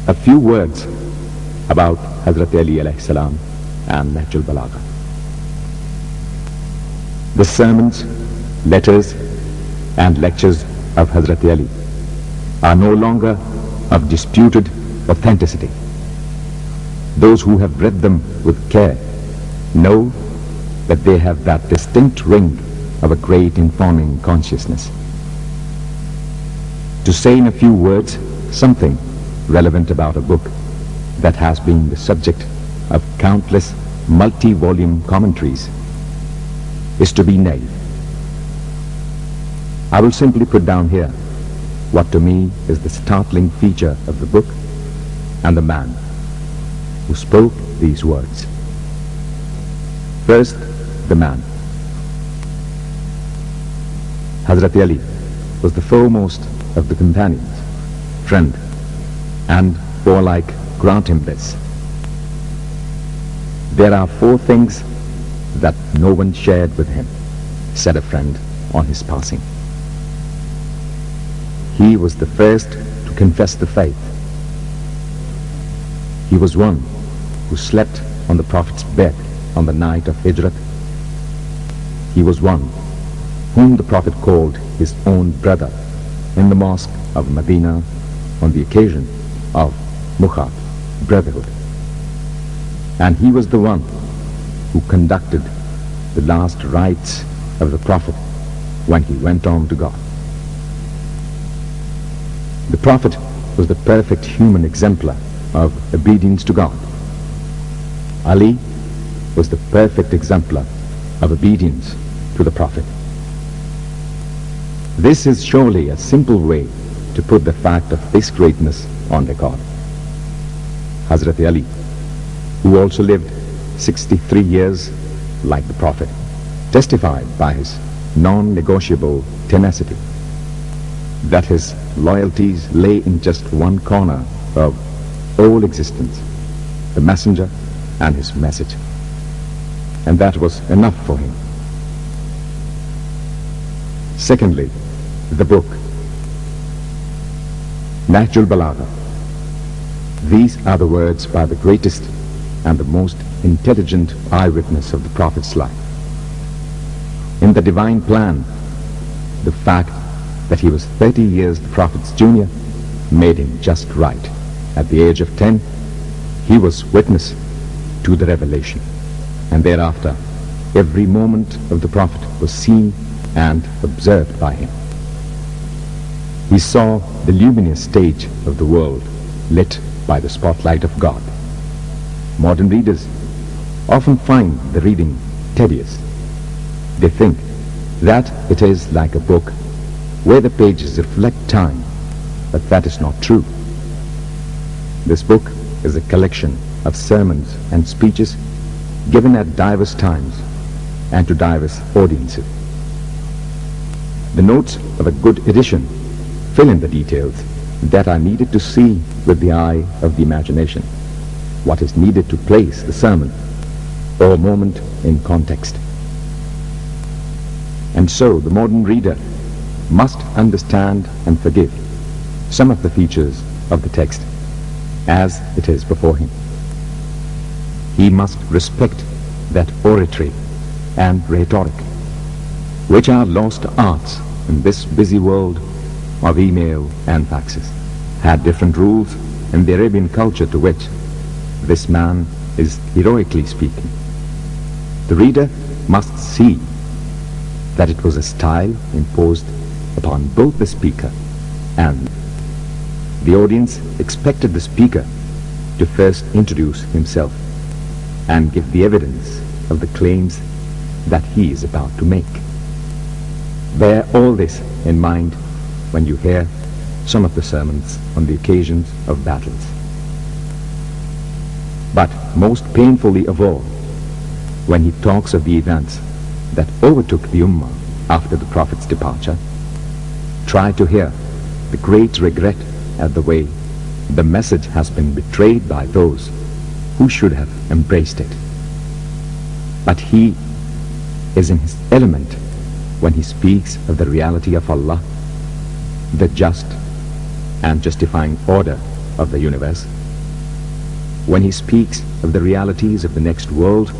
a few words about Hazrat Ali alayhi salam and Nahjul Balagha. The sermons, letters and lectures of Hazrat Ali are no longer of disputed authenticity. Those who have read them with care know that they have that distinct ring of a great informing consciousness. To say in a few words something relevant about a book that has been the subject of countless multi-volume commentaries is to be naive. I will simply put down here what to me is the startling feature of the book and the man who spoke these words. First, the man. Hazrat Ali was the foremost of the companions, friend, and warlike grant him this. There are 4 things that no one shared with him, said a friend on his passing. He was the first to confess the faith. He was one who slept on the Prophet's bed on the night of Hijrat. He was one whom the Prophet called his own brother in the mosque of Medina on the occasion of Mukhat, brotherhood. And he was the one who conducted the last rites of the Prophet when he went on to God. The Prophet was the perfect human exemplar of obedience to God. Ali was the perfect exemplar of obedience to the Prophet. This is surely a simple way to put the fact of this greatness on record. Hazrat Ali, who also lived 63 years like the Prophet, testified by his non-negotiable tenacity that his loyalties lay in just one corner of all existence, the messenger and his message. And that was enough for him. Secondly, the book, Nahjul Balagha. These are the words by the greatest and the most intelligent eyewitness of the Prophet's life. In the divine plan, the fact that he was 30 years the Prophet's junior made him just right. At the age of 10, he was witness to the revelation, and thereafter every moment of the Prophet was seen and observed by him. He saw the luminous stage of the world lit by the spotlight of God. Modern readers often find the reading tedious. They think that it is like a book where the pages reflect time, but that is not true. This book is a collection of sermons and speeches given at diverse times and to diverse audiences. The notes of a good edition fill in the details that are needed to see with the eye of the imagination what is needed to place the sermon or moment in context. And so the modern reader must understand and forgive some of the features of the text as it is before him. He must respect that oratory and rhetoric, which are lost arts in this busy world of email and faxes, had different rules in the Arabian culture to which this man is heroically speaking. The reader must see that it was a style imposed upon both the speaker and the audience. Expected the speaker to first introduce himself and give the evidence of the claims that he is about to make. Bear all this in mind when you hear some of the sermons on the occasions of battles. But most painfully of all, when he talks of the events that overtook the Ummah after the Prophet's departure, try to hear the great regret at the way the message has been betrayed by those who should have embraced it. But he is in his element when he speaks of the reality of Allah, the just and justifying order of the universe, when he speaks of the realities of the next world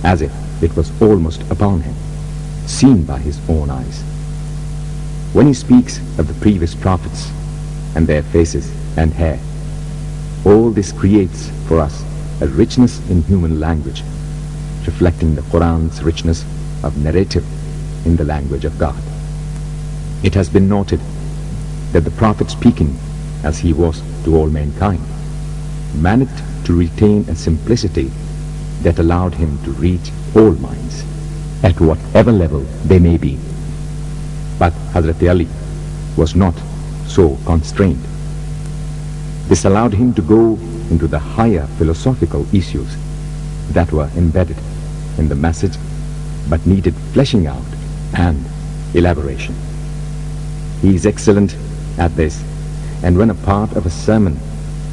as if it was almost upon him, seen by his own eyes. When he speaks of the previous prophets and their faces and hair, all this creates for us a richness in human language, reflecting the Quran's richness of narrative in the language of God. It has been noted that the Prophet, speaking as he was to all mankind, managed to retain a simplicity that allowed him to reach all minds, at whatever level they may be. But Hazrat Ali was not so constrained. This allowed him to go into the higher philosophical issues that were embedded in the message but needed fleshing out and elaboration. He is excellent at this, and when a part of a sermon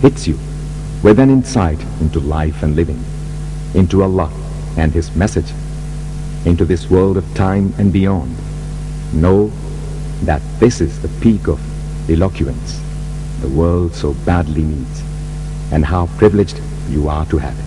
hits you with an insight into life and living, into Allah and His message, into this world of time and beyond, know that this is the peak of eloquence the world so badly needs, and how privileged you are to have it.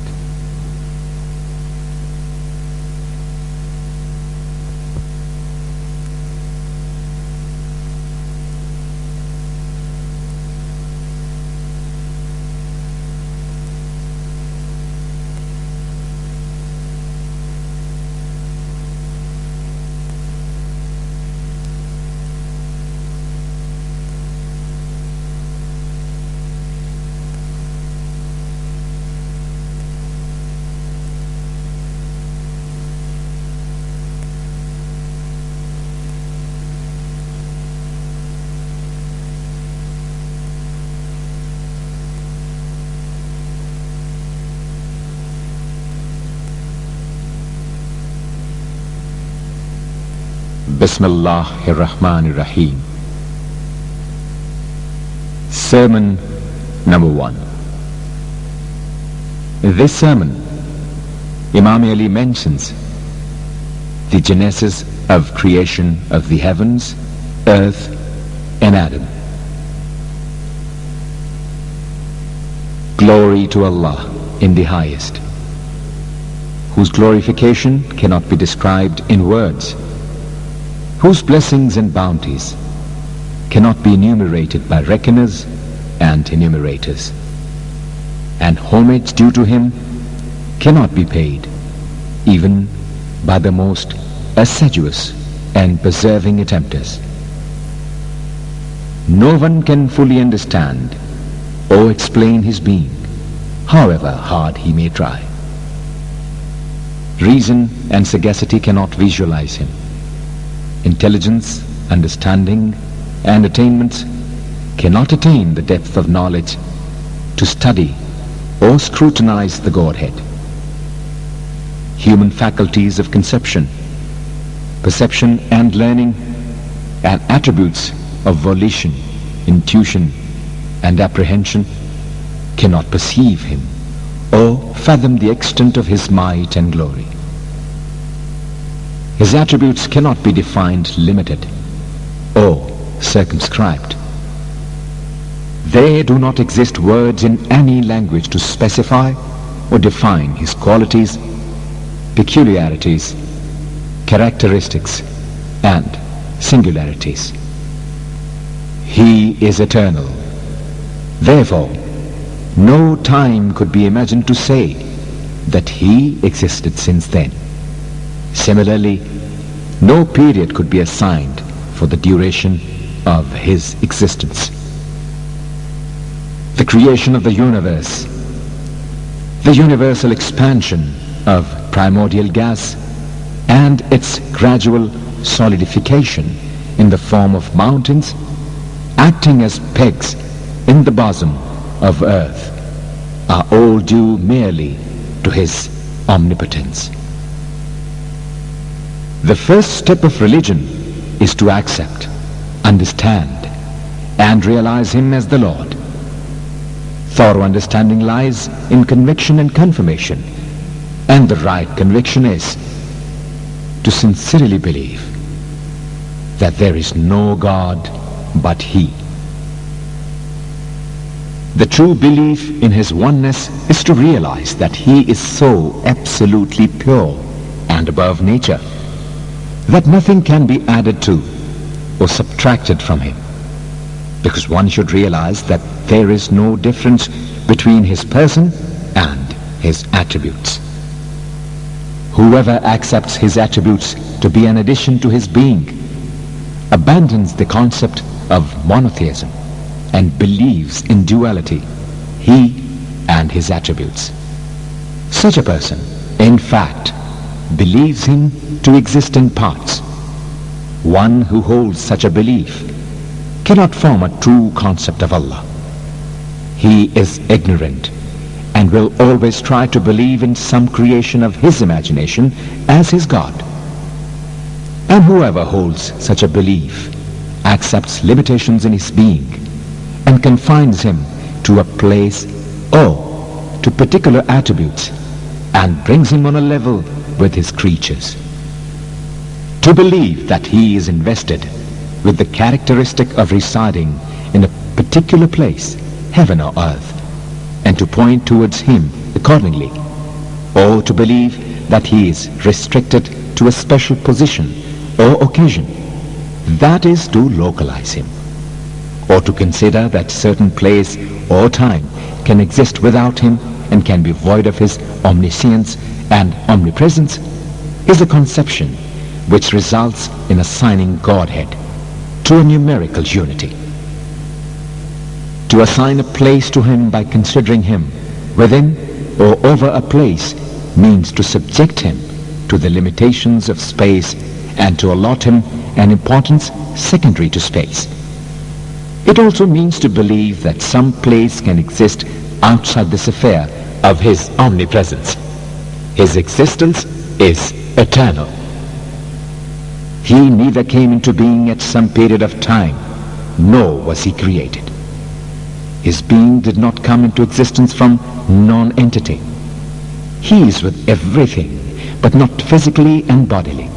Bismillahirrahmanirrahim. Sermon number 1. In this sermon, Imam Ali mentions the genesis of creation of the heavens, earth, and Adam. Glory to Allah in the highest, whose glorification cannot be described in words, whose blessings and bounties cannot be enumerated by reckoners and enumerators, and homage due to him cannot be paid even by the most assiduous and persevering attempters. No one can fully understand or explain his being, however hard he may try. Reason and sagacity cannot visualize him. Intelligence, understanding, and attainments cannot attain the depth of knowledge to study or scrutinize the Godhead. Human faculties of conception, perception and learning, and attributes of volition, intuition, and apprehension cannot perceive him or fathom the extent of his might and glory. His attributes cannot be defined, limited, or circumscribed. There do not exist words in any language to specify or define his qualities, peculiarities, characteristics, and singularities. He is eternal. Therefore, no time could be imagined to say that he existed since then. Similarly, no period could be assigned for the duration of his existence. The creation of the universe, the universal expansion of primordial gas, and its gradual solidification in the form of mountains, acting as pegs in the bosom of earth, are all due merely to his omnipotence. The first step of religion is to accept, understand, and realize him as the Lord. Thorough understanding lies in conviction and confirmation, and the right conviction is to sincerely believe that there is no God but He. The true belief in his oneness is to realize that he is so absolutely pure and above nature that nothing can be added to or subtracted from him, because one should realize that there is no difference between his person and his attributes. Whoever accepts his attributes to be an addition to his being abandons the concept of monotheism and believes in duality, he and his attributes. Such a person, in fact, believes him to exist in parts. One who holds such a belief cannot form a true concept of Allah. He is ignorant and will always try to believe in some creation of his imagination as his God. And whoever holds such a belief accepts limitations in his being and confines him to a place or to particular attributes and brings him on a level with his creatures. To believe that he is invested with the characteristic of residing in a particular place, heaven or earth, and to point towards him accordingly, or to believe that he is restricted to a special position or occasion, that is to localize him, or to consider that certain place or time can exist without him and can be void of his omniscience and omnipresence, is a conception which results in assigning Godhead to a numerical unity. To assign a place to him by considering him within or over a place means to subject him to the limitations of space and to allot him an importance secondary to space. It also means to believe that some place can exist outside the sphere of his omnipresence. His existence is eternal. He neither came into being at some period of time, nor was he created. His being did not come into existence from non-entity. He is with everything, but not physically and bodily.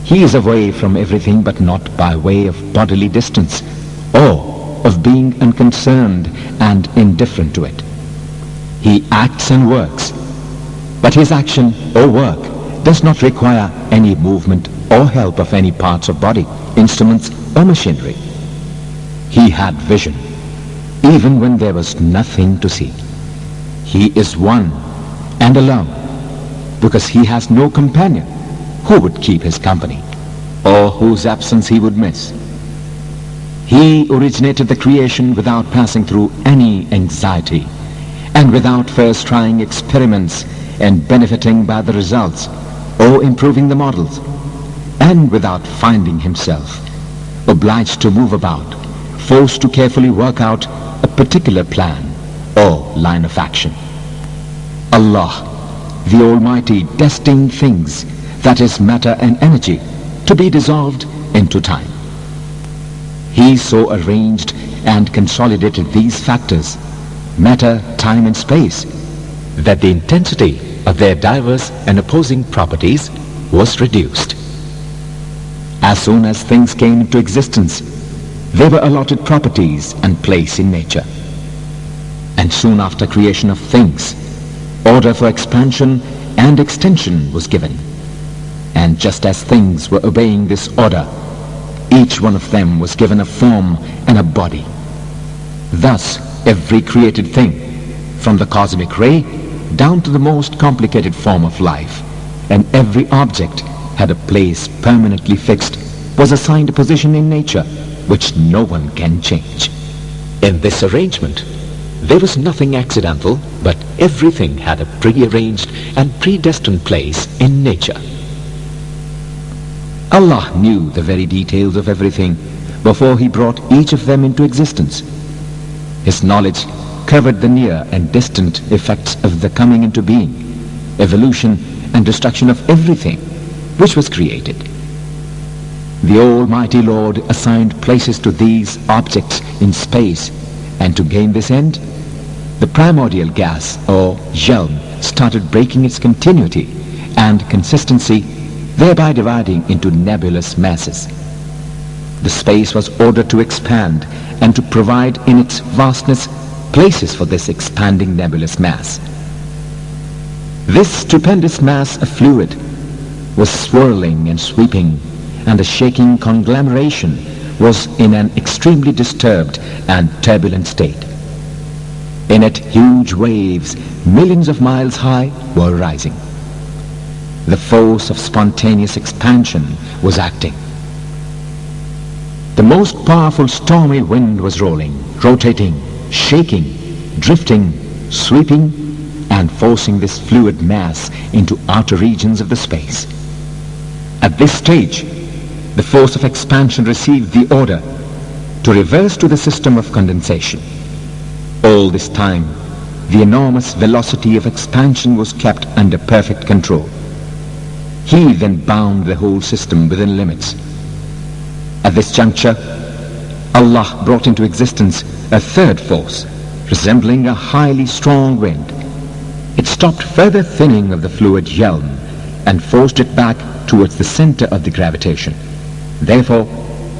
He is away from everything, but not by way of bodily distance, or of being unconcerned and indifferent to it. He acts and works, but his action or work does not require any movement or help of any parts of body, instruments or machinery. He had vision, even when there was nothing to see. He is one and alone, because he has no companion who would keep his company, or whose absence he would miss. He originated the creation without passing through any anxiety, and without first trying experiments and benefiting by the results, or improving the models, and without finding himself obliged to move about, forced to carefully work out a particular plan or line of action. Allah, the Almighty, destined things, that is matter and energy, to be dissolved into time. He so arranged and consolidated these factors, matter, time and space, that the intensity of their diverse and opposing properties was reduced. As soon as things came into existence, they were allotted properties and place in nature. And soon after creation of things, order for expansion and extension was given. And just as things were obeying this order, each one of them was given a form and a body. Thus, every created thing, from the cosmic ray down to the most complicated form of life, and every object had a place permanently fixed, was assigned a position in nature which no one can change. In this arrangement, there was nothing accidental, but everything had a prearranged and predestined place in nature. Allah knew the very details of everything before he brought each of them into existence. His knowledge covered the near and distant effects of the coming into being, evolution and destruction of everything which was created. The Almighty Lord assigned places to these objects in space, and to gain this end, the primordial gas or germ started breaking its continuity and consistency, thereby dividing into nebulous masses. The space was ordered to expand and to provide in its vastness places for this expanding nebulous mass. This stupendous mass of fluid was swirling and sweeping, and the shaking conglomeration was in an extremely disturbed and turbulent state. In it, huge waves, millions of miles high, were rising. The force of spontaneous expansion was acting. The most powerful stormy wind was rolling, rotating, shaking, drifting, sweeping, and forcing this fluid mass into outer regions of the space. At this stage, the force of expansion received the order to reverse to the system of condensation. All this time, the enormous velocity of expansion was kept under perfect control. He then bound the whole system within limits. At this juncture, Allah brought into existence a third force, resembling a highly strong wind. It stopped further thinning of the fluid yelm and forced it back towards the center of the gravitation. Therefore,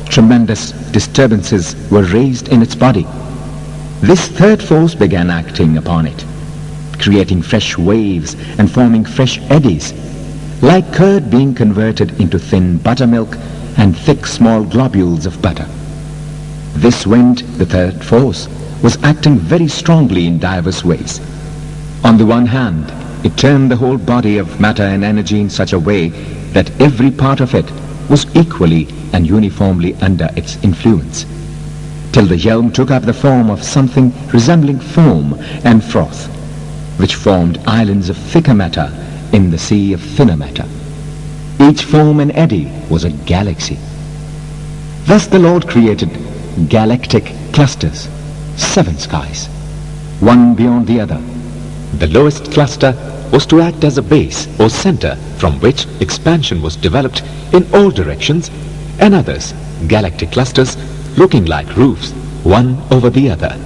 tremendous disturbances were raised in its body. This third force began acting upon it, creating fresh waves and forming fresh eddies, like curd being converted into thin buttermilk and thick small globules of butter. This wind, the third force, was acting very strongly in diverse ways. On the one hand, it turned the whole body of matter and energy in such a way that every part of it was equally and uniformly under its influence, till the yelm took up the form of something resembling foam and froth, which formed islands of thicker matter in the sea of thinner matter. Each foam and eddy was a galaxy. Thus the Lord created galactic clusters, 7 skies, one beyond the other. The lowest cluster was to act as a base or center from which expansion was developed in all directions, and others, galactic clusters, looking like roofs, one over the other.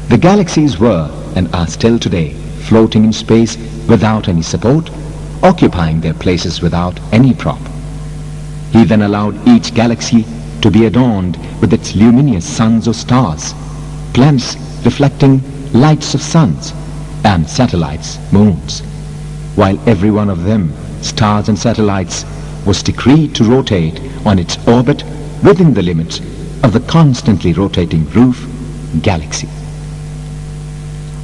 The galaxies were and are still today floating in space without any support, occupying their places without any prop. He then allowed each galaxy to be adorned with its luminous suns or stars, planets reflecting lights of suns, and satellites, moons, while every one of them, stars and satellites, was decreed to rotate on its orbit within the limits of the constantly rotating roof galaxy.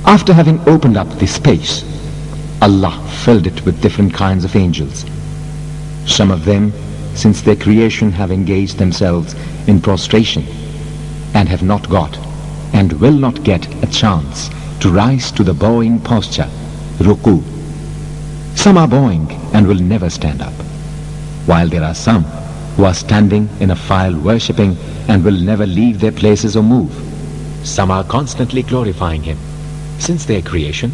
After having opened up the space, Allah filled it with different kinds of angels. Some of them, since their creation, have engaged themselves in prostration and have not got and will not get a chance to rise to the bowing posture, ruku. Some are bowing and will never stand up, while there are some who are standing in a file worshipping and will never leave their places or move. Some are constantly glorifying Him since their creation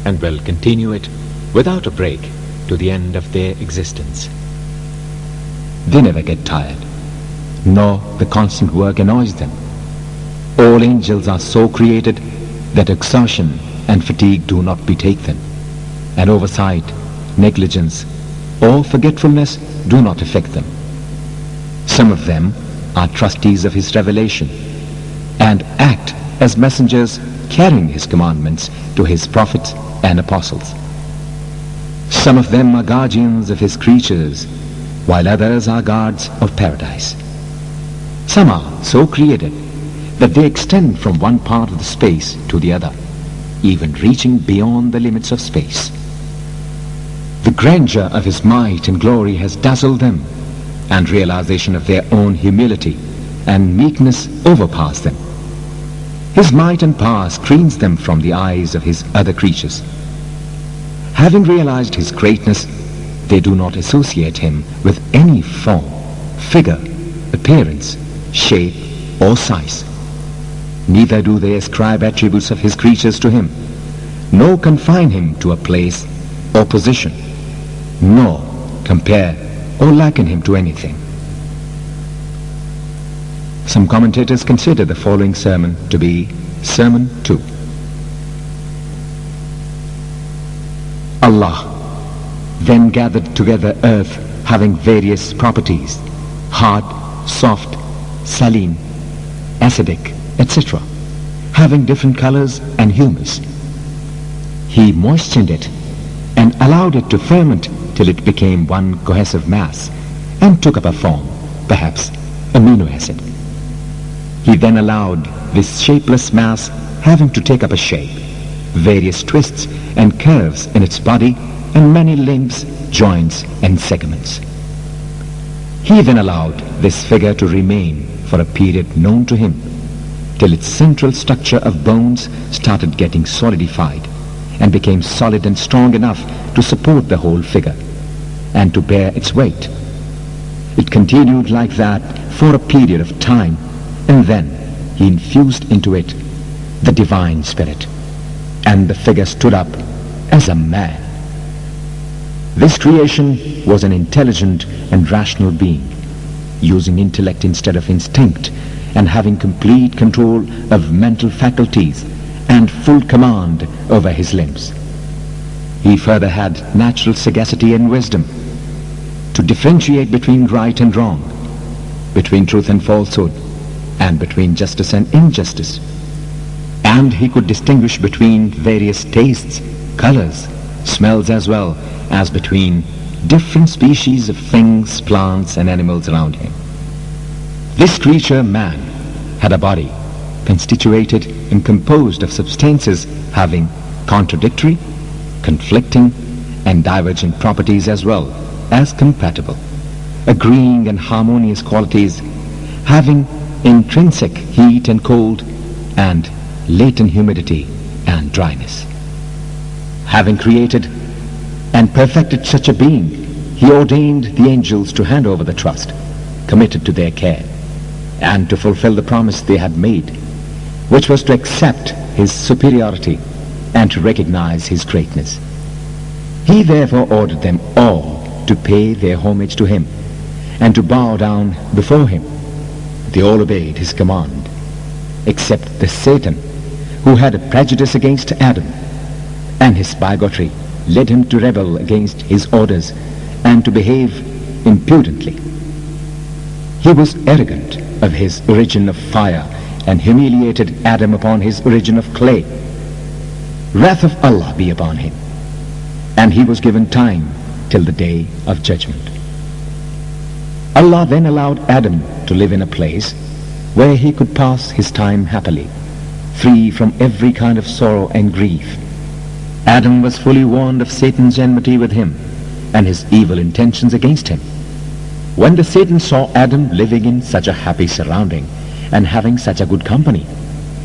and will continue it without a break to the end of their existence. They never get tired, nor the constant work annoys them. All angels are so created that exhaustion and fatigue do not betake them, and oversight, negligence, or forgetfulness do not affect them. Some of them are trustees of His revelation and act as messengers carrying His commandments to His prophets and apostles. Some of them are guardians of His creatures, while others are guards of paradise. Some are so created that they extend from one part of the space to the other, even reaching beyond the limits of space. The grandeur of His might and glory has dazzled them, and realization of their own humility and meekness overpass them. His might and power screens them from the eyes of His other creatures. Having realized His greatness, they do not associate Him with any form, figure, appearance, shape, or size. Neither do they ascribe attributes of His creatures to Him, nor confine Him to a place or position, nor compare or liken Him to anything. Some commentators consider the following sermon to be Sermon 2. Allah then gathered together earth having various properties, hard, soft, saline, acidic, etc., having different colors and humus. He moistened it and allowed it to ferment till it became one cohesive mass and took up a form, perhaps amino acid. He then allowed this shapeless mass having to take up a shape, various twists and curves in its body, and many limbs, joints and segments. He then allowed this figure to remain for a period known to him, till its central structure of bones started getting solidified and became solid and strong enough to support the whole figure and to bear its weight. It continued like that for a period of time, and then he infused into it the divine spirit, and the figure stood up as a man. This creation was an intelligent and rational being, using intellect instead of instinct, and having complete control of mental faculties and full command over his limbs. He further had natural sagacity and wisdom to differentiate between right and wrong, between truth and falsehood, and between justice and injustice. And he could distinguish between various tastes, colors, smells, as well as between different species of things, plants, and animals around him. This creature, man, had a body constituted and composed of substances having contradictory, conflicting, and divergent properties, as well as compatible, agreeing and harmonious qualities, having intrinsic heat and cold, and latent humidity and dryness. Having created and perfected such a being, he ordained the angels to hand over the trust committed to their care, and to fulfill the promise they had made, which was to accept his superiority and to recognize his greatness. He therefore ordered them all to pay their homage to him and to bow down before him. They all obeyed his command, except the Satan, who had a prejudice against Adam, and his bigotry led him to rebel against his orders and to behave impudently. He was arrogant of his origin of fire and humiliated Adam upon his origin of clay. Wrath of Allah be upon him, and he was given time till the day of judgment. Allah then allowed Adam to live in a place where he could pass his time happily, free from every kind of sorrow and grief. Adam was fully warned of Satan's enmity with him and his evil intentions against him. When the Satan saw Adam living in such a happy surrounding and having such a good company,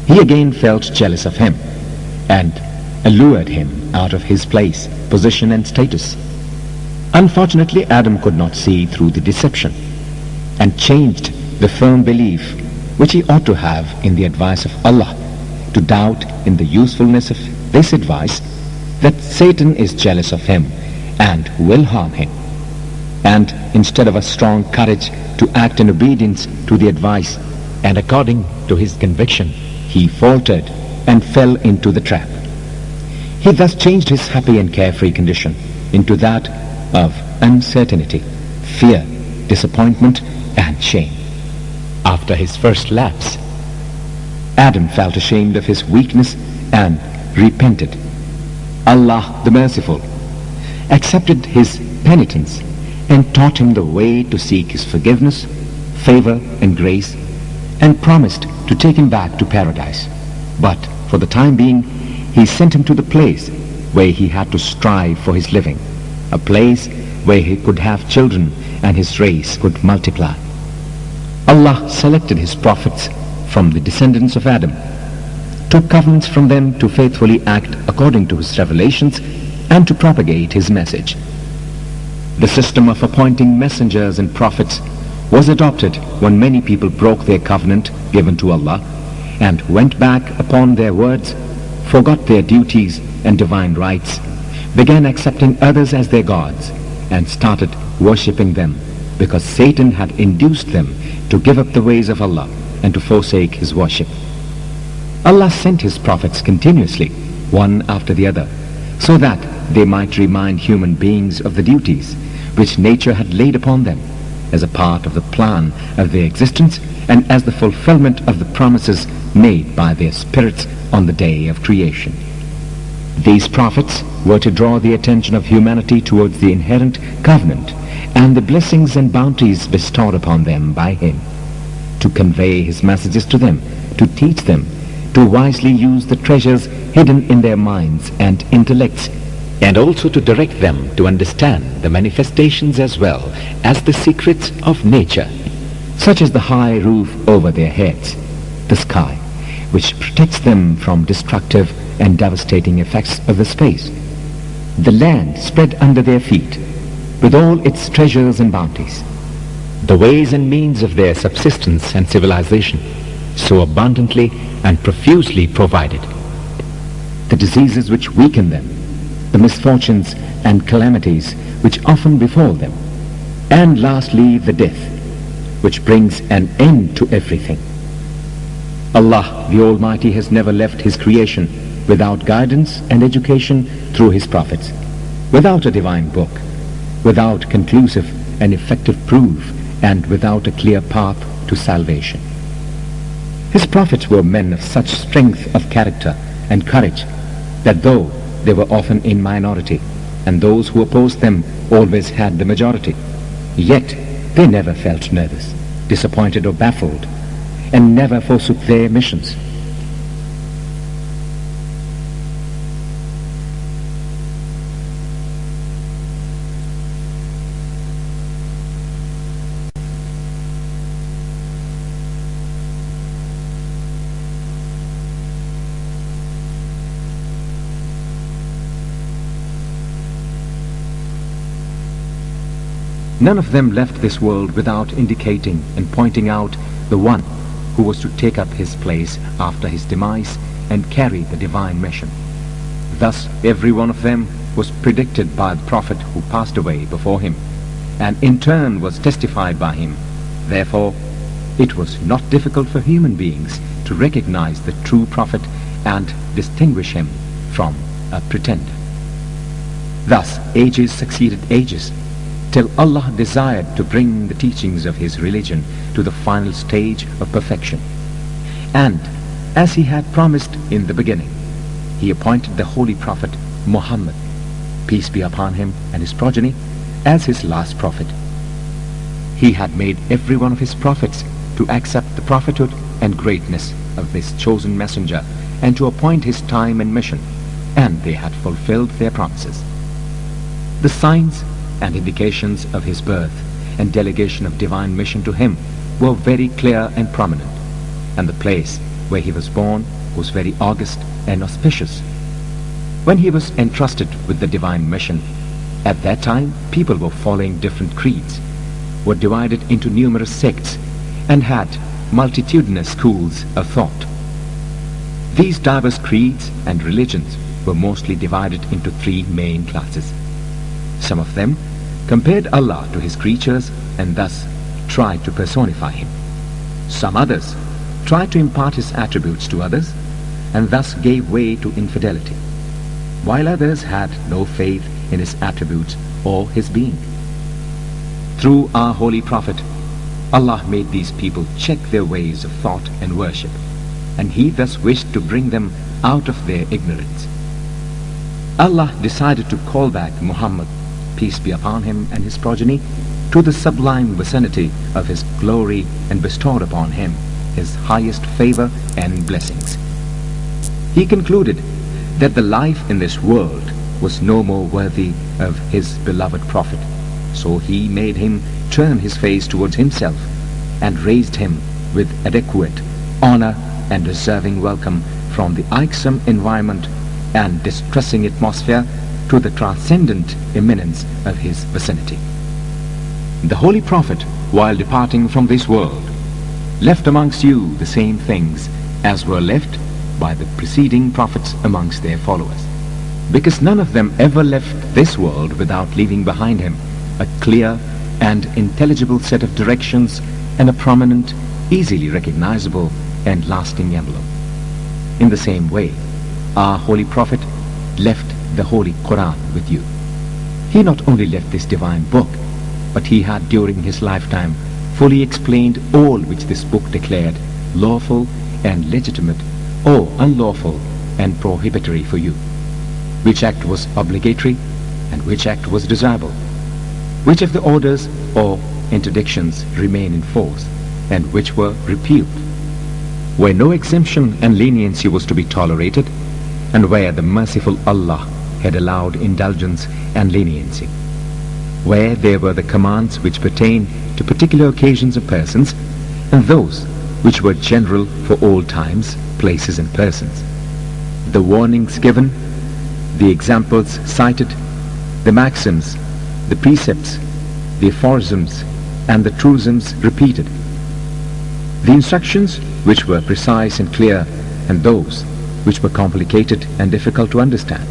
he again felt jealous of him and allured him out of his place, position and status. Unfortunately, Adam could not see through the deception and changed the firm belief which he ought to have in the advice of Allah to doubt in the usefulness of this advice, that Satan is jealous of him and will harm him. And instead of a strong courage to act in obedience to the advice and according to his conviction, he faltered and fell into the trap. He thus changed his happy and carefree condition into that of uncertainty, fear, disappointment, and shame. After his first lapse, Adam felt ashamed of his weakness and repented. Allah, the Merciful, accepted his penitence and taught him the way to seek his forgiveness, favor, and grace, and promised to take him back to paradise. But for the time being, he sent him to the place where he had to strive for his living, a place where he could have children and his race could multiply. Allah selected his prophets from the descendants of Adam, took covenants from them to faithfully act according to his revelations and to propagate his message. The system of appointing messengers and prophets was adopted when many people broke their covenant given to Allah and went back upon their words, forgot their duties and divine rights, began accepting others as their gods, and started worshipping them because Satan had induced them to give up the ways of Allah and to forsake his worship. Allah sent his prophets continuously, one after the other, so that they might remind human beings of the duties which nature had laid upon them, as a part of the plan of their existence and as the fulfillment of the promises made by their spirits on the day of creation. These prophets were to draw the attention of humanity towards the inherent covenant and the blessings and bounties bestowed upon them by him, to convey his messages to them, to teach them, to wisely use the treasures hidden in their minds and intellects, and also to direct them to understand the manifestations as well as the secrets of nature, such as the high roof over their heads, the sky, which protects them from destructive and devastating effects of the space, the land spread under their feet, with all its treasures and bounties, the ways and means of their subsistence and civilization, so abundantly and profusely provided, the diseases which weaken them, the misfortunes and calamities which often befall them, and lastly the death, which brings an end to everything. Allah, the Almighty, has never left his creation without guidance and education through his prophets, without a divine book, without conclusive and effective proof, and without a clear path to salvation. His prophets were men of such strength of character and courage that though they were often in minority, and those who opposed them always had the majority, yet they never felt nervous, disappointed or baffled, and never forsook their missions. None of them left this world without indicating and pointing out the one who was to take up his place after his demise and carry the divine mission. Thus, every one of them was predicted by the prophet who passed away before him, and in turn was testified by him. Therefore, it was not difficult for human beings to recognize the true prophet and distinguish him from a pretender. Thus, ages succeeded ages, till Allah desired to bring the teachings of his religion to the final stage of perfection. And, as he had promised in the beginning, he appointed the Holy Prophet Mohammad, peace be upon him and his progeny, as his last prophet. He had made every one of his prophets to accept the prophethood and greatness of this chosen messenger and to appoint his time and mission, and they had fulfilled their promises. The signs and indications of his birth and delegation of divine mission to him were very clear and prominent, and the place where he was born was very august and auspicious. When he was entrusted with the divine mission, at that time people were following different creeds, were divided into numerous sects, and had multitudinous schools of thought. These diverse creeds and religions were mostly divided into three main classes. Some of them compared Allah to his creatures and thus tried to personify him. Some others tried to impart his attributes to others and thus gave way to infidelity, while others had no faith in his attributes or his being. Through our Holy Prophet, Allah made these people check their ways of thought and worship, and he thus wished to bring them out of their ignorance. Allah decided to call back Muhammad, peace be upon him and his progeny, to the sublime vicinity of his glory and bestowed upon him his highest favor and blessings. He concluded that the life in this world was no more worthy of his beloved prophet, so he made him turn his face towards himself and raised him with adequate honor and deserving welcome from the irksome environment and distressing atmosphere to the transcendent eminence of his vicinity. The Holy Prophet, while departing from this world, left amongst you the same things as were left by the preceding prophets amongst their followers, because none of them ever left this world without leaving behind him a clear and intelligible set of directions and a prominent, easily recognizable and lasting emblem. In the same way, our Holy Prophet left the Holy Quran with you. He not only left this divine book, but he had during his lifetime fully explained all which this book declared lawful and legitimate, or unlawful and prohibitory for you, which act was obligatory and which act was desirable, which of the orders or interdictions remain in force and which were repealed, where no exemption and leniency was to be tolerated, and where the merciful Allah had allowed indulgence and leniency, where there were the commands which pertain to particular occasions of persons, and those which were general for all times, places and persons, the warnings given, the examples cited, the maxims, the precepts, the aphorisms, and the truisms repeated, the instructions which were precise and clear, and those which were complicated and difficult to understand.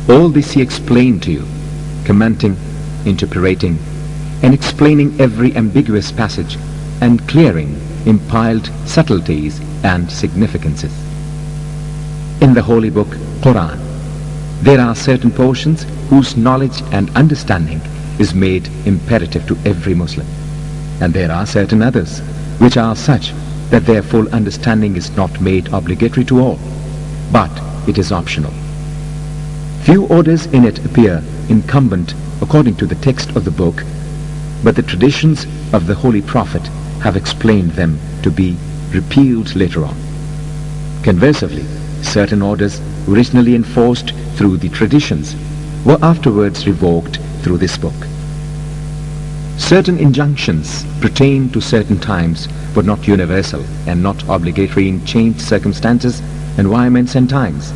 All this he explained to you, commenting, interpreting, and explaining every ambiguous passage, and clearing impiled subtleties and significances. In the holy book Quran, there are certain portions whose knowledge and understanding is made imperative to every Muslim, and there are certain others which are such that their full understanding is not made obligatory to all, but it is optional. Few orders in it appear incumbent according to the text of the book, but the traditions of the Holy Prophet have explained them to be repealed later on. Conversely, certain orders originally enforced through the traditions were afterwards revoked through this book. Certain injunctions pertain to certain times but not universal and not obligatory in changed circumstances, environments and times.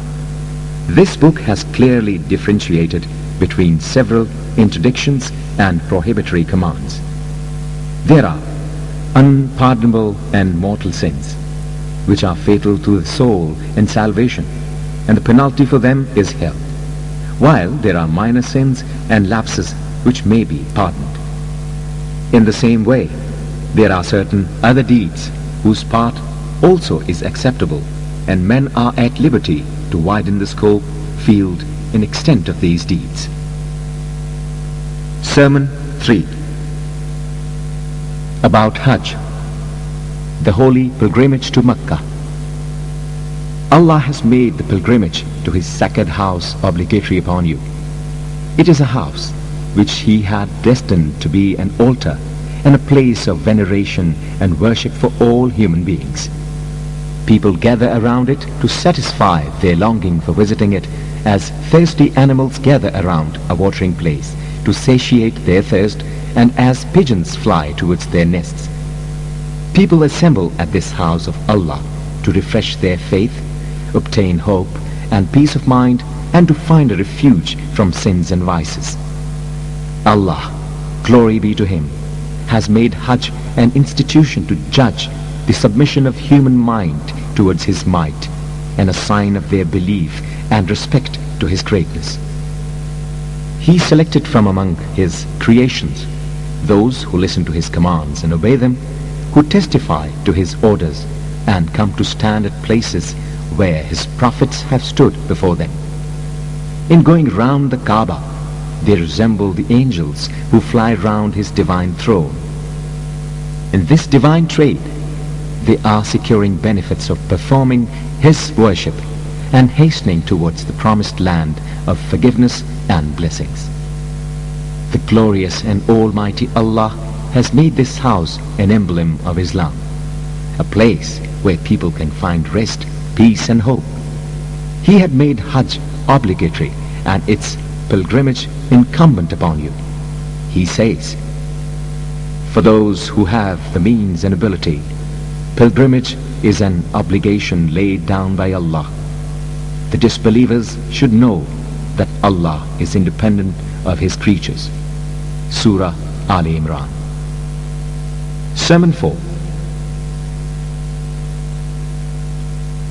This book has clearly differentiated between several interdictions and prohibitory commands. There are unpardonable and mortal sins, which are fatal to the soul and salvation, and the penalty for them is hell, while there are minor sins and lapses which may be pardoned. In the same way, there are certain other deeds whose part also is acceptable, and men are at liberty to widen the scope, field, and extent of these deeds. Sermon 3. About Hajj, the holy pilgrimage to Mecca. Allah has made the pilgrimage to his sacred house obligatory upon you. It is a house which he had destined to be an altar and a place of veneration and worship for all human beings. People gather around it to satisfy their longing for visiting it, as thirsty animals gather around a watering place to satiate their thirst, and as pigeons fly towards their nests. People assemble at this house of Allah to refresh their faith, obtain hope and peace of mind, and to find a refuge from sins and vices. Allah, glory be to him, has made Hajj an institution to judge the submission of human mind towards his might, and a sign of their belief and respect to his greatness. He selected from among his creations those who listen to his commands and obey them, who testify to his orders and come to stand at places where his prophets have stood before them. In going round the Kaaba, they resemble the angels who fly round his divine throne. In this divine trade, they are securing benefits of performing his worship and hastening towards the promised land of forgiveness and blessings. The glorious and almighty Allah has made this house an emblem of Islam, a place where people can find rest, peace and hope. He had made Hajj obligatory and its pilgrimage incumbent upon you. He says, for those who have the means and ability, pilgrimage is an obligation laid down by Allah. The disbelievers should know that Allah is independent of his creatures. Surah Ali Imran. Sermon 4.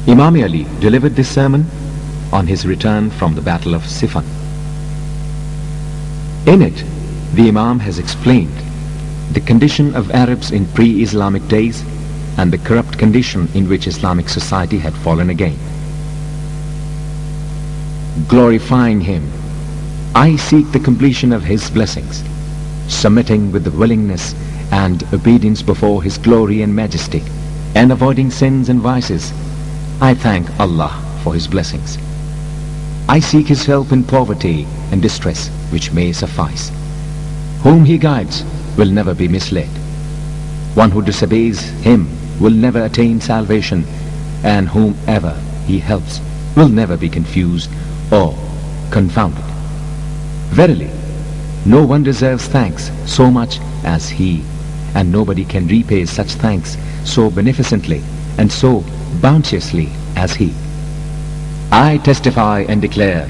Imam Ali delivered this sermon on his return from the Battle of Siffin. In it, the Imam has explained the condition of Arabs in pre-Islamic days and the corrupt condition in which Islamic society had fallen again. Glorifying him, I seek the completion of his blessings. submitting with the willingness and obedience before His glory and majesty, and avoiding sins and vices, I thank Allah for His blessings. I seek His help in poverty and distress, which may suffice. Whom He guides will never be misled. One who disobeys Him will never attain salvation, and whomever He helps will never be confused or confounded. Verily, no one deserves thanks so much as He, and nobody can repay such thanks so beneficently and so bounteously as He. I testify and declare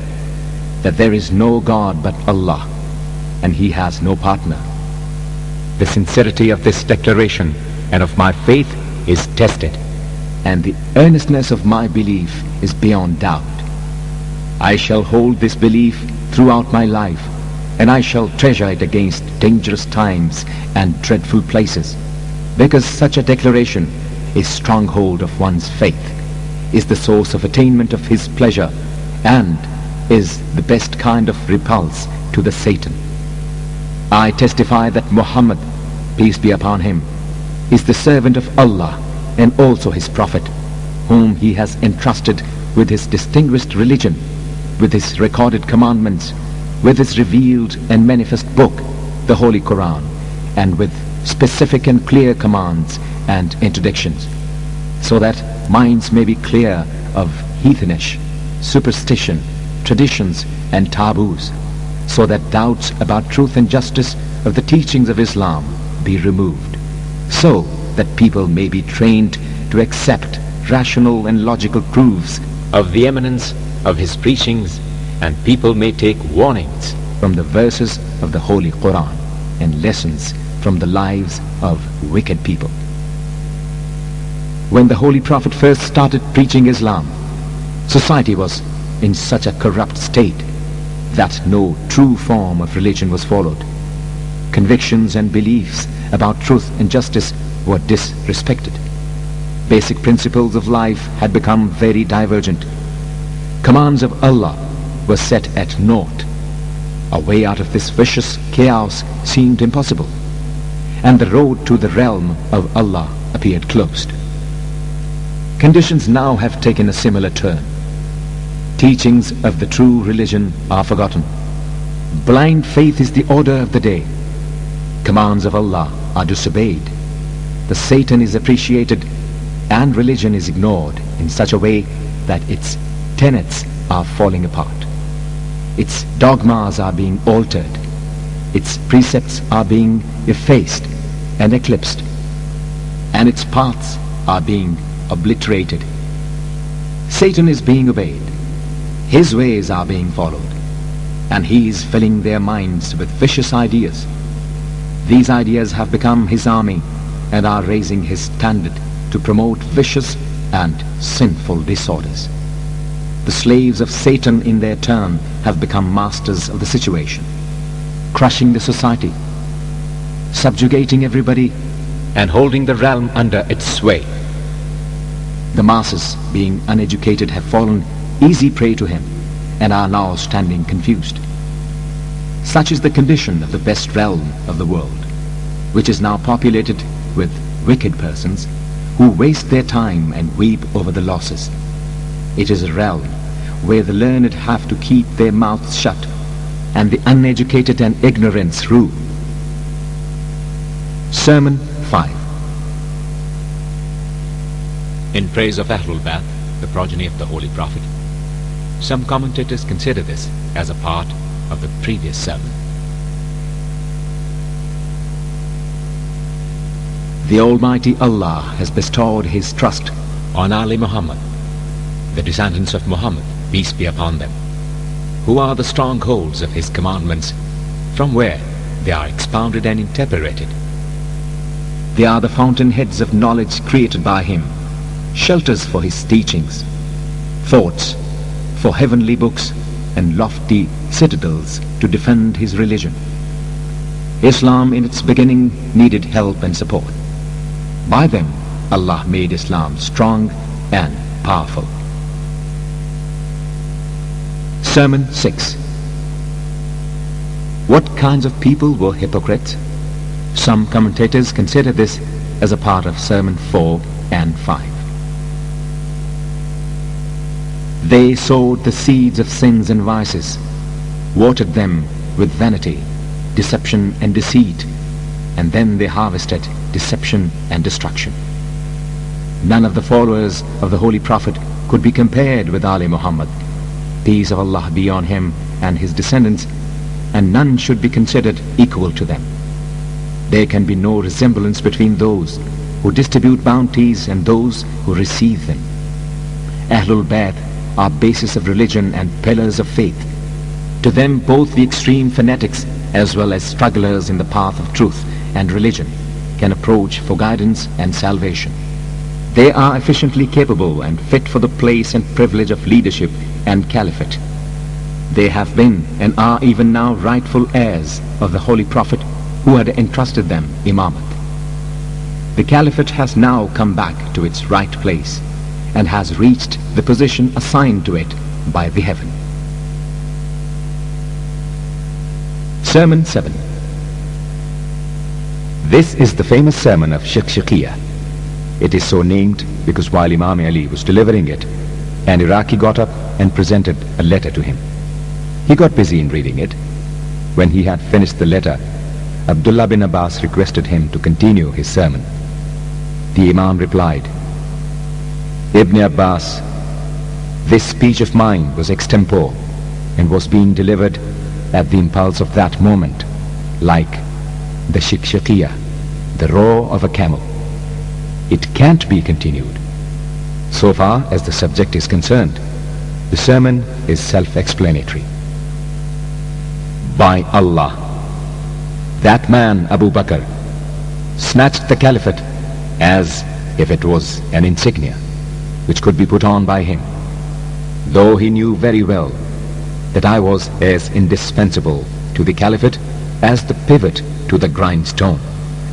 that there is no God but Allah, and He has no partner. The sincerity of this declaration and of my faith is tested, and the earnestness of my belief is beyond doubt. I shall hold this belief throughout my life, and I shall treasure it against dangerous times and dreadful places, because such a declaration is stronghold of one's faith, is the source of attainment of His pleasure, and is the best kind of repulse to the Satan. I testify that Muhammad, peace be upon him, is the servant of Allah and also His prophet, whom He has entrusted with His distinguished religion, with His recorded commandments, with His revealed and manifest book, the Holy Quran, and with specific and clear commands and interdictions, so that minds may be clear of heathenish, superstition, traditions and taboos, so that doubts about truth and justice of the teachings of Islam be removed, so that people may be trained to accept rational and logical proofs of the eminence of His preachings, and people may take warnings from the verses of the Holy Quran and lessons from the lives of wicked people. When the Holy Prophet first started preaching Islam, society was in such a corrupt state that no true form of religion was followed. Convictions and beliefs about truth and justice were disrespected. Basic principles of life had become very divergent. Commands of Allah were set at naught. A way out of this vicious chaos seemed impossible, and the road to the realm of Allah appeared closed. Conditions now have taken a similar turn. Teachings of the true religion are forgotten. Blind faith is the order of the day. Commands of Allah are disobeyed. The Satan is appreciated, and religion is ignored in such a way that its tenets are falling apart. Its dogmas are being altered. Its precepts are being effaced and eclipsed, and its paths are being obliterated. Satan is being obeyed. His ways are being followed, and he is filling their minds with vicious ideas. These ideas have become his army and are raising his standard to promote vicious and sinful disorders. The slaves of Satan in their turn have become masters of the situation, crushing the society, subjugating everybody, and holding the realm under its sway. The masses, being uneducated, have fallen easy prey to him and are now standing confused. Such is the condition of the best realm of the world, which is now populated with wicked persons who waste their time and weep over the losses. It is a realm where the learned have to keep their mouths shut and the uneducated and ignorant rule. Sermon 5. In praise of Ahlul Bayt, the progeny of the Holy Prophet, some commentators consider this as a part of the previous sermon. The Almighty Allah has bestowed His trust on Ali Muhammad, the descendants of Muhammad, peace be upon them, who are the strongholds of His commandments, from where they are expounded and interpreted. They are the fountainheads of knowledge created by Him, shelters for His teachings, forts for heavenly books, and lofty citadels to defend His religion. Islam in its beginning needed help and support. By them, Allah made Islam strong and powerful. Sermon 6. What kinds of people were hypocrites? Some commentators consider this as a part of Sermon 4 and 5. They sowed the seeds of sins and vices, watered them with vanity, deception and deceit, and then they harvested deception and destruction. None of the followers of the Holy Prophet could be compared with Ali Muhammad, peace of Allah be on him and his descendants, and none should be considered equal to them. There can be no resemblance between those who distribute bounties and those who receive them. Ahlul Bayt are basis of religion and pillars of faith. To them both the extreme fanatics as well as strugglers in the path of truth and religion can approach for guidance and salvation. They are efficiently capable and fit for the place and privilege of leadership and caliphate. They have been and are even now rightful heirs of the Holy Prophet who had entrusted them imamate. The caliphate has now come back to its right place and has reached the position assigned to it by the heaven. Sermon 7. This is the famous sermon of Shikshiqiyah. It is so named because while Imam Ali was delivering it, an Iraqi got up and presented a letter to him. He got busy in reading it. When he had finished the letter, Abdullah bin Abbas requested him to continue his sermon. The Imam replied, Ibn Abbas, this speech of mine was extempore and was being delivered at the impulse of that moment, like the Shikshiqiyah, the roar of a camel. It can't be continued. So far as the subject is concerned, the sermon is self-explanatory. By Allah, that man Abu Bakr snatched the caliphate as if it was an insignia which could be put on by him, though he knew very well that I was as indispensable to the caliphate as the pivot to the grindstone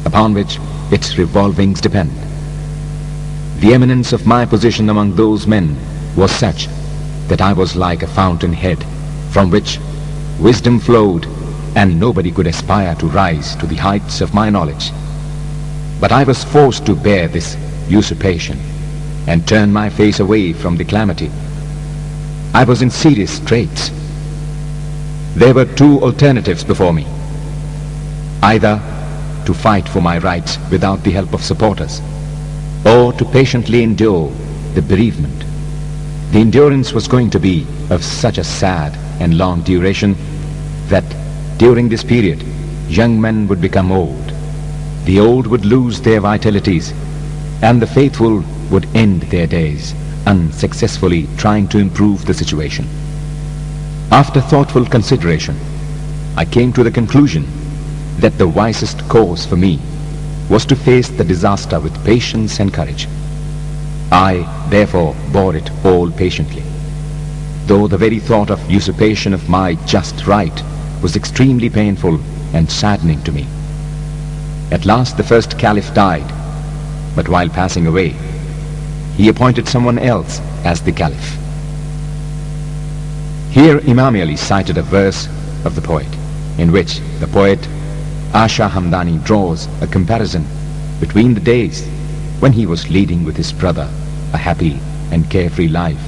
upon which its revolvings depend. The eminence of my position among those men was such that I was like a fountain head from which wisdom flowed, and nobody could aspire to rise to the heights of my knowledge. But I was forced to bear this usurpation and turn my face away from the calamity. I was in serious straits. There were two alternatives before me: either to fight for my rights without the help of supporters, or to patiently endure the bereavement. The endurance was going to be of such a sad and long duration that during this period young men would become old, the old would lose their vitalities, and the faithful would end their days unsuccessfully trying to improve the situation. After thoughtful consideration, I came to the conclusion that the wisest course for me was to face the disaster with patience and courage. I therefore bore it all patiently, though the very thought of usurpation of my just right was extremely painful and saddening to me. At last the first caliph died, but while passing away, he appointed someone else as the caliph. Here Imam Ali cited a verse of the poet, in which the poet Asha Hamdani draws a comparison between the days when he was leading with his brother a happy and carefree life,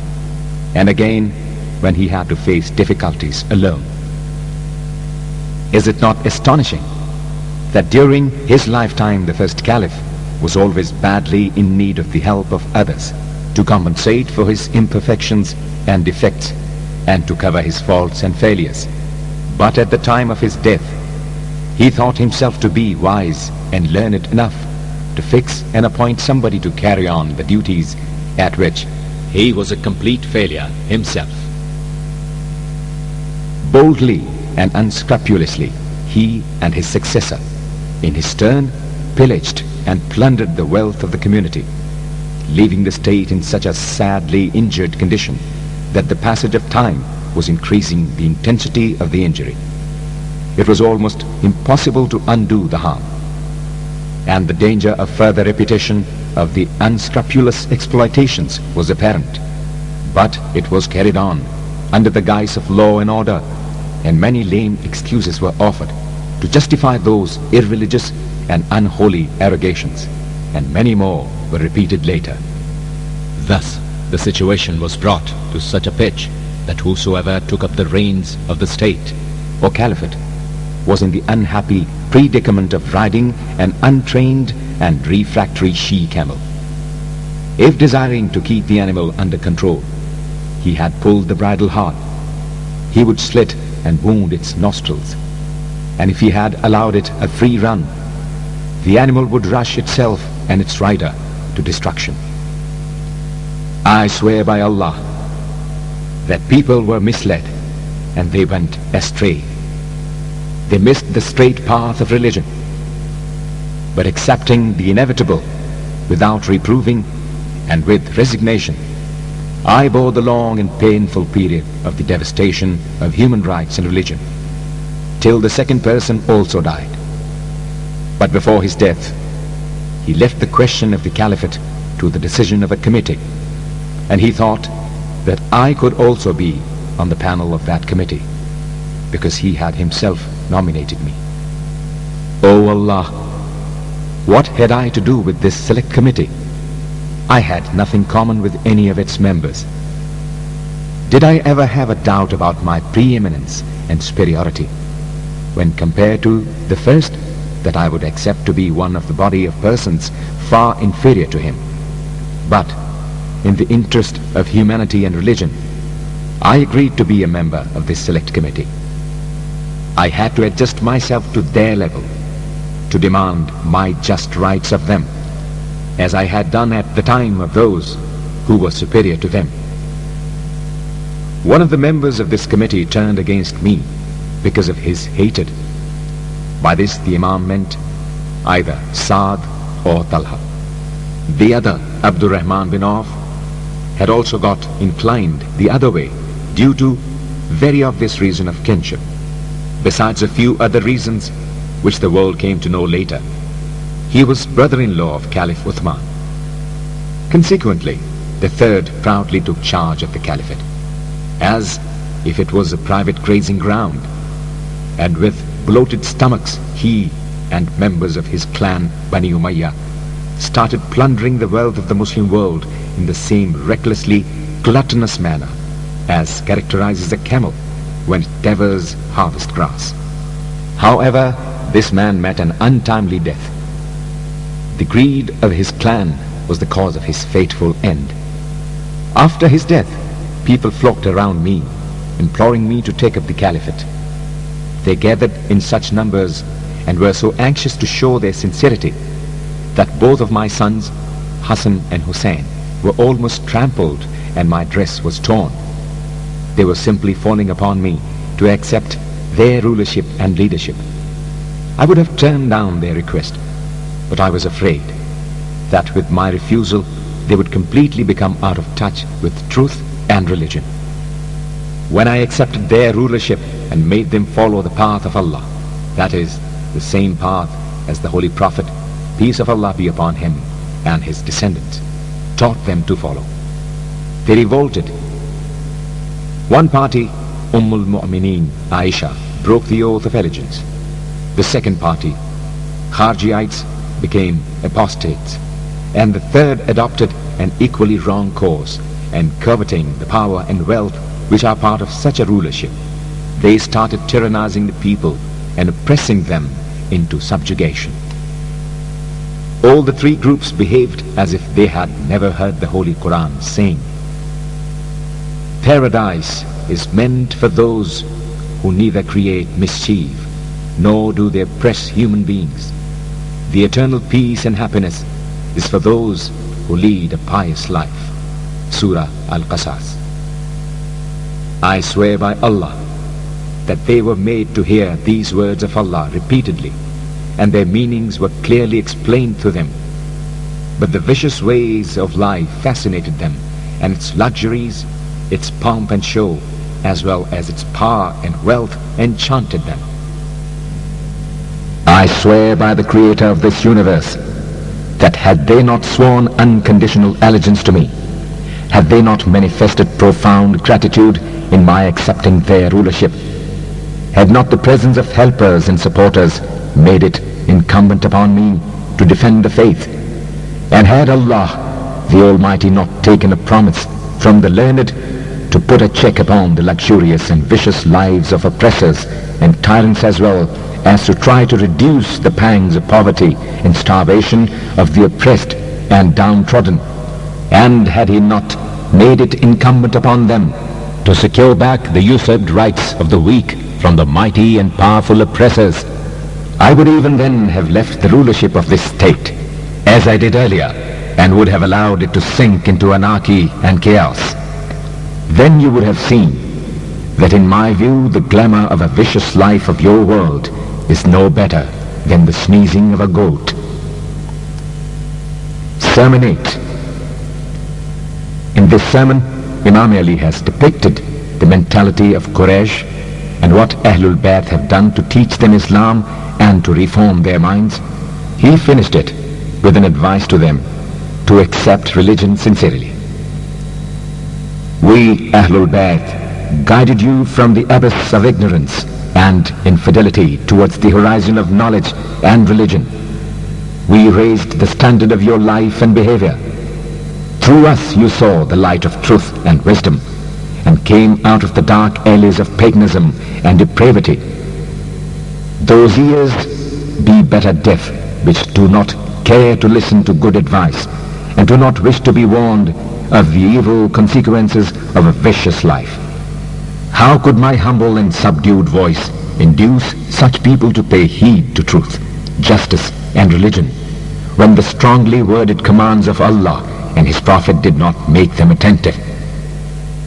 and again when he had to face difficulties alone. Is it not astonishing that during his lifetime the first caliph was always badly in need of the help of others to compensate for his imperfections and defects and to cover his faults and failures, but at the time of his death he thought himself to be wise and learned enough to fix and appoint somebody to carry on the duties at which he was a complete failure himself. Boldly and unscrupulously he and his successor in his turn pillaged and plundered the wealth of the community, leaving the state in such a sadly injured condition that the passage of time was increasing the intensity of the injury. It was almost impossible to undo the harm, and the danger of further repetition of the unscrupulous exploitations was apparent. But it was carried on under the guise of law and order, and many lame excuses were offered to justify those irreligious and unholy arrogations, and many more were repeated later. Thus, the situation was brought to such a pitch that whosoever took up the reins of the state or caliphate was in the unhappy predicament of riding an untrained and refractory she-camel. If desiring to keep the animal under control, he had pulled the bridle hard, he would slit and wound its nostrils, and if he had allowed it a free run, the animal would rush itself and its rider to destruction. I swear by Allah that people were misled and they went astray. They missed the straight path of religion, but accepting the inevitable without reproving and with resignation, I bore the long and painful period of the devastation of human rights and religion, till the second person also died. But before his death, he left the question of the caliphate to the decision of a committee, and he thought that I could also be on the panel of that committee, because he had himself nominated me. O Allah, what had I to do with this select committee? I had nothing common with any of its members. Did I ever have a doubt about my preeminence and superiority when compared to the first, that I would accept to be one of the body of persons far inferior to him? But in the interest of humanity and religion, I agreed to be a member of this select committee. I had to adjust myself to their level, to demand my just rights of them, as I had done at the time of those who were superior to them. One of the members of this committee turned against me because of his hatred. By this the Imam meant either Saad or Talha. The other, Abdurrahman bin Auf, had also got inclined the other way due to very obvious reason of kinship, besides a few other reasons which the world came to know later. He was brother-in-law of Caliph Uthman. Consequently, the third proudly took charge of the caliphate, as if it was a private grazing ground, and with bloated stomachs he and members of his clan Bani Umayyah started plundering the wealth of the Muslim world in the same recklessly gluttonous manner as characterizes a camel when it devours harvest grass. However, this man met an untimely death. The greed of his clan was the cause of his fateful end. After his death, people flocked around me, imploring me to take up the caliphate. They gathered in such numbers and were so anxious to show their sincerity that both of my sons, Hassan and Hussein, were almost trampled and my dress was torn. They were simply falling upon me to accept their rulership and leadership. I would have turned down their request, but I was afraid that with my refusal they would completely become out of touch with truth and religion. When I accepted their rulership and made them follow the path of Allah, that is, the same path as the Holy Prophet, peace of Allah be upon him, and his descendants, taught them to follow, they revolted. One party, al-Mu'mineen Aisha, broke the oath of allegiance. The second party, Kharjiites, became apostates, and the third adopted an equally wrong course, and coveting the power and wealth which are part of such a rulership, they started tyrannizing the people and oppressing them into subjugation. All the three groups behaved as if they had never heard the Holy Quran saying, "Paradise is meant for those who neither create mischief nor do they oppress human beings. The eternal peace and happiness is for those who lead a pious life." Surah Al-Qasas. I swear by Allah that they were made to hear these words of Allah repeatedly, and their meanings were clearly explained to them. But the vicious ways of life fascinated them, and its luxuries, its pomp and show, as well as its power and wealth enchanted them. I swear by the Creator of this universe that had they not sworn unconditional allegiance to me, had they not manifested profound gratitude in my accepting their rulership, had not the presence of helpers and supporters made it incumbent upon me to defend the faith, and had Allah, the Almighty, not taken a promise from the learned to put a check upon the luxurious and vicious lives of oppressors and tyrants, as well as to try to reduce the pangs of poverty and starvation of the oppressed and downtrodden, and had He not made it incumbent upon them to secure back the usurped rights of the weak from the mighty and powerful oppressors, I would even then have left the rulership of this state, as I did earlier, and would have allowed it to sink into anarchy and chaos. Then you would have seen that in my view the glamour of a vicious life of your world is no better than the sneezing of a goat. Sermon 8. In this sermon, Imam Ali has depicted the mentality of Quraysh and what Ahlul Bayt have done to teach them Islam and to reform their minds. He finished it with an advice to them to accept religion sincerely. We, Ahlul Bayt, guided you from the abyss of ignorance and infidelity towards the horizon of knowledge and religion. We raised the standard of your life and behavior. Through us you saw the light of truth and wisdom, and came out of the dark alleys of paganism and depravity. Those ears be better deaf which do not care to listen to good advice, and do not wish to be warned of the evil consequences of a vicious life. How could my humble and subdued voice induce such people to pay heed to truth, justice, and religion, when the strongly worded commands of Allah and His Prophet did not make them attentive?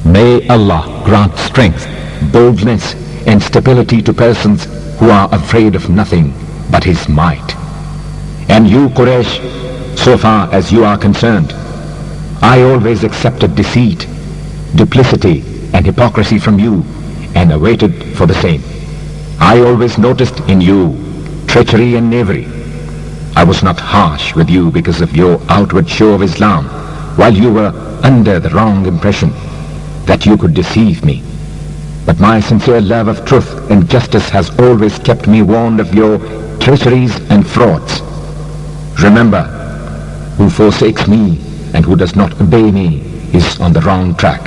May Allah grant strength, boldness, and stability to persons who are afraid of nothing but His might. And you, Quraysh, so far as you are concerned, I always accepted deceit, duplicity, and hypocrisy from you, and awaited for the same. I always noticed in you treachery and knavery. I was not harsh with you because of your outward show of Islam, while you were under the wrong impression that you could deceive me. But my sincere love of truth and justice has always kept me warned of your treacheries and frauds. Remember, who forsakes me and who does not obey me is on the wrong track.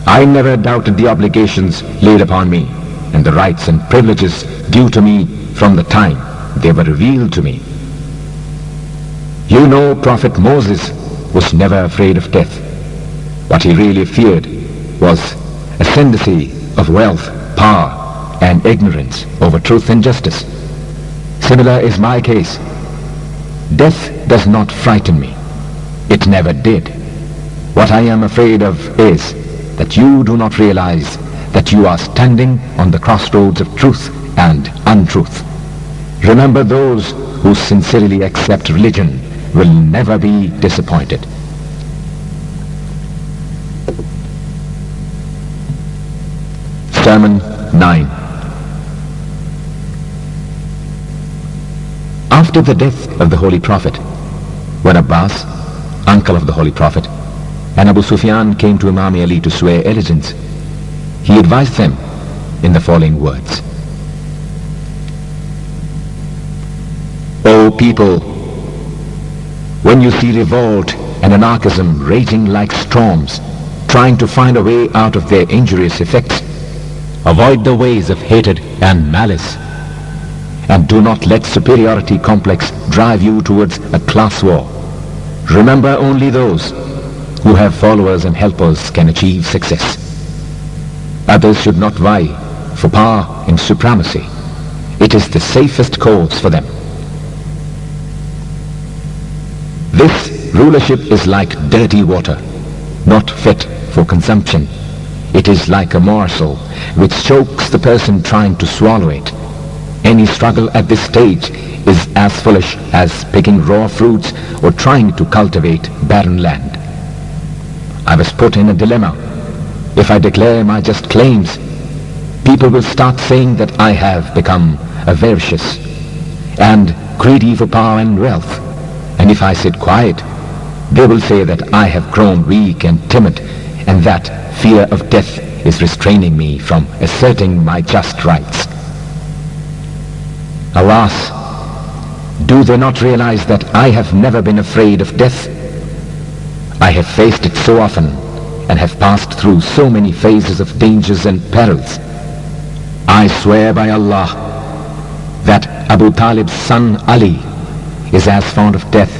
I never doubted the obligations laid upon me and the rights and privileges due to me from the time they were revealed to me. You know, Prophet Moses was never afraid of death. What he really feared was ascendancy of wealth, power, and ignorance over truth and justice. Similar is my case. Death does not frighten me. It never did. What I am afraid of is that you do not realize that you are standing on the crossroads of truth and untruth. Remember, those who sincerely accept religion will never be disappointed. Sermon 9. After the death of the Holy Prophet, when Abbas, uncle of the Holy Prophet, and Abu Sufyan came to Imam Ali to swear allegiance, he advised them in the following words. O people, when you see revolt and anarchism raging like storms, trying to find a way out of their injurious effects, avoid the ways of hatred and malice, and do not let superiority complex drive you towards a class war. Remember, only those who have followers and helpers can achieve success. Others should not vie for power and supremacy. It is the safest course for them. This rulership is like dirty water, not fit for consumption. It is like a morsel which chokes the person trying to swallow it. Any struggle at this stage is as foolish as picking raw fruits or trying to cultivate barren land. I was put in a dilemma. If I declare my just claims, people will start saying that I have become avaricious and greedy for power and wealth. And if I sit quiet, they will say that I have grown weak and timid and that fear of death is restraining me from asserting my just rights. Alas, do they not realize that I have never been afraid of death? I have faced it so often and have passed through so many phases of dangers and perils. I swear by Allah that Abu Talib's son Ali is as fond of death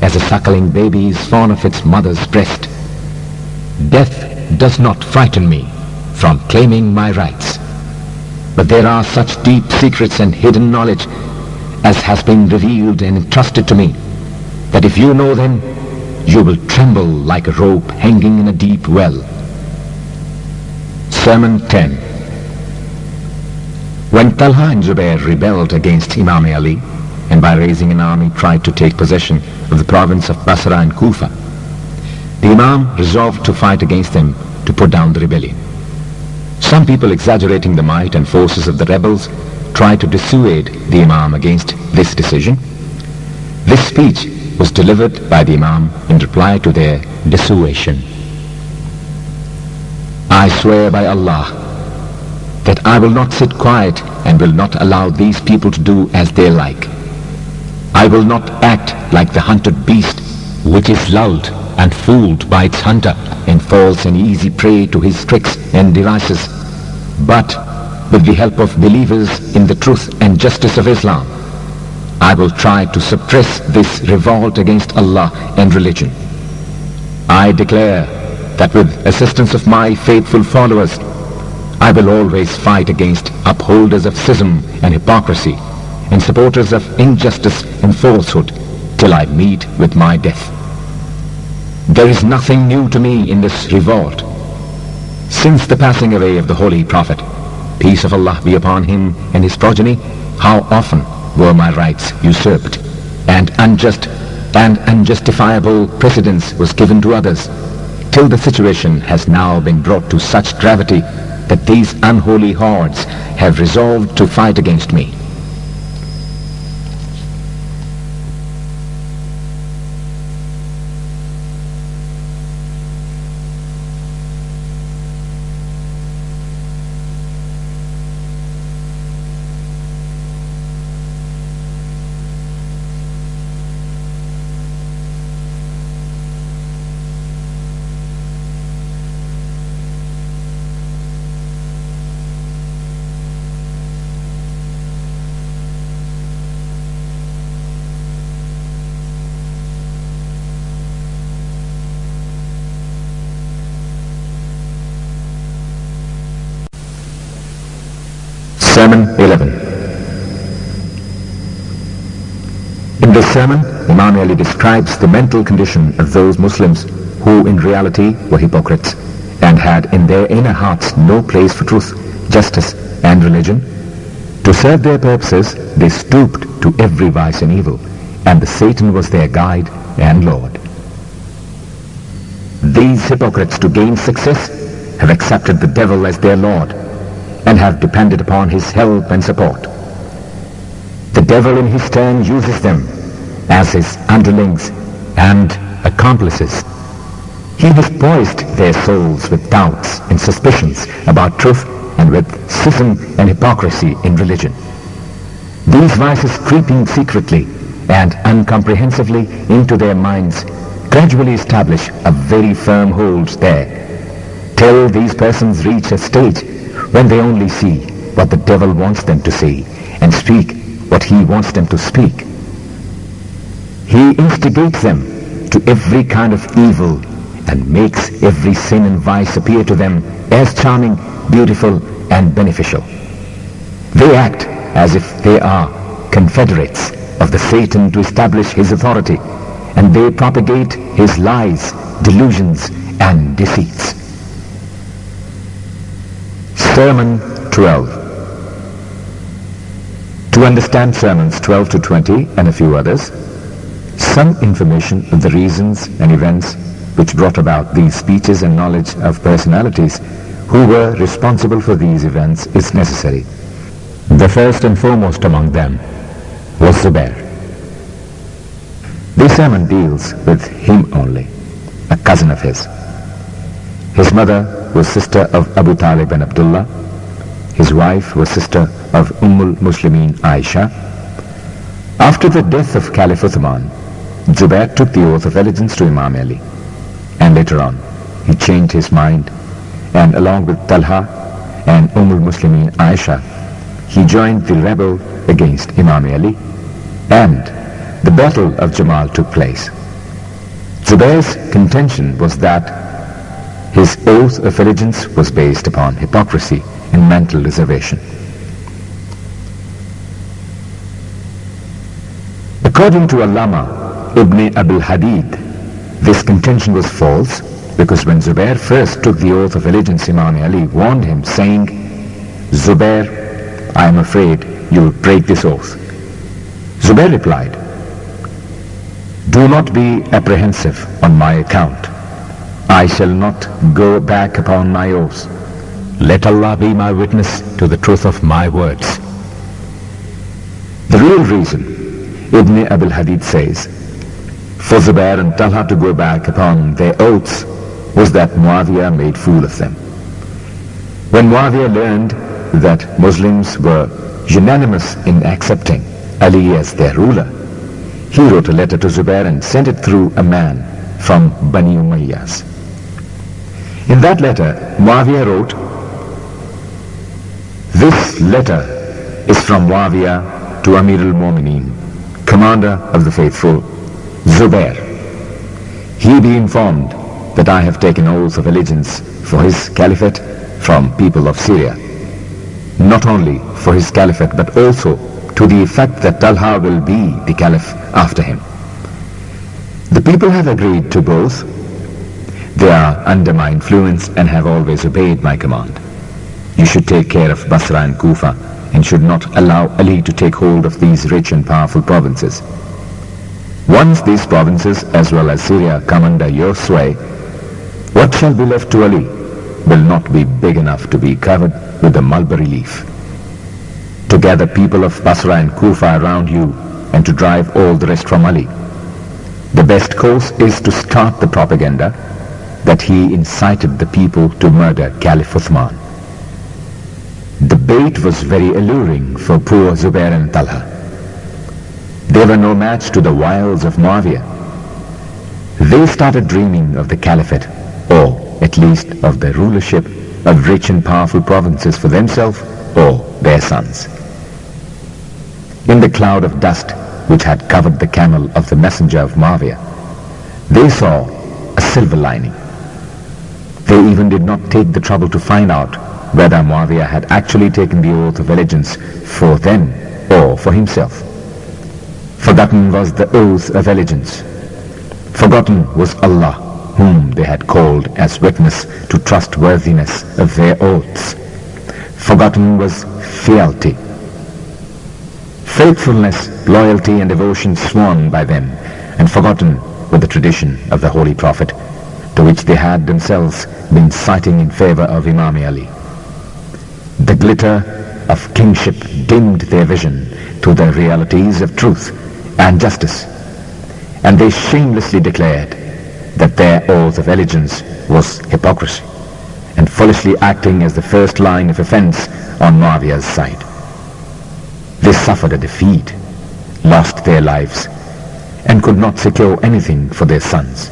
as a suckling baby is fond of its mother's breast. Death does not frighten me from claiming my rights, but there are such deep secrets and hidden knowledge as has been revealed and entrusted to me, that if you know them, you will tremble like a rope hanging in a deep well. Sermon 10. When Talha and Zubair rebelled against Imam Ali, and by raising an army tried to take possession of the province of Basra and Kufa, the Imam resolved to fight against them to put down the rebellion. Some people, exaggerating the might and forces of the rebels, tried to dissuade the Imam against this decision. This speech was delivered by the Imam in reply to their dissuasion. I swear by Allah that I will not sit quiet and will not allow these people to do as they like. I will not act like the hunted beast, which is lulled and fooled by its hunter and falls an easy prey to his tricks and devices, but with the help of believers in the truth and justice of Islam, I will try to suppress this revolt against Allah and religion. I declare that with assistance of my faithful followers, I will always fight against upholders of schism and hypocrisy and supporters of injustice and falsehood till I meet with my death. There is nothing new to me in this revolt. Since the passing away of the Holy Prophet, peace of Allah be upon him and his progeny, how often were my rights usurped, and unjust and unjustifiable precedence was given to others, till the situation has now been brought to such gravity that these unholy hordes have resolved to fight against me. Sermon 11. In this sermon, Imam Ali describes the mental condition of those Muslims who in reality were hypocrites and had in their inner hearts no place for truth, justice and religion. To serve their purposes, they stooped to every vice and evil, and the Satan was their guide and Lord. These hypocrites, to gain success, have accepted the devil as their Lord and have depended upon his help and support. The devil in his turn uses them as his underlings and accomplices. He has poised their souls with doubts and suspicions about truth and with schism and hypocrisy in religion. These vices, creeping secretly and incomprehensibly into their minds, gradually establish a very firm hold there, till these persons reach a stage when they only see what the devil wants them to see and speak what he wants them to speak. He instigates them to every kind of evil and makes every sin and vice appear to them as charming, beautiful and beneficial. They act as if they are confederates of the Satan to establish his authority, and they propagate his lies, delusions and deceits. Sermon 12. To understand sermons 12 to 20 and a few others, some information of the reasons and events which brought about these speeches and knowledge of personalities who were responsible for these events is necessary. The first and foremost among them was Zubair. This sermon deals with him only, a cousin of his. His mother was sister of Abu Talib and Abdullah. His wife was sister of Muslimin Aisha. After the death of Caliph Uthman, Zubair took the oath of allegiance to Imam Ali, and later on he changed his mind, and along with Talha and Muslimin Aisha, he joined the rebel against Imam Ali, and the Battle of Jamal took place. Zubair's contention was that his oath of allegiance was based upon hypocrisy and mental reservation. According to Allama Ibn Abul Hadid, this contention was false because when Zubair first took the oath of allegiance, Imam Ali warned him, saying, "Zubair, I am afraid you will break this oath." Zubair replied, "Do not be apprehensive on my account. I shall not go back upon my oath. Let Allah be my witness to the truth of my words." The real reason, Ibn Abul Hadid says, for Zubair and Talha to go back upon their oaths was that Muawiyah made fool of them. When Muawiyah learned that Muslims were unanimous in accepting Ali as their ruler, he wrote a letter to Zubair and sent it through a man from Bani Umayyas. In that letter, Muawiyah wrote, "This letter is from Muawiyah to Amir al-Mu'mineen, commander of the faithful, Zubair. He be informed that I have taken oath of allegiance for his caliphate from people of Syria, not only for his caliphate but also to the effect that Talha will be the caliph after him. The people have agreed to both. They are under my influence and have always obeyed my command. You should take care of Basra and Kufa and should not allow Ali to take hold of these rich and powerful provinces. Once these provinces as well as Syria come under your sway, what shall be left to Ali will not be big enough to be covered with a mulberry leaf. To gather people of Basra and Kufa around you and to drive all the rest from Ali, the best course is to start the propaganda that he incited the people to murder Caliph Uthman." The bait was very alluring for poor Zubair and Talha. They were no match to the wiles of Muawiyah. They started dreaming of the caliphate, or at least of the rulership of rich and powerful provinces for themselves or their sons. In the cloud of dust which had covered the camel of the messenger of Muawiyah, they saw a silver lining. They even did not take the trouble to find out whether Muawiyah had actually taken the oath of allegiance for them or for himself. Forgotten was the oath of allegiance. Forgotten was Allah, whom they had called as witness to trustworthiness of their oaths. Forgotten was fealty. Faithfulness, loyalty and devotion sworn by them, and forgotten were the tradition of the Holy Prophet, to which they had themselves been citing in favor of Imam Ali. The glitter of kingship dimmed their vision to the realities of truth and justice, and they shamelessly declared that their oath of allegiance was hypocrisy, and foolishly acting as the first line of offense on Muawiyah's side. They suffered a defeat, lost their lives, and could not secure anything for their sons,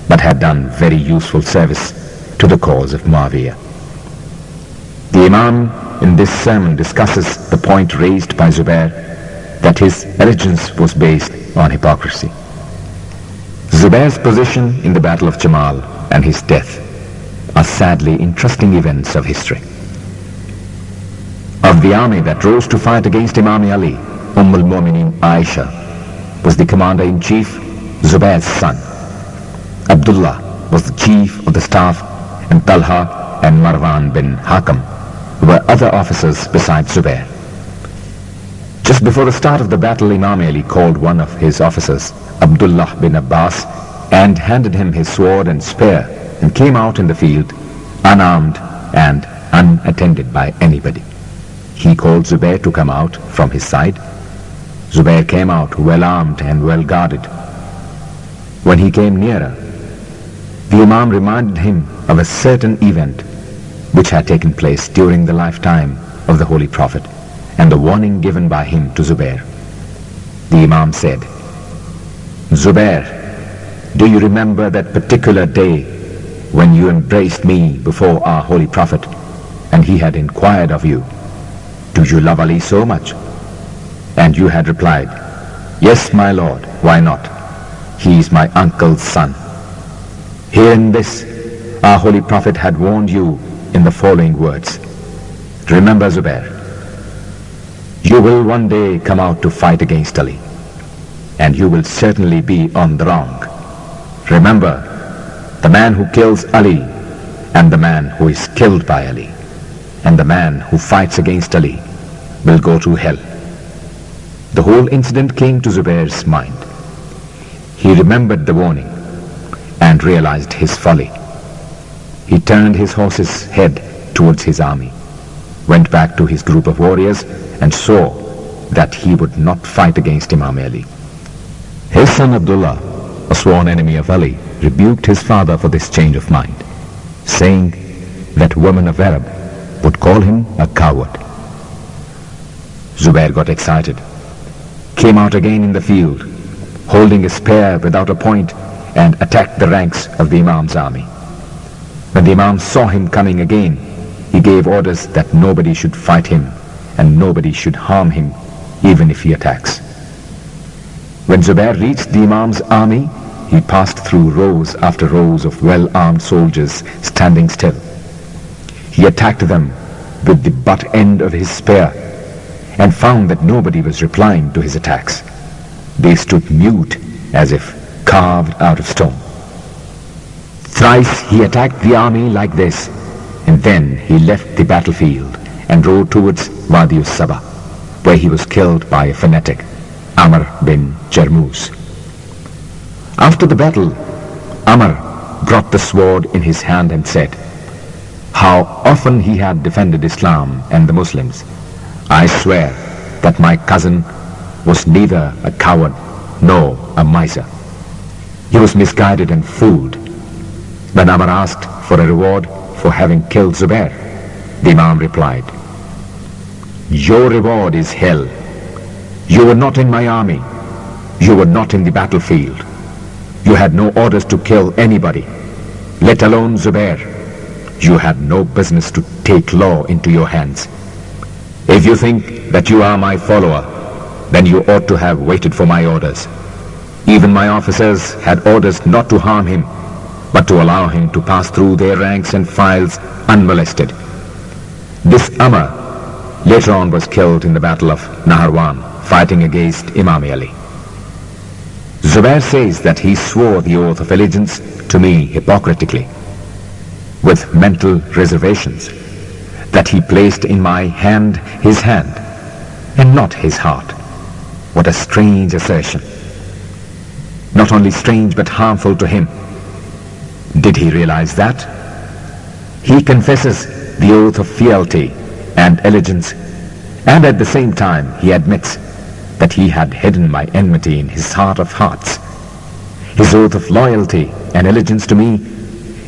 but had done very useful service to the cause of Muawiyah. The Imam in this sermon discusses the point raised by Zubair that his allegiance was based on hypocrisy. Zubair's position in the Battle of Jamal and his death are sadly interesting events of history. Of the army that rose to fight against Imam Ali, al-Mu'mineen Aisha was the commander-in-chief, Zubair's son. Abdullah was the chief of the staff, and Talha and Marwan bin Hakam were other officers besides Zubair. Just before the start of the battle, Imam Ali called one of his officers, Abdullah bin Abbas, and handed him his sword and spear, and came out in the field, unarmed and unattended by anybody. He called Zubair to come out from his side. Zubair came out well armed and well guarded. When he came nearer, the Imam reminded him of a certain event which had taken place during the lifetime of the Holy Prophet and the warning given by him to Zubair. The Imam said, "Zubair, do you remember that particular day when you embraced me before our Holy Prophet and he had inquired of you, 'Do you love Ali so much?' And you had replied, 'Yes, my Lord, why not? He is my uncle's son.' Hearing this, our Holy Prophet had warned you in the following words. Remember, Zubair, you will one day come out to fight against Ali, and you will certainly be on the wrong. Remember, the man who kills Ali, and the man who is killed by Ali, and the man who fights against Ali will go to hell." The whole incident came to Zubair's mind. He remembered the warning and realized his folly. He turned his horse's head towards his army, went back to his group of warriors, and saw that he would not fight against Imam Ali. His son Abdullah, a sworn enemy of Ali, rebuked his father for this change of mind, saying that women of Arab would call him a coward. Zubair got excited, came out again in the field, holding a spear without a point, and attacked the ranks of the Imam's army. When the Imam saw him coming again, he gave orders that nobody should fight him and nobody should harm him, even if he attacks. When Zubair reached the Imam's army, he passed through rows after rows of well-armed soldiers standing still. He attacked them with the butt end of his spear and found that nobody was replying to his attacks. They stood mute as if carved out of stone. Thrice he attacked the army like this, and then he left the battlefield and rode towards Wadi Saba, where he was killed by a fanatic, Amr bin Jarmus. After the battle, Amr brought the sword in his hand and said how often he had defended Islam and the Muslims. "I swear that my cousin was neither a coward nor a miser. He was misguided and fooled." When Amr asked for a reward for having killed Zubair, the Imam replied, "Your reward is hell. You were not in my army. You were not in the battlefield. You had no orders to kill anybody, let alone Zubair. You had no business to take law into your hands. If you think that you are my follower, then you ought to have waited for my orders. Even my officers had orders not to harm him, but to allow him to pass through their ranks and files unmolested. This Amr later on was killed in the battle of Naharwan, fighting against Imam Ali. Zubair says that he swore the oath of allegiance to me hypocritically, with mental reservations, that he placed in my hand his hand and not his heart. What a strange assertion. Not only strange but harmful to him. Did he realize that? He confesses the oath of fealty and allegiance, and at the same time he admits that he had hidden my enmity in his heart of hearts. His oath of loyalty and allegiance to me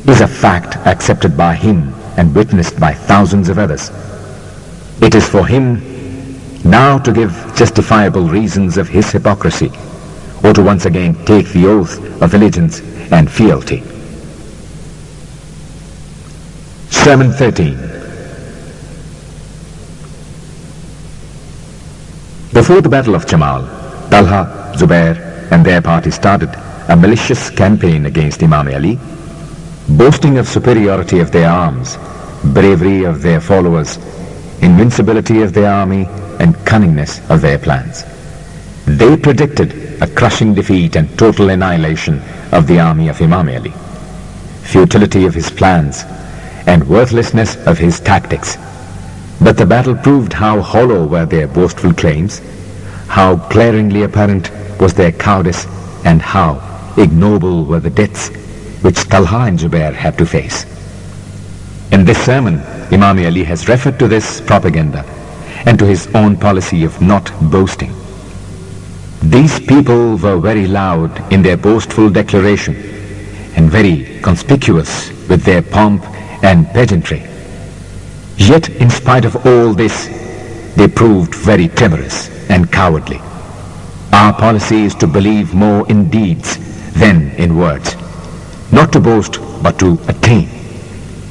is a fact accepted by him and witnessed by thousands of others. It is for him now to give justifiable reasons of his hypocrisy, or to once again take the oath of allegiance and fealty. Sermon 13. Before the Battle of Jamal, Talha, Zubair and their party started a malicious campaign against Imam Ali, boasting of superiority of their arms, bravery of their followers, invincibility of their army, and cunningness of their plans. They predicted a crushing defeat and total annihilation of the army of Imam Ali, futility of his plans, and worthlessness of his tactics. But the battle proved how hollow were their boastful claims, how glaringly apparent was their cowardice, and how ignoble were the deaths which Talha and Zubair had to face. In this sermon, Imam Ali has referred to this propaganda and to his own policy of not boasting. These people were very loud in their boastful declaration and very conspicuous with their pomp and pageantry. Yet in spite of all this, they proved very timorous and cowardly. Our policy is to believe more in deeds than in words, not to boast but to attain.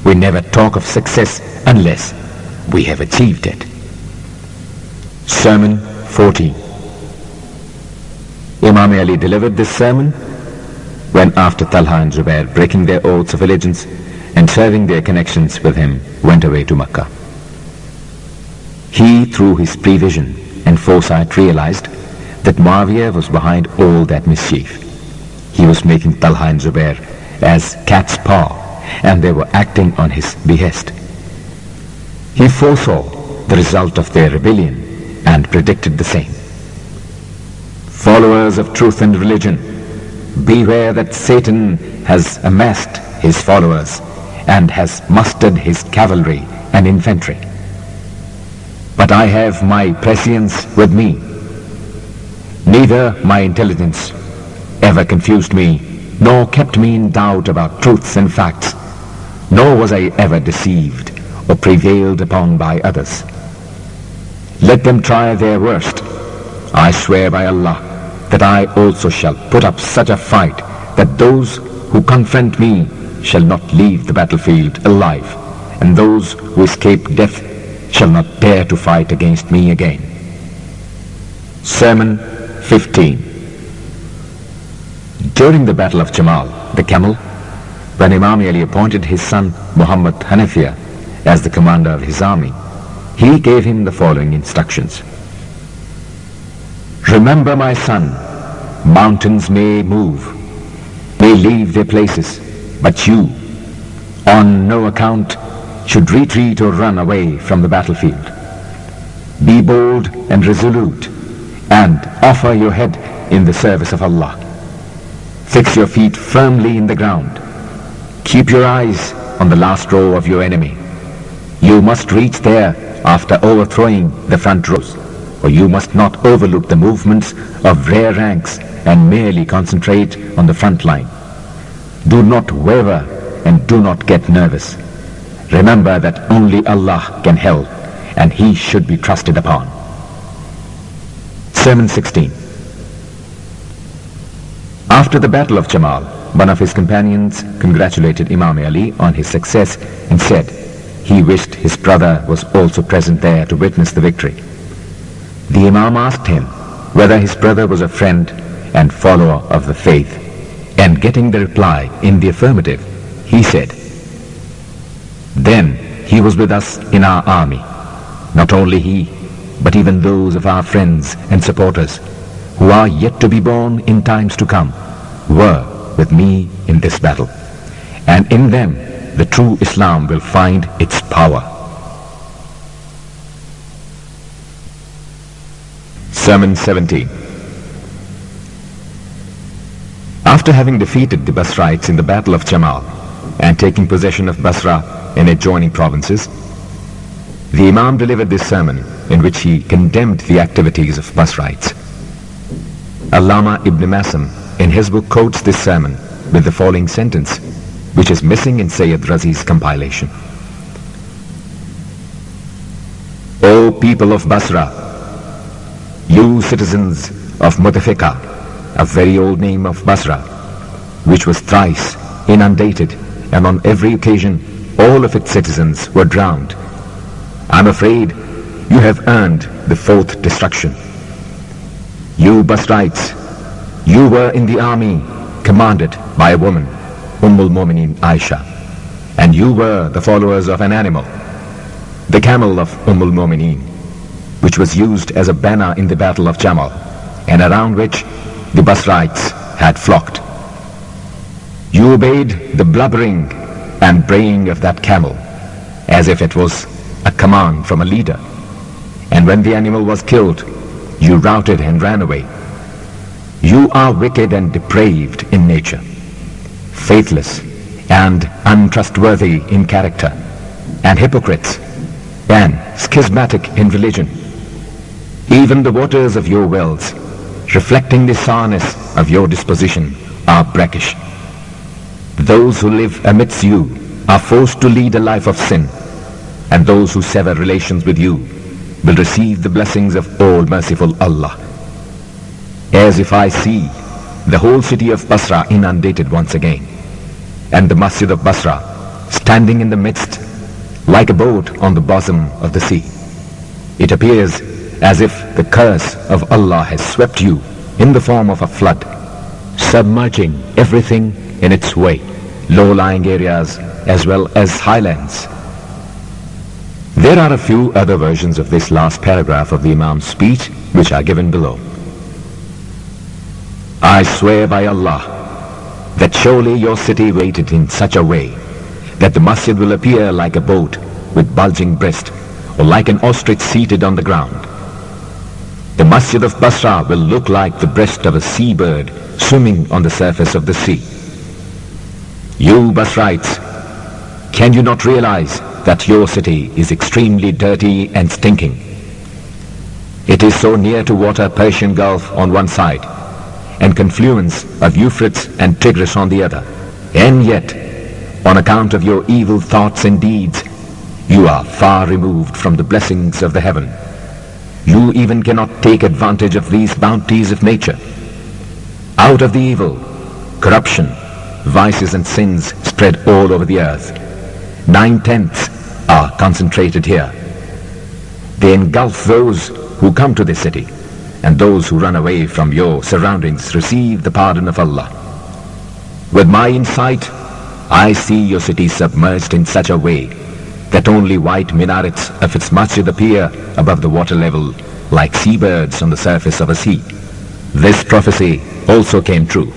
We never talk of success unless we have achieved it. Sermon 14. Imam Ali delivered this sermon when, after Talha and Zubair breaking their oaths of allegiance and serving their connections with him, went away to Makkah. He, through his prevision and foresight, realized that Muawiyah was behind all that mischief. He was making Talha and Zubair as cat's paw, and they were acting on his behest. He foresaw the result of their rebellion and predicted the same. Followers of truth and religion, beware that Satan has amassed his followers and has mustered his cavalry and infantry. But I have my prescience with me. Neither my intelligence ever confused me, nor kept me in doubt about truths and facts, nor was I ever deceived or prevailed upon by others. Let them try their worst. I swear by Allah that I also shall put up such a fight that those who confront me shall not leave the battlefield alive, and those who escape death shall not dare to fight against me again. Sermon 15. During the Battle of Jamal, the camel, when Imam Ali appointed his son Muhammad Hanafiya as the commander of his army, he gave him the following instructions. Remember, my son, mountains may move, may leave their places, but you, on no account, should retreat or run away from the battlefield. Be bold and resolute, and offer your head in the service of Allah. Fix your feet firmly in the ground. Keep your eyes on the last row of your enemy. You must reach there after overthrowing the front rows, or you must not overlook the movements of rear ranks and merely concentrate on the front line. Do not waver and do not get nervous. Remember that only Allah can help, and He should be trusted upon. Sermon 16. After the Battle of Jamal, one of his companions congratulated Imam Ali on his success and said he wished his brother was also present there to witness the victory. The Imam asked him whether his brother was a friend and follower of the faith, and getting the reply in the affirmative, he said, "Then he was with us in our army. Not only he, but even those of our friends and supporters who are yet to be born in times to come were with me in this battle, and in them the true Islam will find its power." Sermon 17. After having defeated the Basrites in the Battle of Jamal and taking possession of Basra and adjoining provinces, the Imam delivered this sermon in which he condemned the activities of Basrites. Allama Ibn Masam in his book quotes this sermon with the following sentence, which is missing in Sayyid Razi's compilation. O people of Basra, you citizens of Mutafika, a very old name of Basra, which was thrice inundated, and on every occasion all of its citizens were drowned. I'm afraid you have earned the fourth destruction. You Basrites, you were in the army commanded by a woman, al-Mu'mineen Aisha, and you were the followers of an animal, the camel of al-Mu'mineen, which was used as a banner in the Battle of Jamal, and around which the Basrites had flocked. You obeyed the blubbering and braying of that camel as if it was a command from a leader, and when the animal was killed, you routed and ran away. You are wicked and depraved in nature, faithless and untrustworthy in character, and hypocrites and schismatic in religion. Even the waters of your wells, reflecting the sourness of your disposition, are brackish. Those who live amidst you are forced to lead a life of sin, and those who sever relations with you will receive the blessings of all merciful Allah. As if I see the whole city of Basra inundated once again, and the Masjid of Basra standing in the midst like a boat on the bosom of the sea. It appears as if the curse of Allah has swept you in the form of a flood, submerging everything in its way, low-lying areas as well as highlands. There are a few other versions of this last paragraph of the Imam's speech which are given below. I swear by Allah that surely your city waited in such a way that the masjid will appear like a boat with bulging breast, or like an ostrich seated on the ground. The masjid of Basra will look like the breast of a seabird swimming on the surface of the sea. You Basrites, can you not realize that your city is extremely dirty and stinking? It is so near to water Persian Gulf on one side, and confluence of Euphrates and Tigris on the other, and yet, on account of your evil thoughts and deeds, you are far removed from the blessings of the heaven. You even cannot take advantage of these bounties of nature. Out of the evil, corruption, vices and sins spread all over the earth. 9/10 are concentrated here. They engulf those who come to this city, and those who run away from your surroundings receive the pardon of Allah. With my insight, I see your city submerged in such a way that only white minarets of its masjid appear above the water level like seabirds on the surface of a sea. This prophecy also came true.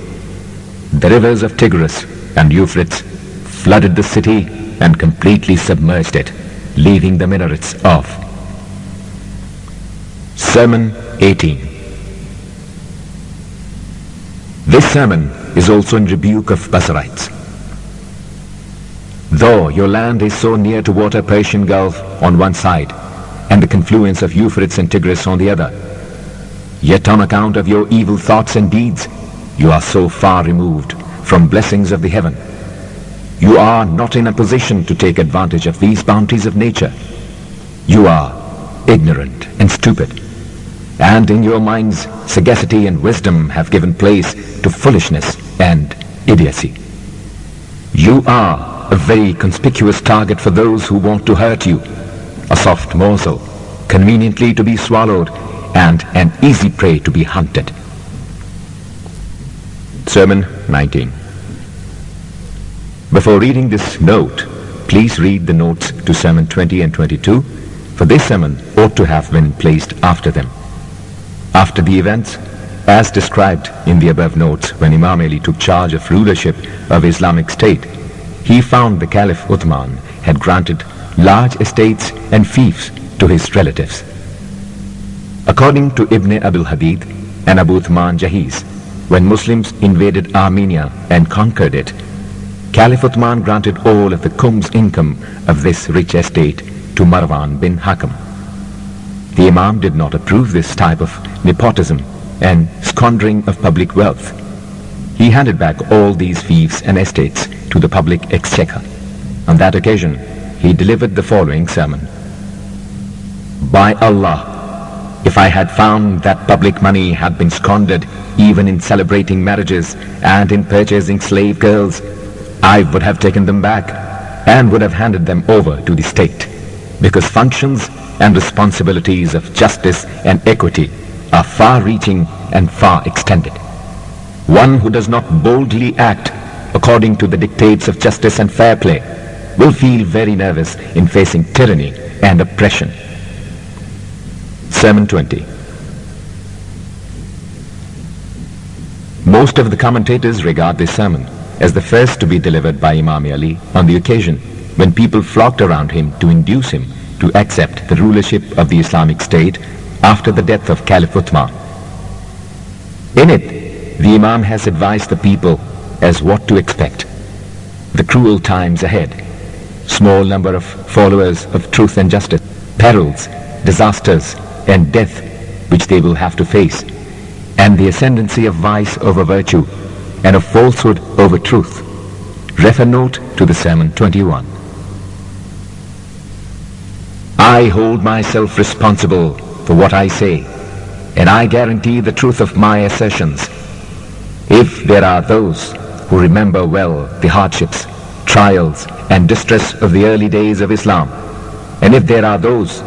The rivers of Tigris and Euphrates flooded the city and completely submerged it, leaving the minarets off. Sermon 18. This sermon is also in rebuke of Basrites. Though your land is so near to water Persian Gulf on one side and the confluence of Euphrates and Tigris on the other, yet on account of your evil thoughts and deeds, you are so far removed from blessings of the heaven. You are not in a position to take advantage of these bounties of nature. You are ignorant and stupid, and in your minds sagacity and wisdom have given place to foolishness and idiocy. You are a very conspicuous target for those who want to hurt you, a soft morsel, conveniently to be swallowed, and an easy prey to be hunted. Sermon 19. Before reading this note, please read the notes to Sermon 20 and 22, for this sermon ought to have been placed after them. After the events, as described in the above notes, when Imam Ali took charge of rulership of Islamic State, he found the Caliph Uthman had granted large estates and fiefs to his relatives. According to Ibn Abil Hadid and Abu Uthman Jahiz, when Muslims invaded Armenia and conquered it, Caliph Uthman granted all of the Qum's income of this rich estate to Marwan bin Hakam. The Imam did not approve this type of nepotism and squandering of public wealth. He handed back all these fiefs and estates to the public exchequer. On that occasion, he delivered the following sermon. By Allah, if I had found that public money had been squandered even in celebrating marriages and in purchasing slave girls, I would have taken them back and would have handed them over to the state, because functions and responsibilities of justice and equity are far-reaching and far extended. One who does not boldly act according to the dictates of justice and fair play will feel very nervous in facing tyranny and oppression. Sermon 20. Most of the commentators regard this sermon as the first to be delivered by Imam Ali on the occasion when people flocked around him to induce him to accept the rulership of the Islamic State after the death of Caliph Uthman. In it, the Imam has advised the people as what to expect: the cruel times ahead, small number of followers of truth and justice, perils, disasters, and death which they will have to face, and the ascendancy of vice over virtue and of falsehood over truth. Refer note to the Sermon 21. I hold myself responsible for what I say, and I guarantee the truth of my assertions. If there are those who remember well the hardships, trials, and distress of the early days of Islam, and if there are those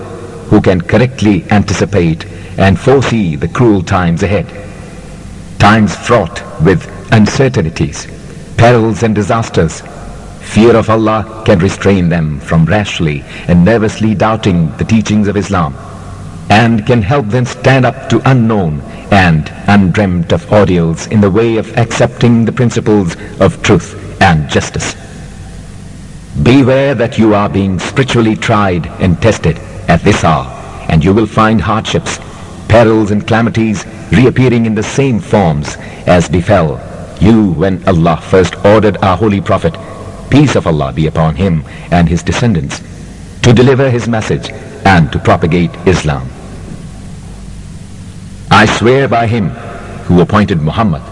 who can correctly anticipate and foresee the cruel times ahead, times fraught with uncertainties, perils and disasters, fear of Allah can restrain them from rashly and nervously doubting the teachings of Islam, and can help them stand up to unknown and undreamt of ordeals in the way of accepting the principles of truth and justice. Beware that you are being spiritually tried and tested at this hour, and you will find hardships, perils and calamities reappearing in the same forms as befell you when Allah first ordered our Holy Prophet, peace of Allah be upon him and his descendants, to deliver his message and to propagate Islam. I swear by him who appointed Muhammad,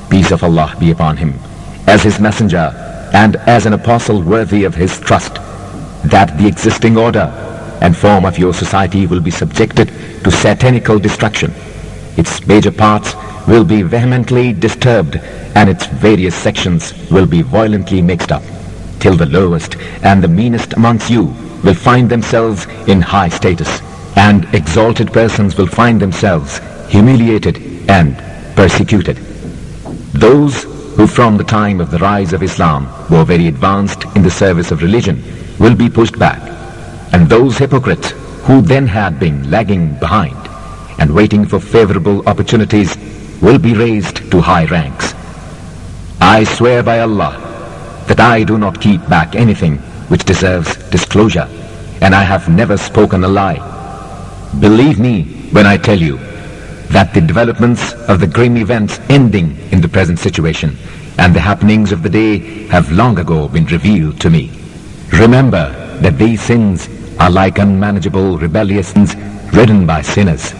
peace of Allah be upon him, as his messenger and as an apostle worthy of his trust, that the existing order and form of your society will be subjected to satanical destruction. Its major parts will be vehemently disturbed, and its various sections will be violently mixed up, till the lowest and the meanest amongst you will find themselves in high status, and exalted persons will find themselves humiliated and persecuted. Those who from the time of the rise of Islam were very advanced in the service of religion will be pushed back, and those hypocrites who then had been lagging behind and waiting for favorable opportunities will be raised to high ranks. I swear by Allah that I do not keep back anything which deserves disclosure, and I have never spoken a lie. Believe me when I tell you that the developments of the grim events ending in the present situation and the happenings of the day have long ago been revealed to me. Remember that these sins are like unmanageable rebellious sins ridden by sinners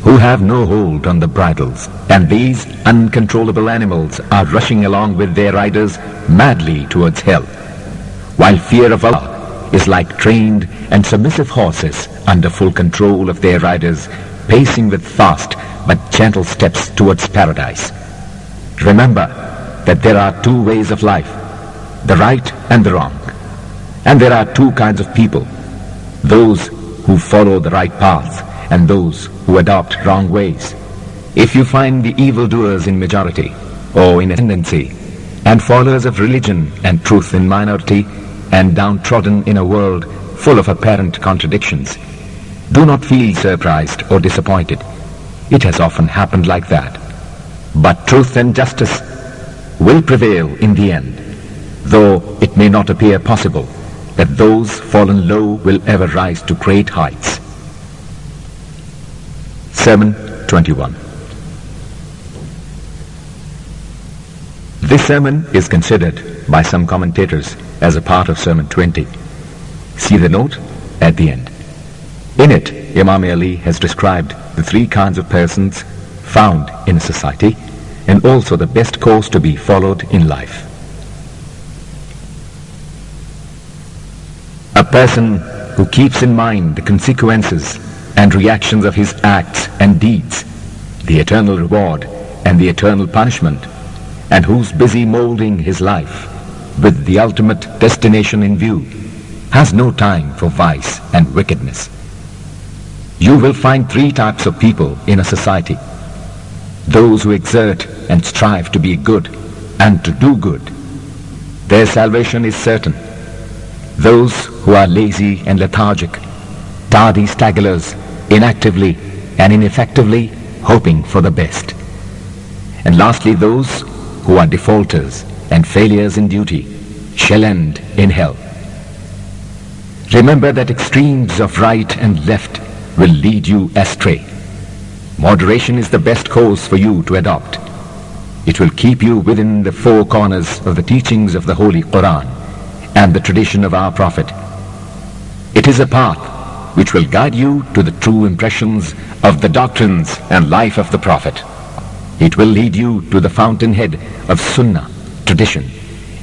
who have no hold on the bridles, and these uncontrollable animals are rushing along with their riders madly towards hell, while fear of Allah is like trained and submissive horses under full control of their riders, pacing with fast but gentle steps towards paradise. Remember that there are two ways of life, the right and the wrong, and there are two kinds of people, those who follow the right path and those who adopt wrong ways. If you find the evildoers in majority or in ascendancy, and followers of religion and truth in minority, and downtrodden in a world full of apparent contradictions, do not feel surprised or disappointed. It has often happened like that. But truth and justice will prevail in the end, though it may not appear possible that those fallen low will ever rise to great heights. Sermon 21. This sermon is considered by some commentators as a part of Sermon 20. See the note at the end. In it, Imam Ali has described the three kinds of persons found in a society, and also the best course to be followed in life. A person who keeps in mind the consequences and reactions of his acts and deeds, the eternal reward and the eternal punishment, and who's busy molding his life with the ultimate destination in view, has no time for vice and wickedness. You will find three types of people in a society: those who exert and strive to be good and to do good. Their salvation is certain. Those who are lazy and lethargic, tardy stragglers, inactively and ineffectively hoping for the best. And lastly, those who are defaulters and failures in duty shall end in hell. Remember that extremes of right and left will lead you astray. Moderation is the best course for you to adopt. It will keep you within the four corners of the teachings of the Holy Quran and the tradition of our Prophet. It is a path which will guide you to the true impressions of the doctrines and life of the Prophet. It will lead you to the fountainhead of Sunnah, tradition,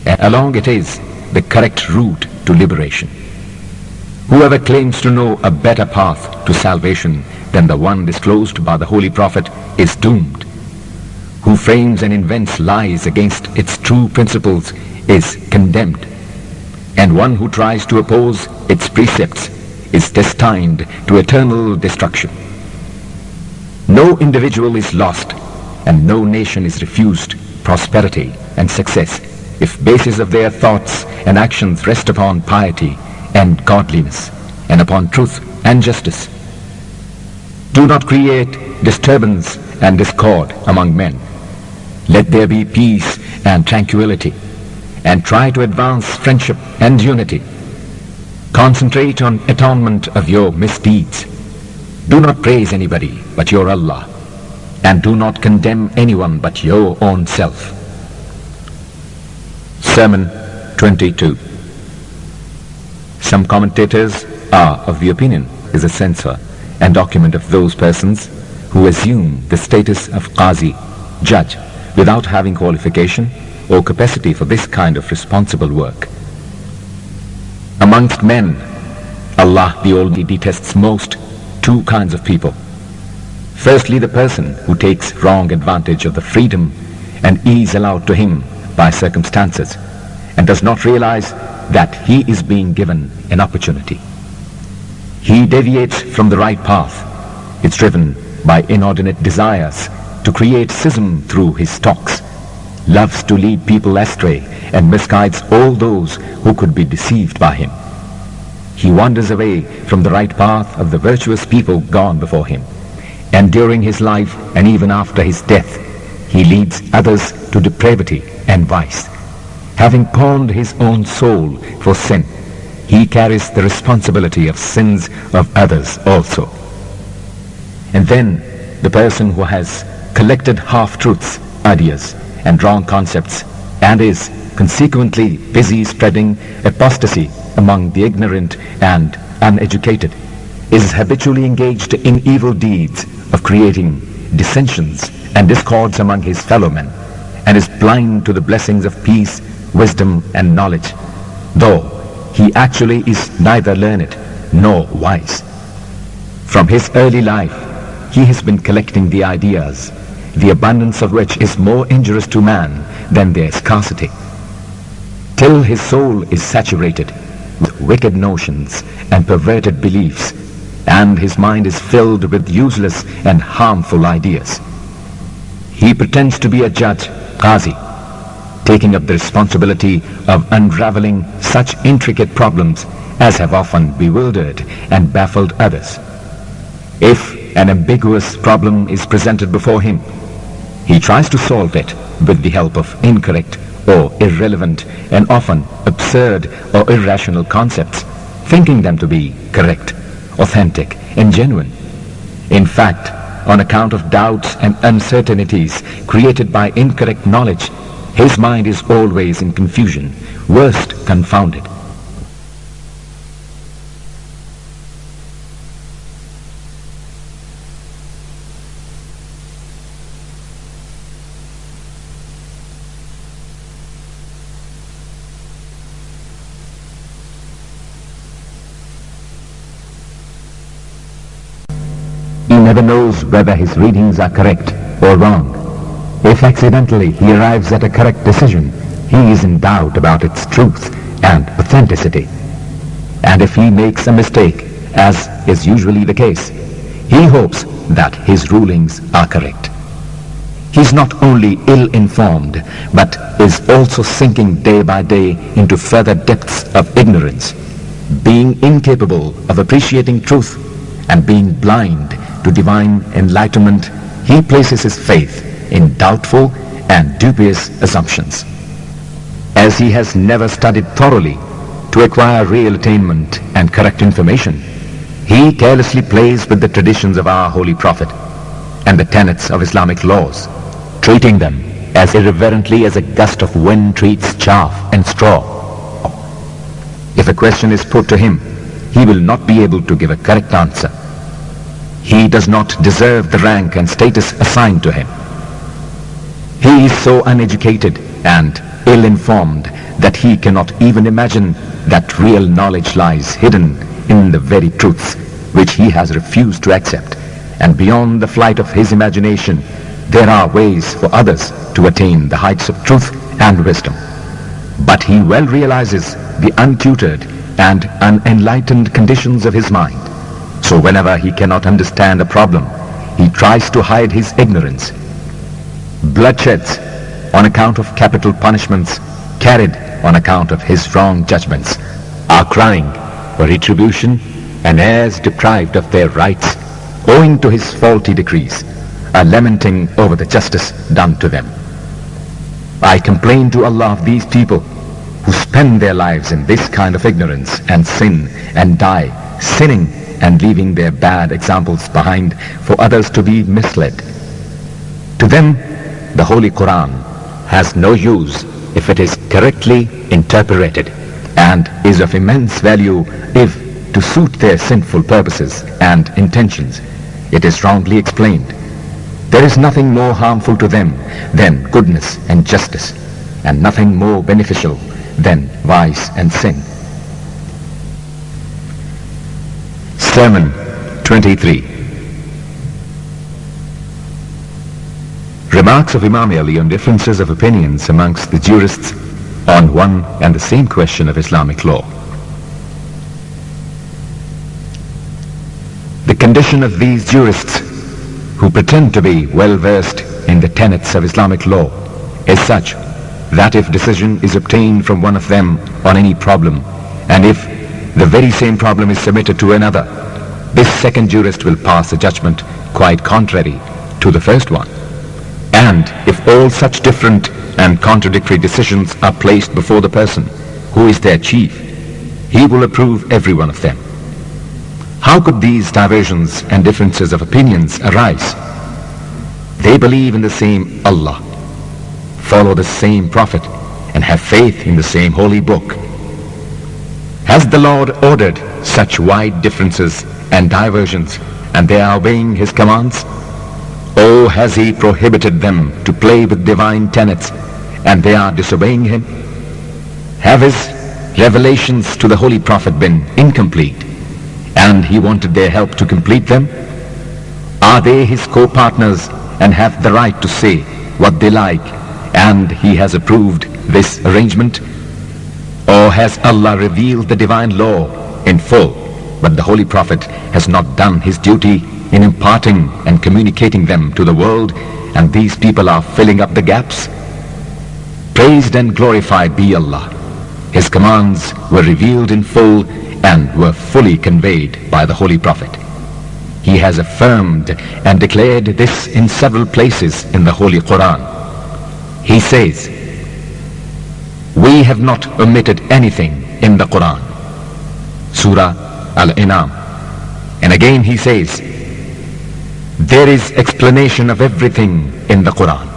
and along it is the correct route to liberation. Whoever claims to know a better path to salvation than the one disclosed by the Holy Prophet is doomed. Who frames and invents lies against its true principles is condemned. And one who tries to oppose its precepts is destined to eternal destruction. No individual is lost, and no nation is refused prosperity and success if basis of their thoughts and actions rest upon piety and godliness, and upon truth and justice. Do not create disturbance and discord among men. Let there be peace and tranquility, and try to advance friendship and unity. Concentrate on atonement of your misdeeds. Do not praise anybody but your Allah, and do not condemn anyone but your own self. Sermon 22. Some commentators are of the opinion is a censor and document of those persons who assume the status of Qazi, judge, without having qualification or capacity for this kind of responsible work. Amongst men, Allah the Almighty detests most two kinds of people. Firstly, the person who takes wrong advantage of the freedom and ease allowed to him by circumstances and does not realize that he is being given an opportunity. He deviates from the right path. It's driven by inordinate desires to create schism through his talks, loves to lead people astray, and misguides all those who could be deceived by him. He wanders away from the right path of the virtuous people gone before him, and during his life and even after his death, he leads others to depravity and vice. Having pawned his own soul for sin, he carries the responsibility of sins of others also. And then the person who has collected half-truths, ideas, and wrong concepts, and is consequently busy spreading apostasy among the ignorant and uneducated, is habitually engaged in evil deeds of creating dissensions and discords among his fellow men, and is blind to the blessings of peace, wisdom, and knowledge, though he actually is neither learned nor wise. From his early life, he has been collecting the ideas, the abundance of which is more injurious to man than their scarcity, till his soul is saturated with wicked notions and perverted beliefs, and his mind is filled with useless and harmful ideas. He pretends to be a judge, Qazi, taking up the responsibility of unraveling such intricate problems as have often bewildered and baffled others. If an ambiguous problem is presented before him, he tries to solve it with the help of incorrect or irrelevant and often absurd or irrational concepts, thinking them to be correct, authentic, and genuine. In fact, on account of doubts and uncertainties created by incorrect knowledge, his mind is always in confusion, worst confounded. He never knows whether his readings are correct or wrong. If accidentally he arrives at a correct decision, he is in doubt about its truth and authenticity. And if he makes a mistake, as is usually the case, he hopes that his rulings are correct. He is not only ill-informed, but is also sinking day by day into further depths of ignorance, being incapable of appreciating truth and being blind to divine enlightenment. He places his faith in doubtful and dubious assumptions. As he has never studied thoroughly to acquire real attainment and correct information, he carelessly plays with the traditions of our Holy Prophet and the tenets of Islamic laws, treating them as irreverently as a gust of wind treats chaff and straw. If a question is put to him, he will not be able to give a correct answer. He does not deserve the rank and status assigned to him. He is so uneducated and ill-informed that he cannot even imagine that real knowledge lies hidden in the very truths which he has refused to accept, and beyond the flight of his imagination there are ways for others to attain the heights of truth and wisdom. But he well realizes the untutored and unenlightened conditions of his mind. So whenever he cannot understand a problem, he tries to hide his ignorance. Bloodsheds on account of capital punishments carried on account of his wrong judgments are crying for retribution, and heirs deprived of their rights owing to his faulty decrees are lamenting over the justice done to them. I complain to Allah of these people who spend their lives in this kind of ignorance and sin and die sinning and leaving their bad examples behind for others to be misled. To them, the Holy Quran has no use if it is correctly interpreted, and is of immense value if, to suit their sinful purposes and intentions, it is wrongly explained. There is nothing more harmful to them than goodness and justice, and nothing more beneficial than vice and sin. Sermon 23. Remarks of Imam Ali on differences of opinions amongst the jurists on one and the same question of Islamic law. The condition of these jurists who pretend to be well versed in the tenets of Islamic law is such that if decision is obtained from one of them on any problem, and if the very same problem is submitted to another, this second jurist will pass a judgment quite contrary to the first one. And if all such different and contradictory decisions are placed before the person who is their chief, he will approve every one of them. How could these diversions and differences of opinions arise? They believe in the same Allah, follow the same Prophet, and have faith in the same holy book. Has the Lord ordered such wide differences and diversions, and they are obeying his commands? Or has he prohibited them to play with divine tenets, and they are disobeying him? Have his revelations to the Holy Prophet been incomplete, and he wanted their help to complete them? Are they his co-partners and have the right to say what they like, and he has approved this arrangement? Or has Allah revealed the divine law in full, but the Holy Prophet has not done his duty in imparting and communicating them to the world, and these people are filling up the gaps? Praised and glorified be Allah. His commands were revealed in full and were fully conveyed by the Holy Prophet. He has affirmed and declared this in several places in the Holy Quran. He says, "We have not omitted anything in the Quran." Surah Al-Inam. And again he says, "There is explanation of everything in the Quran."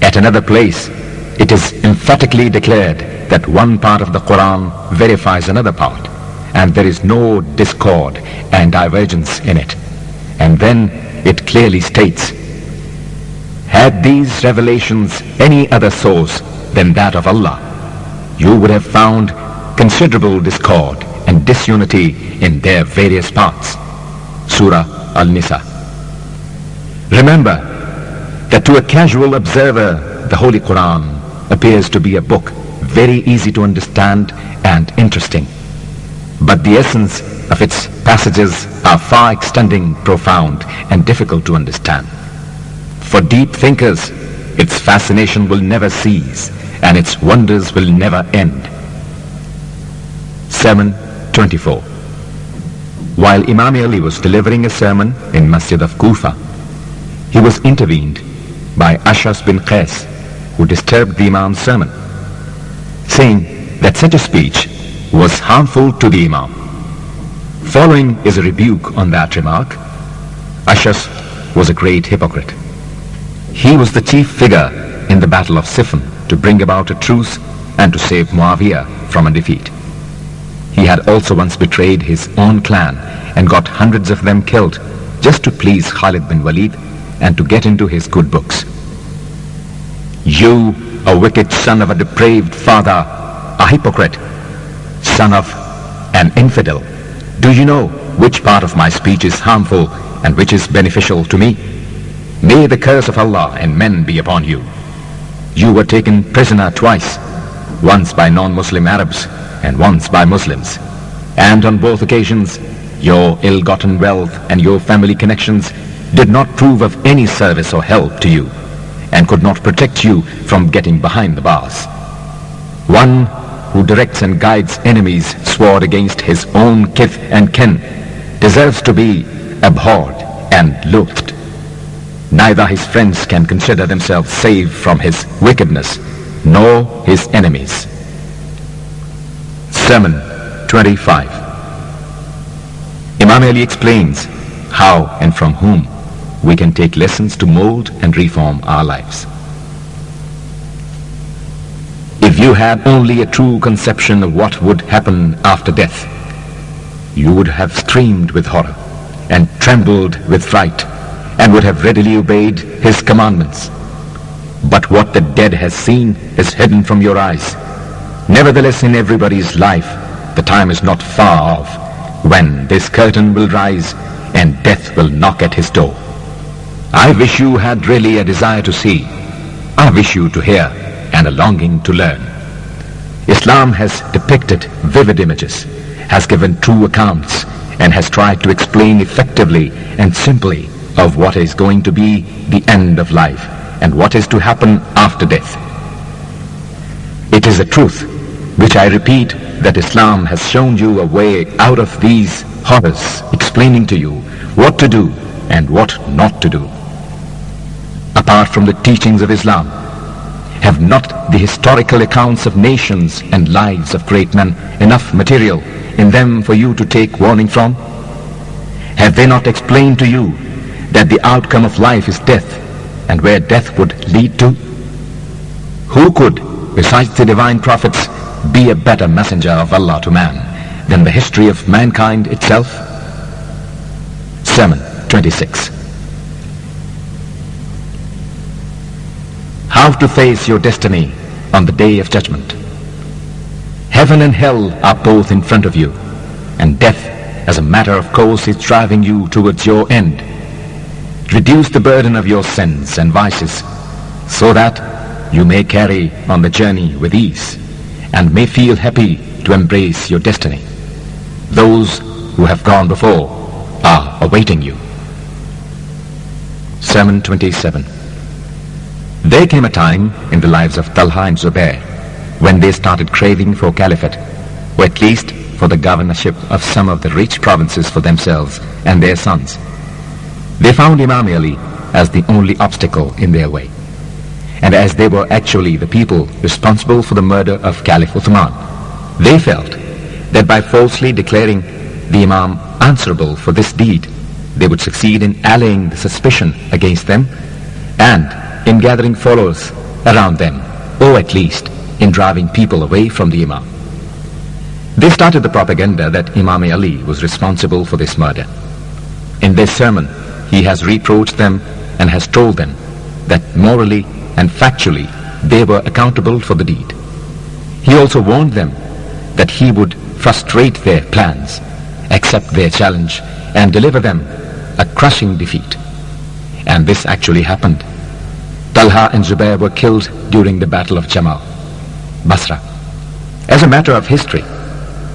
At another place, it is emphatically declared that one part of the Quran verifies another part, and there is no discord and divergence in it. And then it clearly states, "Had these revelations any other source than that of Allah, you would have found considerable discord and disunity in their various parts." Surah Al-Nisa. Remember that to a casual observer, the Holy Quran appears to be a book very easy to understand and interesting. But the essence of its passages are far extending, profound, and difficult to understand. For deep thinkers, its fascination will never cease, and its wonders will never end. Sermon 24. While Imam Ali was delivering a sermon in Masjid of Kufa, he was intervened by Ashas bin Qais, who disturbed the Imam's sermon, saying that such a speech was harmful to the Imam. Following is a rebuke on that remark. Ashas was a great hypocrite. He was the chief figure in the Battle of Siffin to bring about a truce and to save Muawiyah from a defeat. He had also once betrayed his own clan and got hundreds of them killed just to please Khalid bin Walid and to get into his good books. You a wicked son of a depraved father, a hypocrite, son of an infidel. Do you know which part of my speech is harmful and which is beneficial to me? May the curse of Allah and men be upon you. You were taken prisoner twice, once by non-Muslim Arabs and once by Muslims. And on both occasions, your ill-gotten wealth and your family connections did not prove of any service or help to you and could not protect you from getting behind the bars. One who directs and guides enemies sword against his own kith and kin deserves to be abhorred and loathed. Neither his friends can consider themselves saved from his wickedness, nor his enemies. Sermon 25. Imam Ali explains how and from whom we can take lessons to mold and reform our lives. If you had only a true conception of what would happen after death, you would have screamed with horror and trembled with fright and would have readily obeyed his commandments. But what the dead has seen is hidden from your eyes. Nevertheless, in everybody's life, the time is not far off when this curtain will rise and death will knock at his door. I wish you had really a desire to see. I wish you to hear and a longing to learn. Islam has depicted vivid images, has given true accounts, and has tried to explain effectively and simply of what is going to be the end of life and what is to happen after death. It is a truth which I repeat that Islam has shown you a way out of these horrors, explaining to you what to do and what not to do. Apart from the teachings of Islam, have not the historical accounts of nations and lives of great men enough material in them for you to take warning from? Have they not explained to you that the outcome of life is death and where death would lead to? Who could, besides the divine prophets, be a better messenger of Allah to man than the history of mankind itself? Sermon 26. How to face your destiny on the day of judgment. Heaven and hell are both in front of you, and death, as a matter of course, is driving you towards your end. Reduce the burden of your sins and vices, so that you may carry on the journey with ease, and may feel happy to embrace your destiny. Those who have gone before are awaiting you. Sermon 27. There came a time in the lives of Talha and Zubair when they started craving for caliphate, or at least for the governorship of some of the rich provinces for themselves and their sons. They found Imam Ali as the only obstacle in their way. And as they were actually the people responsible for the murder of Caliph Uthman, they felt that by falsely declaring the Imam answerable for this deed, they would succeed in allaying the suspicion against them and in gathering followers around them, or at least in driving people away from the Imam. They started the propaganda that Imam Ali was responsible for this murder. In this sermon, he has reproached them and has told them that morally and factually they were accountable for the deed. He also warned them that he would frustrate their plans, accept their challenge, and deliver them a crushing defeat. And this actually happened. Talha and Zubair were killed during the Battle of Jamal, Basra. As a matter of history,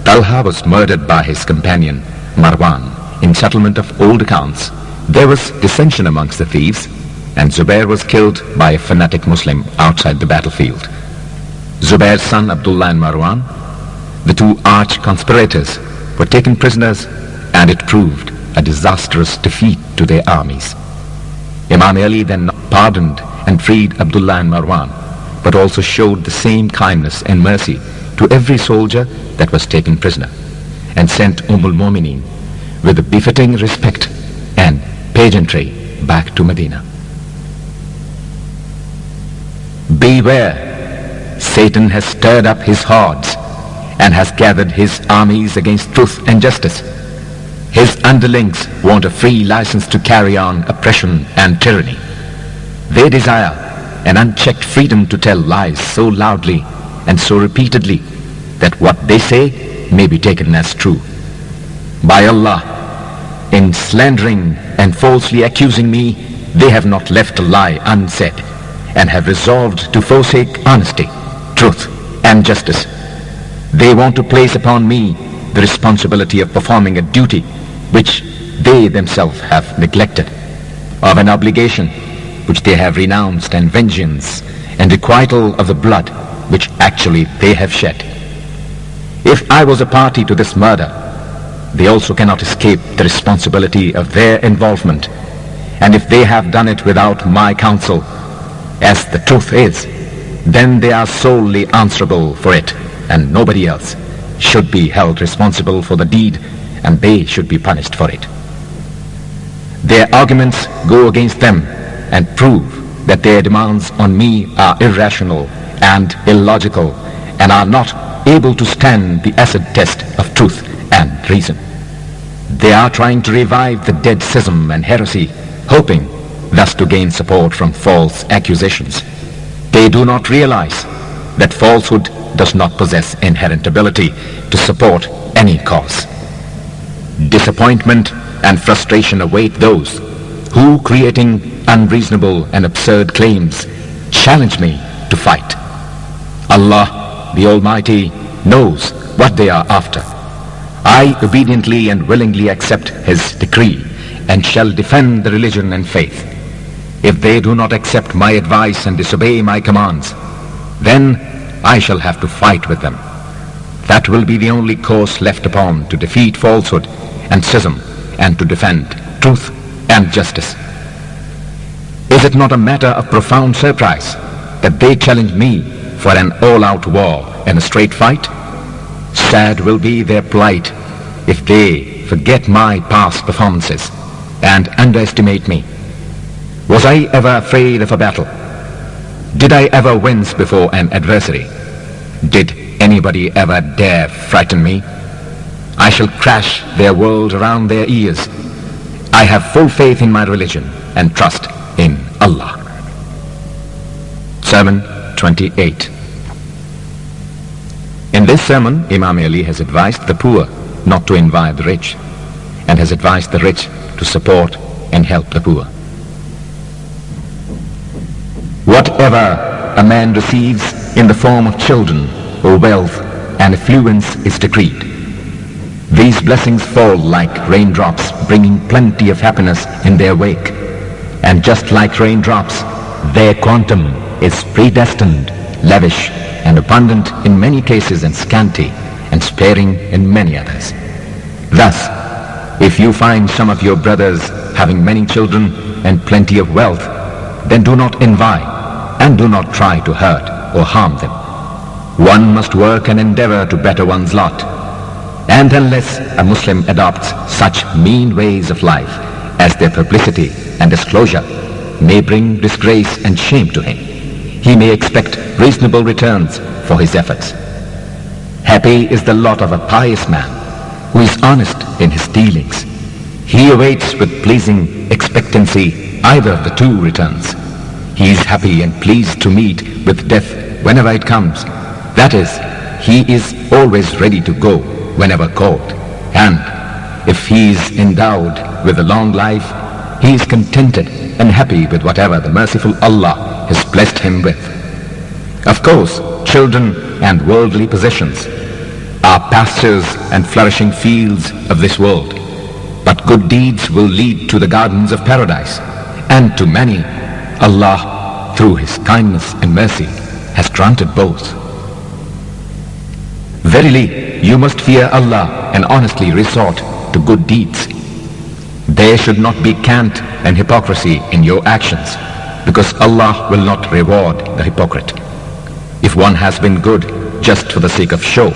Talha was murdered by his companion Marwan. In settlement of old accounts, there was dissension amongst the thieves, and Zubair was killed by a fanatic Muslim outside the battlefield. Zubair's son Abdullah and Marwan, the two arch conspirators, were taken prisoners, and it proved a disastrous defeat to their armies. Imam Ali then pardoned and freed Abdullah and Marwan, but also showed the same kindness and mercy to every soldier that was taken prisoner, and sent al-Mu'mineen with a befitting respect and pageantry back to Medina. Beware, Satan has stirred up his hordes and has gathered his armies against truth and justice. His underlings want a free license to carry on oppression and tyranny. They desire an unchecked freedom to tell lies so loudly and so repeatedly that what they say may be taken as true. By Allah, in slandering and falsely accusing me, they have not left a lie unsaid and have resolved to forsake honesty, truth, and justice. They want to place upon me the responsibility of performing a duty which they themselves have neglected, of an obligation which they have renounced, and vengeance and requital of the blood which actually they have shed. If I was a party to this murder, they also cannot escape the responsibility of their involvement. And if they have done it without my counsel, as the truth is, then they are solely answerable for it, and nobody else should be held responsible for the deed, and they should be punished for it. Their arguments go against them and prove that their demands on me are irrational and illogical and are not able to stand the acid test of truth and reason. They are trying to revive the dead schism and heresy, hoping thus to gain support from false accusations. They do not realize that falsehood does not possess inherent ability to support any cause. Disappointment and frustration await those who, creating unreasonable and absurd claims, challenge me to fight. Allah, the Almighty, knows what they are after. I obediently and willingly accept His decree and shall defend the religion and faith. If they do not accept my advice and disobey my commands, then I shall have to fight with them. That will be the only course left upon to defeat falsehood and schism and to defend truth and justice. Is it not a matter of profound surprise that they challenge me for an all-out war and a straight fight? Sad will be their plight if they forget my past performances and underestimate me. Was I ever afraid of a battle? Did I ever wince before an adversary? Did anybody ever dare frighten me? I shall crash their world around their ears. I have full faith in my religion and trust in Allah. Sermon 28. In this sermon, Imam Ali has advised the poor not to envy the rich, and has advised the rich to support and help the poor. Whatever a man receives in the form of children or wealth and affluence is decreed. These blessings fall like raindrops, bringing plenty of happiness in their wake. And just like raindrops, their quantum is predestined, lavish, and abundant in many cases and scanty and sparing in many others. Thus, if you find some of your brothers having many children and plenty of wealth, then do not envy and do not try to hurt or harm them. One must work and endeavor to better one's lot. And unless a Muslim adopts such mean ways of life as their publicity and disclosure may bring disgrace and shame to him, he may expect reasonable returns for his efforts. Happy is the lot of a pious man who is honest in his dealings. He awaits with pleasing expectancy either of the two returns. He is happy and pleased to meet with death whenever it comes. That is, he is always ready to go whenever called. And if he is endowed with a long life, he is contented and happy with whatever the merciful Allah has blessed him with. Of course, children and worldly possessions are pastures and flourishing fields of this world, but good deeds will lead to the gardens of paradise, and to many Allah, through His kindness and mercy, has granted both. Verily, you must fear Allah and honestly resort to good deeds. There should not be cant and hypocrisy in your actions, because Allah will not reward the hypocrite. If one has been good just for the sake of show,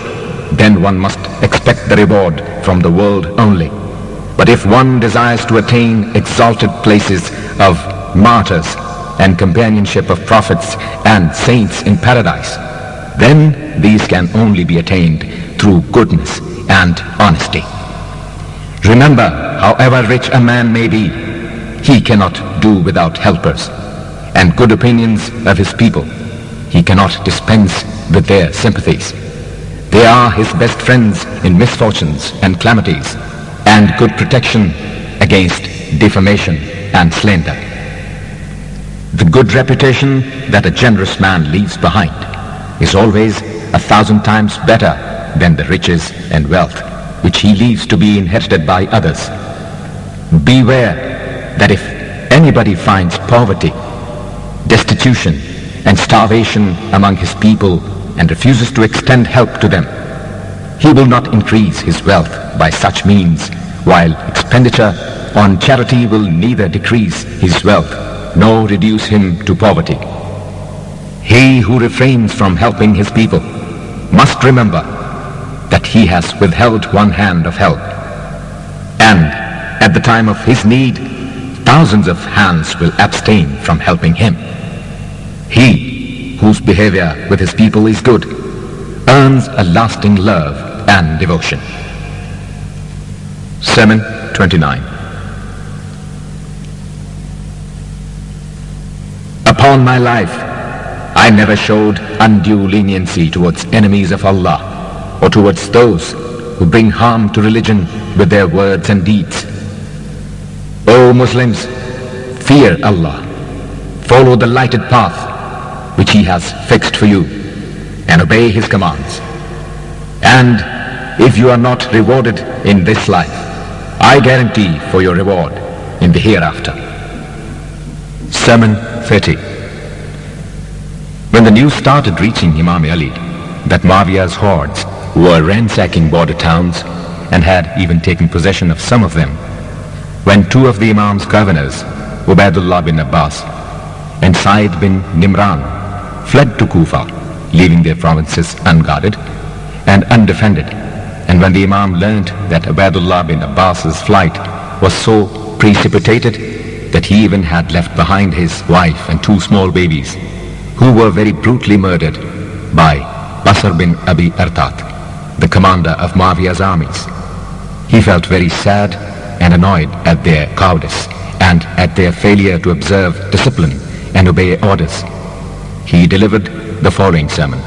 then one must expect the reward from the world only. But if one desires to attain exalted places of martyrs and companionship of prophets and saints in paradise, then these can only be attained through goodness and honesty. Remember, however rich a man may be, he cannot do without helpers. and good opinions of his people. He cannot dispense with their sympathies. They are his best friends in misfortunes and calamities, and good protection against defamation and slander. The good reputation that a generous man leaves behind is always 1,000 times better than the riches and wealth which he leaves to be inherited by others. Beware that if anybody finds poverty, destitution, and starvation among his people and refuses to extend help to them, he will not increase his wealth by such means, while expenditure on charity will neither decrease his wealth nor reduce him to poverty. He who refrains from helping his people must remember that he has withheld one hand of help, and at the time of his need, thousands of hands will abstain from helping him. He whose behavior with his people is good earns a lasting love and devotion. Sermon 29. Upon my life, I never showed undue leniency towards enemies of Allah or towards those who bring harm to religion with their words and deeds. O Muslims, fear Allah, follow the lighted path which He has fixed for you, and obey His commands. And if you are not rewarded in this life, I guarantee for your reward in the hereafter. Sermon 30. When the news started reaching Imam Ali that Muawiyah's hordes were ransacking border towns and had even taken possession of some of them, when two of the Imam's governors, Ubaidullah bin Abbas and Sa'id bin Nimran, fled to Kufa, leaving their provinces unguarded and undefended, and when the Imam learned that Ubaidullah bin Abbas's flight was so precipitated that he even had left behind his wife and two small babies, who were very brutally murdered by Basr bin Abi Artat, the commander of Muawiyah's armies, he felt very sad and annoyed at their cowardice and at their failure to observe discipline and obey orders. He delivered the following sermon.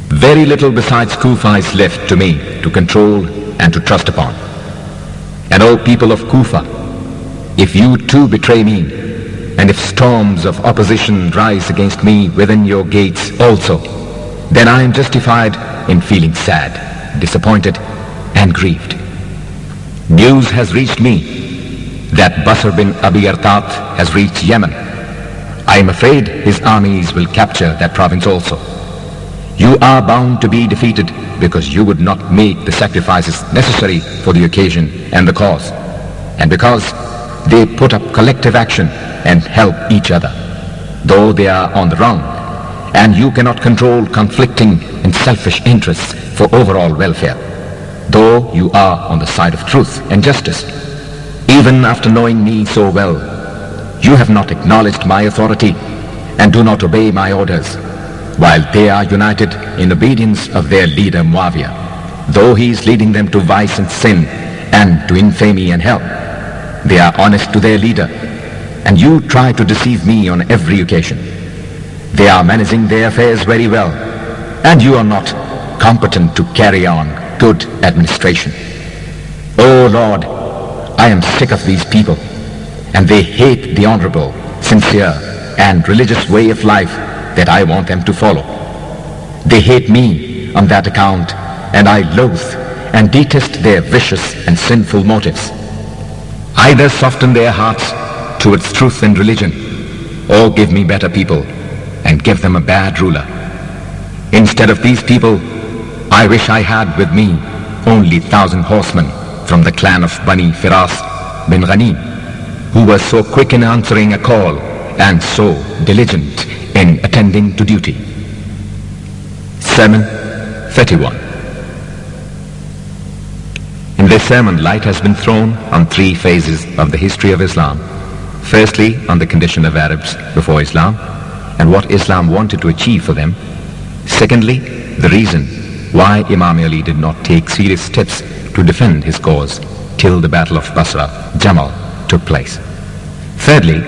Very little besides Kufa is left to me to control and to trust upon. And O people of Kufa, if you too betray me, and if storms of opposition rise against me within your gates also, then I am justified in feeling sad, disappointed, and grieved. News has reached me that Basr bin Abi Artat has reached Yemen. I am afraid his armies will capture that province also. You are bound to be defeated because you would not make the sacrifices necessary for the occasion and the cause, and because they put up collective action and help each other, though they are on the wrong, and you cannot control conflicting and selfish interests for overall welfare, though you are on the side of truth and justice. Even after knowing me so well, you have not acknowledged my authority and do not obey my orders, while they are united in obedience of their leader Muawiyah, though he is leading them to vice and sin and to infamy and hell. They are honest to their leader, and you try to deceive me on every occasion. They are managing their affairs very well, and you are not competent to carry on good administration. O Lord, I am sick of these people, and they hate the honorable, sincere, and religious way of life that I want them to follow. They hate me on that account, and I loathe and detest their vicious and sinful motives. Either soften their hearts towards truth and religion, or give me better people and give them a bad ruler. Instead of these people, I wish I had with me only 1,000 horsemen from the clan of Bani Firas bin Ghanim, who were so quick in answering a call and so diligent in attending to duty. Sermon 31. In this sermon, light has been thrown on three phases of the history of Islam. Firstly, on the condition of Arabs before Islam and what Islam wanted to achieve for them. Secondly, the reason why Imam Ali did not take serious steps to defend his cause till the Battle of Basra, Jamal, took place. Thirdly,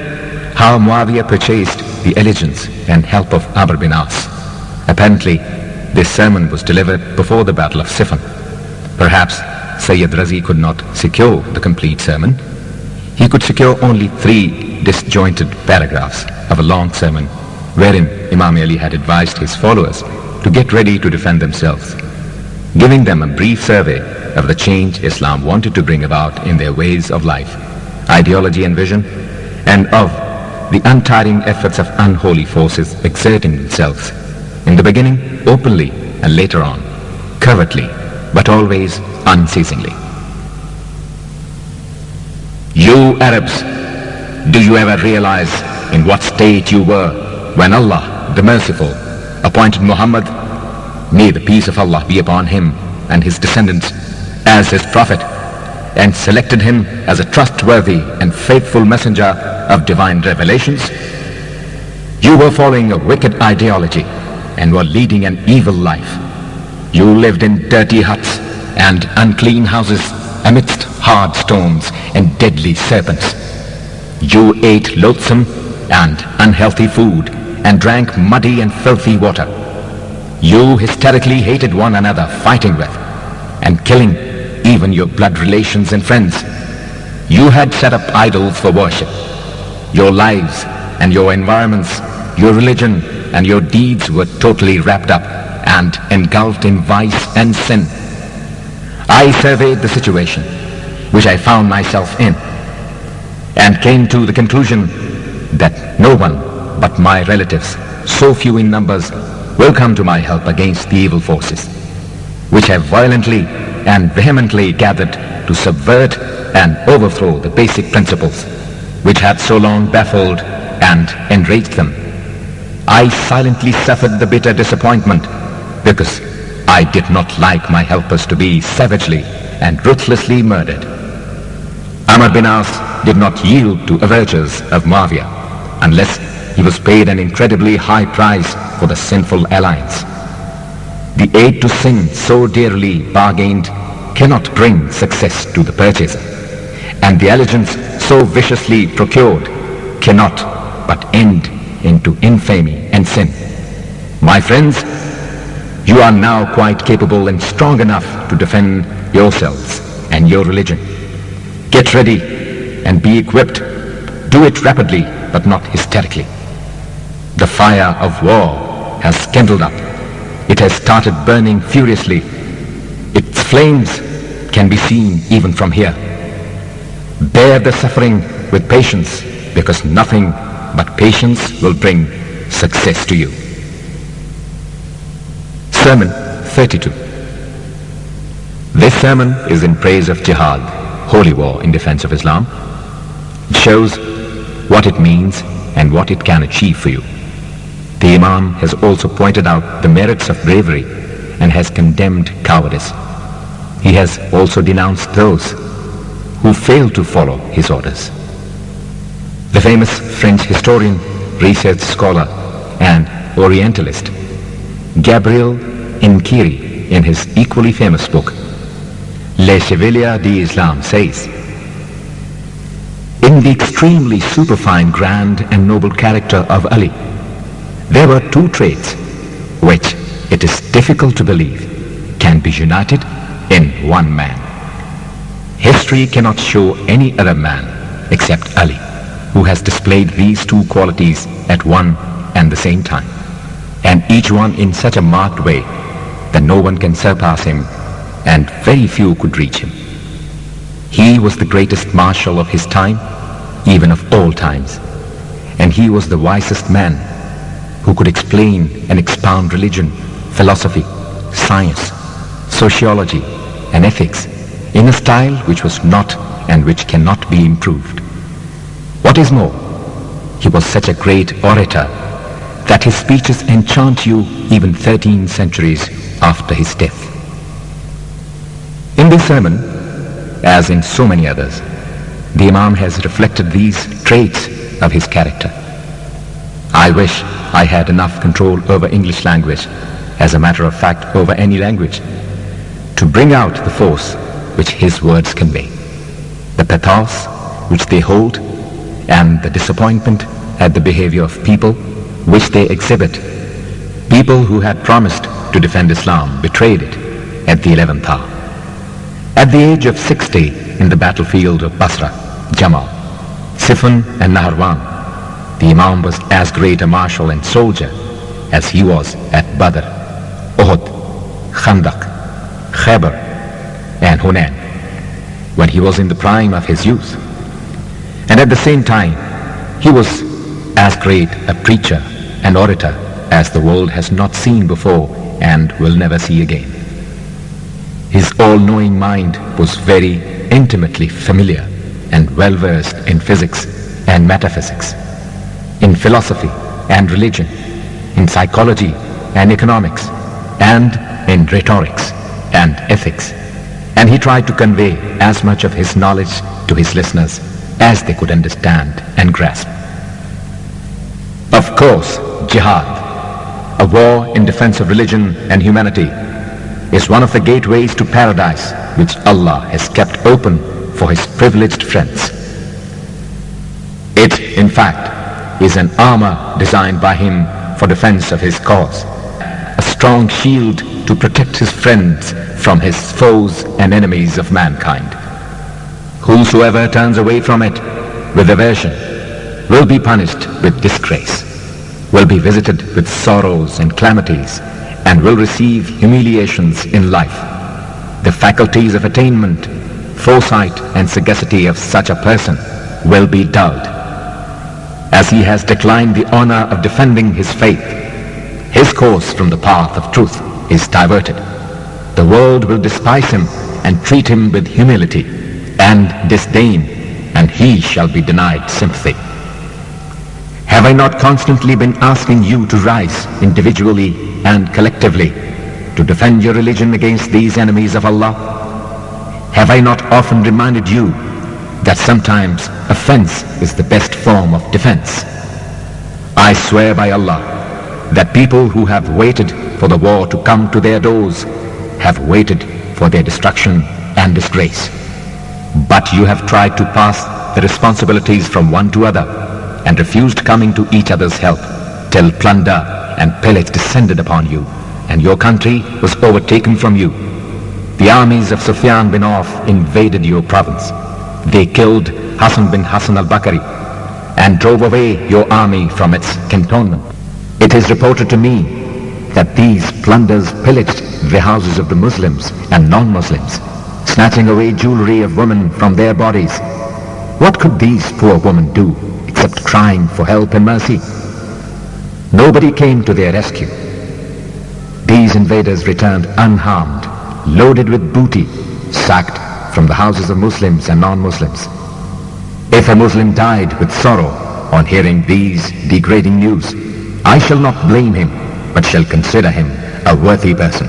how Muawiyah purchased the allegiance and help of Amr bin As. Apparently, this sermon was delivered before the Battle of Siffin. Perhaps Sayyid Razi could not secure the complete sermon. He could secure only 3 disjointed paragraphs of a long sermon wherein Imam Ali had advised his followers to get ready to defend themselves, giving them a brief survey of the change Islam wanted to bring about in their ways of life, ideology and vision, and of the untiring efforts of unholy forces exerting themselves, in the beginning openly and later on covertly, but always unceasingly. You Arabs, do you ever realize in what state you were when Allah, the Merciful, appointed Muhammad, may the peace of Allah be upon him and his descendants, as his prophet, and selected him as a trustworthy and faithful messenger of divine revelations? You were following a wicked ideology and were leading an evil life. You lived in dirty huts and unclean houses amidst hard stones and deadly serpents. You ate loathsome and unhealthy food and drank muddy and filthy water. You hysterically hated one another, fighting with and killing even your blood relations and friends. You had set up idols for worship. Your lives and your environments, your religion and your deeds were totally wrapped up and engulfed in vice and sin. I surveyed the situation which I found myself in and came to the conclusion that no one but my relatives, so few in numbers, will come to my help against the evil forces, which have violently and vehemently gathered to subvert and overthrow the basic principles which had so long baffled and enraged them. I silently suffered the bitter disappointment because I did not like my helpers to be savagely and ruthlessly murdered. Amr bin As did not yield to overtures of Muawiyah unless he was paid an incredibly high price for the sinful alliance. The aid to sin so dearly bargained cannot bring success to the purchaser, and the allegiance so viciously procured cannot but end into infamy and sin. My friends, you are now quite capable and strong enough to defend yourselves and your religion. Get ready and be equipped. Do it rapidly but not hysterically. The fire of war has kindled up. It has started burning furiously. Its flames can be seen even from here. Bear the suffering with patience, because nothing but patience will bring success to you. Sermon 32. This sermon is in praise of jihad, holy war in defense of Islam. It shows what it means and what it can achieve for you. The Imam has also pointed out the merits of bravery and has condemned cowardice. He has also denounced those who fail to follow his orders. The famous French historian, research scholar, and Orientalist Gabriel Inkiri, in his equally famous book Les Chevaliers d'Islam, says, in the extremely superfine, grand and noble character of Ali, there were 2 traits which it is difficult to believe can be united in one man. History cannot show any other man except Ali who has displayed these 2 qualities at one and the same time, and each one in such a marked way that no one can surpass him and very few could reach him. He was the greatest marshal of his time, even of all times, and he was the wisest man who could explain and expound religion, philosophy, science, sociology, and ethics in a style which was not and which cannot be improved. What is more, he was such a great orator that his speeches enchant you even 13 centuries after his death. In this sermon, as in so many others, the Imam has reflected these traits of his character. I wish I had enough control over English language, as a matter of fact over any language, to bring out the force which his words convey, the pathos which they hold, and the disappointment at the behavior of people which they exhibit. People who had promised to defend Islam betrayed it at the 11th hour. At the age of 60 in the battlefield of Basra, Jamal, Siffin and Naharwan, the Imam was as great a marshal and soldier as he was at Badr, Uhud, Khandaq, Khaybar and Hunain, when he was in the prime of his youth. And at the same time, he was as great a preacher and orator as the world has not seen before and will never see again. His all-knowing mind was very intimately familiar and well-versed in physics and metaphysics, in philosophy and religion, in psychology and economics, and in rhetorics and ethics. And he tried to convey as much of his knowledge to his listeners as they could understand and grasp. Of course, jihad, a war in defense of religion and humanity, is one of the gateways to paradise which Allah has kept open for his privileged friends. It, in fact, is an armor designed by him for defense of his cause, a strong shield to protect his friends from his foes and enemies of mankind. Whosoever turns away from it with aversion will be punished with disgrace, will be visited with sorrows and calamities, and will receive humiliations in life. The faculties of attainment, foresight and sagacity of such a person will be dulled. As he has declined the honor of defending his faith, his course from the path of truth is diverted. The world will despise him and treat him with humility and disdain, and he shall be denied sympathy. Have I not constantly been asking you to rise individually and collectively to defend your religion against these enemies of Allah? Have I not often reminded you that sometimes offense is the best form of defense? I swear by Allah that people who have waited for the war to come to their doors have waited for their destruction and disgrace. But you have tried to pass the responsibilities from one to other and refused coming to each other's help till plunder and pillage descended upon you and your country was overtaken from you. The armies of Sufyan bin Auf invaded your province. They killed Hassan bin Hassan al-Bakri and drove away your army from its cantonment. It is reported to me that these plunders pillaged the houses of the Muslims and non-Muslims, snatching away jewelry of women from their bodies. What could these poor women do except crying for help and mercy? Nobody came to their rescue. These invaders returned unharmed, loaded with booty, sacked from the houses of Muslims and non-Muslims. If a Muslim died with sorrow on hearing these degrading news, I shall not blame him, but shall consider him a worthy person.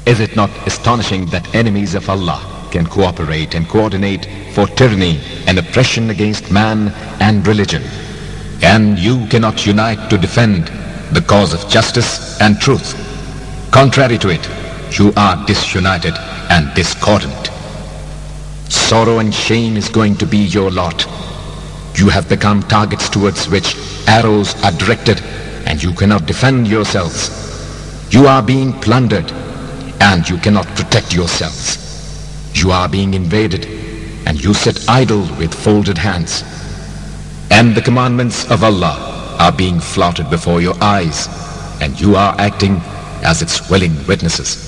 Is it not astonishing that enemies of Allah can cooperate and coordinate for tyranny and oppression against man and religion, and you cannot unite to defend the cause of justice and truth? Contrary to it, you are disunited and discordant. Sorrow and shame is going to be your lot. You have become targets towards which arrows are directed, and you cannot defend yourselves. You are being plundered, and you cannot protect yourselves. You are being invaded, and you sit idle with folded hands. And the commandments of Allah are being flouted before your eyes, and you are acting as its willing witnesses.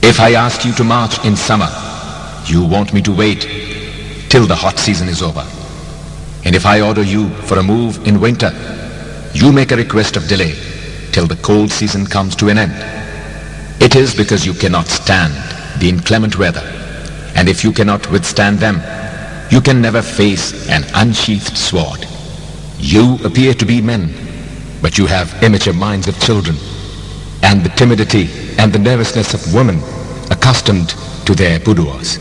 If I ask you to march in summer, you want me to wait till the hot season is over. And if I order you for a move in winter, you make a request of delay till the cold season comes to an end. It is because you cannot stand the inclement weather, and if you cannot withstand them, you can never face an unsheathed sword. You appear to be men, but you have immature minds of children, and the timidity and the nervousness of women accustomed to their boudoirs.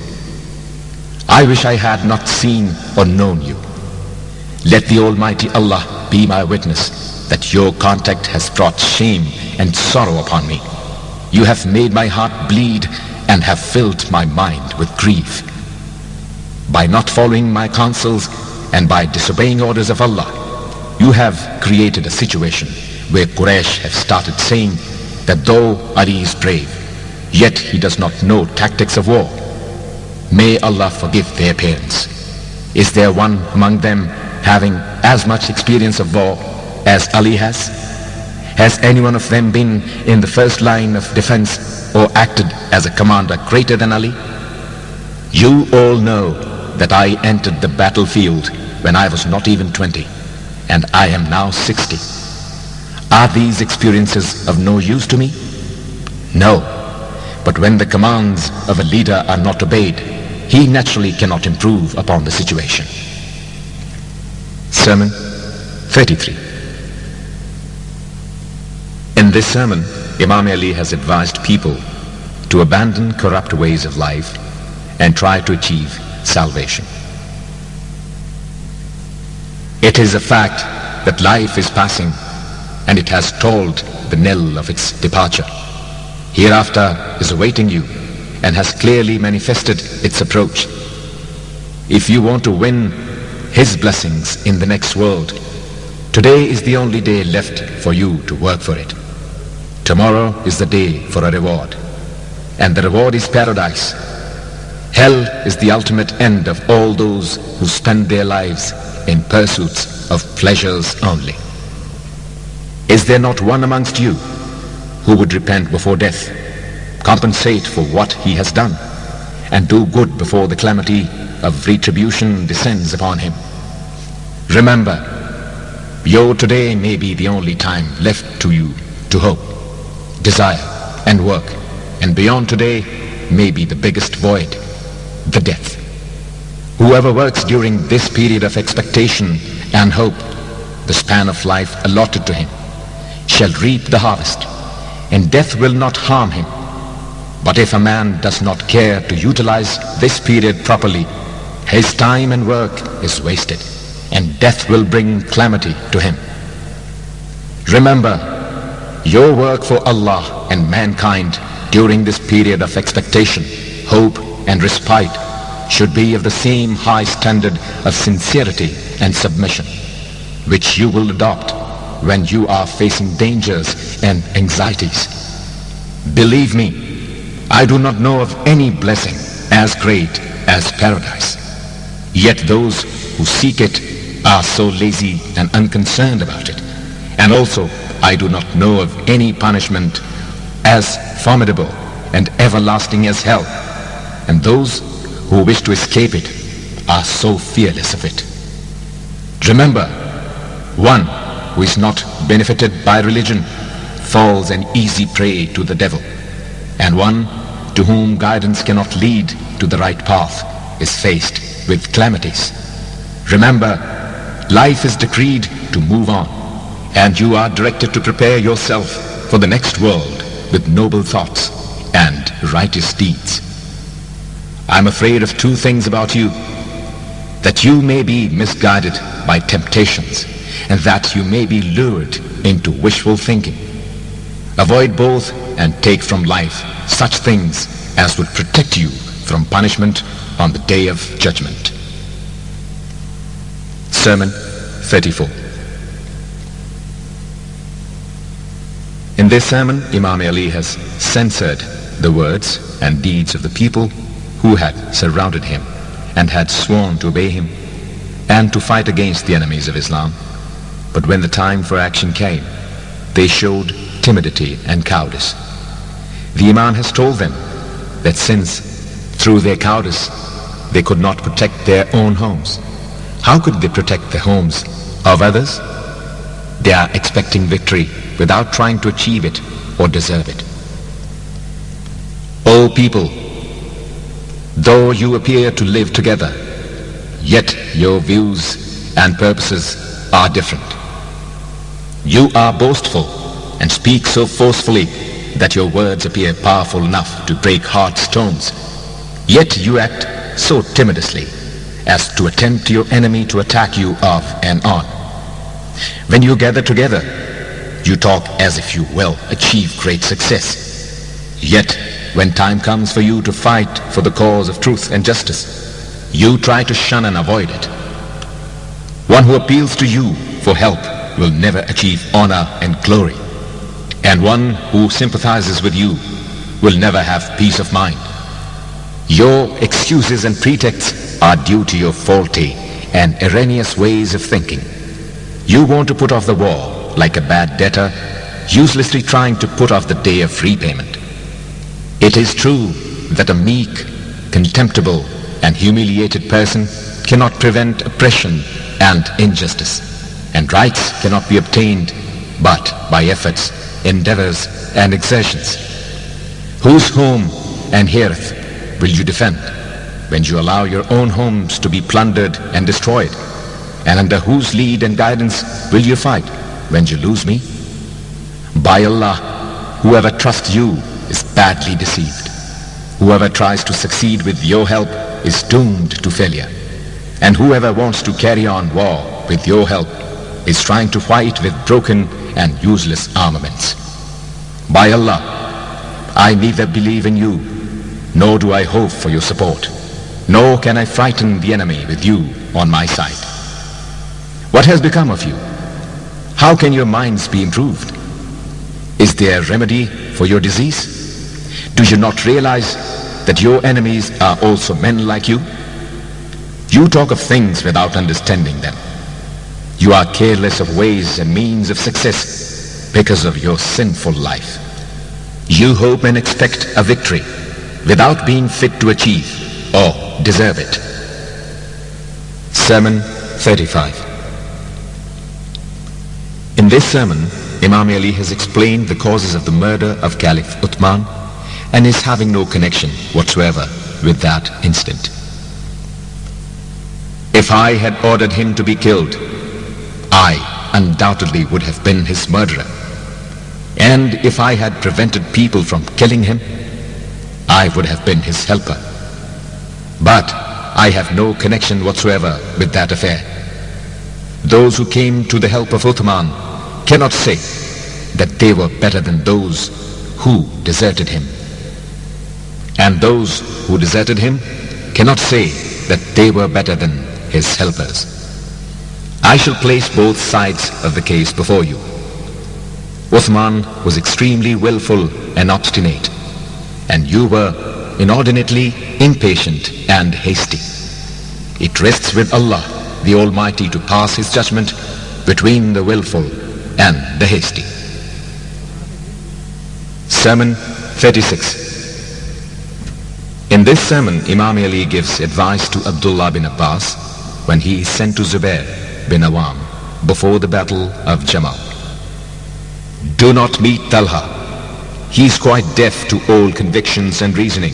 I wish I had not seen or known you. Let the Almighty Allah be my witness that your contact has brought shame and sorrow upon me. You have made my heart bleed and have filled my mind with grief. By not following my counsels and by disobeying orders of Allah, you have created a situation where Quraysh have started saying that though Ali is brave, yet he does not know tactics of war. May Allah forgive their parents. Is there one among them having as much experience of war as Ali has? Has any one of them been in the first line of defense or acted as a commander greater than Ali? You all know that I entered the battlefield when I was not even 20, and I am now 60. Are these experiences of no use to me? No. But when the commands of a leader are not obeyed, he naturally cannot improve upon the situation. Sermon 33. In this sermon, Imam Ali has advised people to abandon corrupt ways of life and try to achieve salvation. It is a fact that life is passing, and it has tolled the knell of its departure. Hereafter is awaiting you and has clearly manifested its approach. If you want to win His blessings in the next world, today is the only day left for you to work for it. Tomorrow is the day for a reward, and the reward is paradise. Hell is the ultimate end of all those who spend their lives in pursuits of pleasures only. Is there not one amongst you who would repent before death, compensate for what he has done, and do good before the calamity of retribution descends upon him? Remember, your today may be the only time left to you to hope, desire, and work, and beyond today may be the biggest void, the death. Whoever works during this period of expectation and hope, the span of life allotted to him, shall reap the harvest, and death will not harm him. But if a man does not care to utilize this period properly, his time and work is wasted, and death will bring calamity to him. Remember, your work for Allah and mankind during this period of expectation, hope, and respite should be of the same high standard of sincerity and submission, which you will adopt when you are facing dangers and anxieties. Believe me, I do not know of any blessing as great as paradise. Yet those who seek it are so lazy and unconcerned about it. And also, I do not know of any punishment as formidable and everlasting as hell. And those who wish to escape it are so fearless of it. Remember, one who is not benefited by religion falls an easy prey to the devil, and one to whom guidance cannot lead to the right path is faced with calamities. Remember, life is decreed to move on, and you are directed to prepare yourself for the next world with noble thoughts and righteous deeds. I'm afraid of two things about you: that you may be misguided by temptations, and that you may be lured into wishful thinking. Avoid both and take from life such things as would protect you from punishment on the day of judgment. Sermon 34. In this sermon, Imam Ali has censored the words and deeds of the people who had surrounded him and had sworn to obey him and to fight against the enemies of Islam. But when the time for action came, they showed timidity and cowardice. The Imam has told them that since through their cowardice they could not protect their own homes, how could they protect the homes of others? They are expecting victory without trying to achieve it or deserve it. O people, though you appear to live together, yet your views and purposes are different. You are boastful and speak so forcefully that your words appear powerful enough to break hard stones. Yet you act so timorously as to tempt your enemy to attack you off and on. When you gather together, you talk as if you will achieve great success. Yet, when time comes for you to fight for the cause of truth and justice, you try to shun and avoid it. One who appeals to you for help will never achieve honor and glory. And one who sympathizes with you will never have peace of mind. Your excuses and pretexts are due to your faulty and erroneous ways of thinking. You want to put off the war like a bad debtor, uselessly trying to put off the day of repayment. It is true that a meek, contemptible, and humiliated person cannot prevent oppression and injustice, and rights cannot be obtained but by efforts, endeavors, and exertions. Whose home and hearth will you defend when you allow your own homes to be plundered and destroyed? And under whose lead and guidance will you fight when you lose me? By Allah, whoever trusts you is badly deceived. Whoever tries to succeed with your help is doomed to failure. And whoever wants to carry on war with your help is trying to fight with broken and useless armaments. By Allah, I neither believe in you, nor do I hope for your support, nor can I frighten the enemy with you on my side. What has become of you? How can your minds be improved? Is there a remedy for your disease? Do you not realize that your enemies are also men like you? You talk of things without understanding them. You are careless of ways and means of success because of your sinful life. You hope and expect a victory without being fit to achieve or deserve it. Sermon 35. In this sermon, Imam Ali has explained the causes of the murder of Caliph Uthman and is having no connection whatsoever with that incident. If I had ordered him to be killed, I undoubtedly would have been his murderer. And if I had prevented people from killing him, I would have been his helper. But I have no connection whatsoever with that affair. Those who came to the help of Uthman cannot say that they were better than those who deserted him. And those who deserted him cannot say that they were better than his helpers. I shall place both sides of the case before you. Uthman was extremely willful and obstinate, and you were inordinately impatient and hasty. It rests with Allah, the Almighty, to pass His judgment between the willful and the hasty. Sermon 36. In this sermon, Imam Ali gives advice to Abdullah bin Abbas when he is sent to Zubair bin Awam before the battle of Jamal. Do not meet Talha. He is quite deaf to all convictions and reasoning.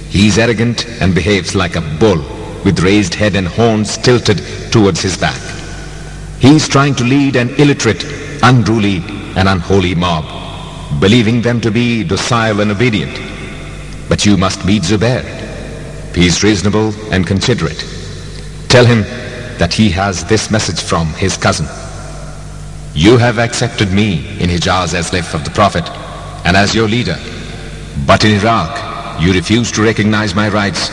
He is arrogant and behaves like a bull with raised head and horns tilted towards his back. He is trying to lead an illiterate, unruly and unholy mob, believing them to be docile and obedient. But you must meet Zubair. He is reasonable and considerate. Tell him that he has this message from his cousin. You have accepted me in Hijaz as slave of the Prophet and as your leader. But in Iraq, you refused to recognize my rights.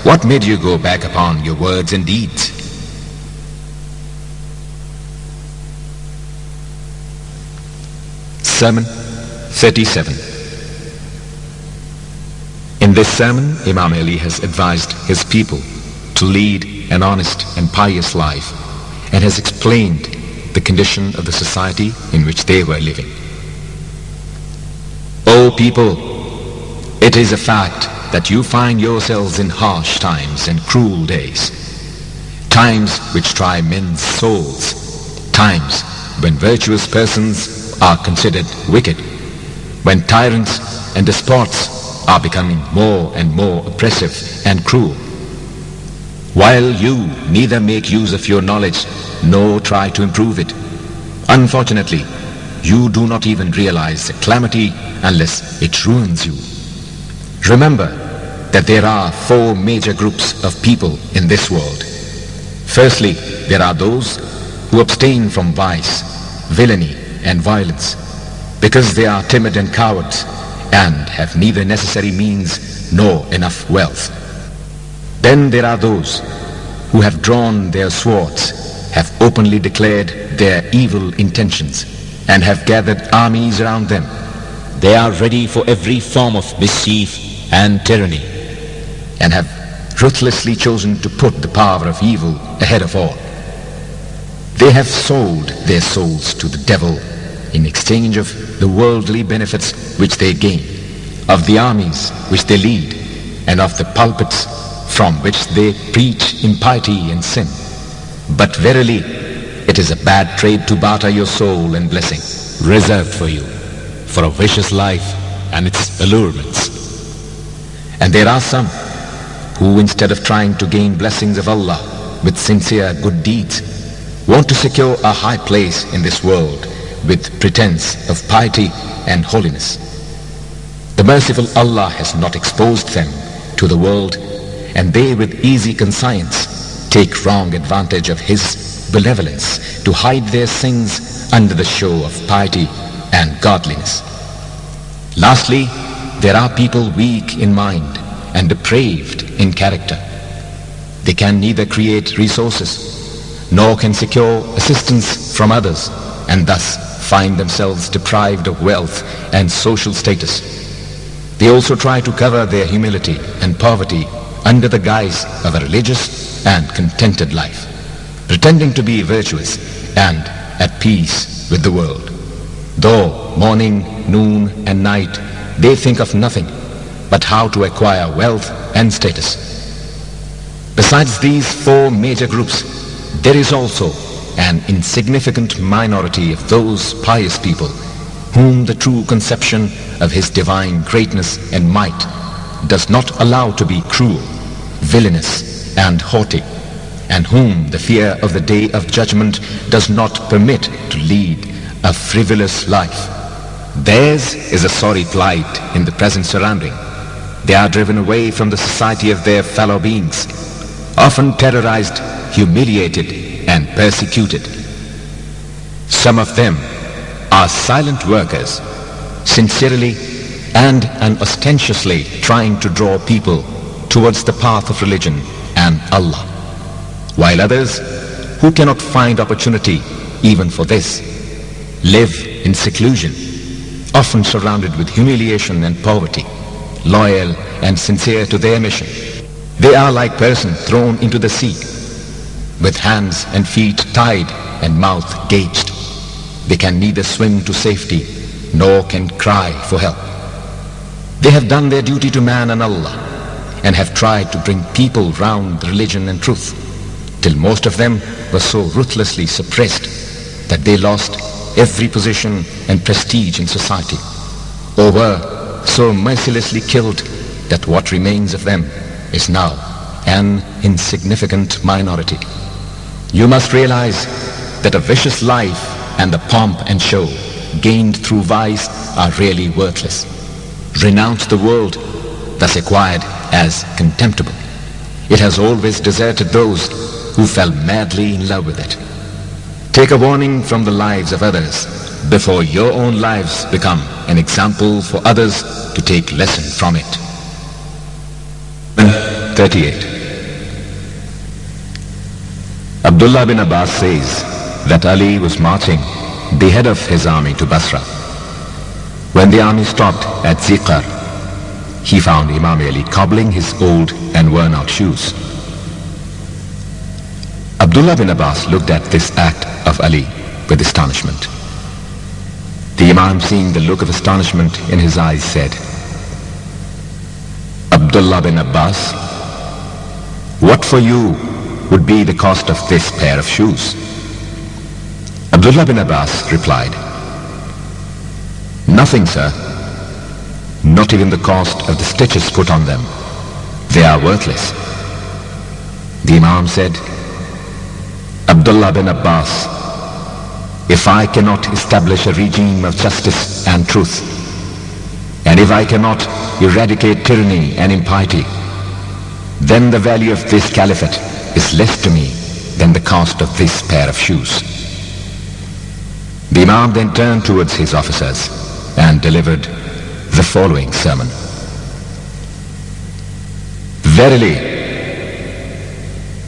What made you go back upon your words and deeds? Sermon 37. In this sermon, Imam Ali has advised his people to lead an honest and pious life and has explained the condition of the society in which they were living. O people, it is a fact that you find yourselves in harsh times and cruel days, times which try men's souls, times when virtuous persons are considered wicked, when tyrants and despots are becoming more and more oppressive and cruel. while you neither make use of your knowledge nor try to improve it. Unfortunately, you do not even realize the calamity unless it ruins you. Remember that there are four major groups of people in this world. Firstly, there are those who abstain from vice, villainy and violence because they are timid and cowards and have neither necessary means nor enough wealth. Then there are those who have drawn their swords, have openly declared their evil intentions, and have gathered armies around them. They are ready for every form of mischief and tyranny, and have ruthlessly chosen to put the power of evil ahead of all. They have sold their souls to the devil in exchange of the worldly benefits which they gain, of the armies which they lead, and of the pulpits from which they preach impiety and sin. But verily, it is a bad trade to barter your soul and blessing, reserved for you, for a vicious life and its allurements. And there are some who, instead of trying to gain blessings of Allah with sincere good deeds, want to secure a high place in this world with pretense of piety and holiness. The merciful Allah has not exposed them to the world, and they with easy conscience take wrong advantage of His benevolence to hide their sins under the show of piety and godliness. Lastly, there are people weak in mind and depraved in character. They can neither create resources nor can secure assistance from others, and thus find themselves deprived of wealth and social status. They also try to cover their humility and poverty under the guise of a religious and contented life, pretending to be virtuous and at peace with the world. Though morning, noon and night they think of nothing but how to acquire wealth and status. Besides these four major groups, there is also an insignificant minority of those pious people whom the true conception of His divine greatness and might does not allow to be cruel, villainous and haughty, and whom the fear of the day of judgment does not permit to lead a frivolous life. Theirs is a sorry plight in the present surrounding. They are driven away from the society of their fellow beings, often terrorized, humiliated and persecuted. Some of them are silent workers, sincerely and unostentatiously trying to draw people towards the path of religion and Allah, while others, who cannot find opportunity even for this, live in seclusion, often surrounded with humiliation and poverty, loyal and sincere to their mission. They are like persons thrown into the sea, with hands and feet tied and mouth gauged. They can neither swim to safety nor can cry for help. They have done their duty to man and Allah, and have tried to bring people round religion and truth, till most of them were so ruthlessly suppressed that they lost every position and prestige in society, or were so mercilessly killed that what remains of them is now an insignificant minority. You must realize that a vicious life and the pomp and show gained through vice are really worthless. Renounce the world thus acquired as contemptible. It has always deserted those who fell madly in love with it. Take a warning from the lives of others before your own lives become an example for others to take lesson from it. 38. Abdullah bin Abbas says that Ali was marching the head of his army to Basra. When the army stopped at Ziqar, he found Imam Ali cobbling his old and worn-out shoes. Abdullah bin Abbas looked at this act of Ali with astonishment. The Imam, seeing the look of astonishment in his eyes, said, Abdullah bin Abbas, what for you would be the cost of this pair of shoes? Abdullah bin Abbas replied, nothing, sir. Not even the cost of the stitches put on them. They are worthless. The Imam said, Abdullah bin Abbas, if I cannot establish a regime of justice and truth, and if I cannot eradicate tyranny and impiety, then the value of this caliphate is less to me than the cost of this pair of shoes. The Imam then turned towards his officers and delivered the following sermon. Verily,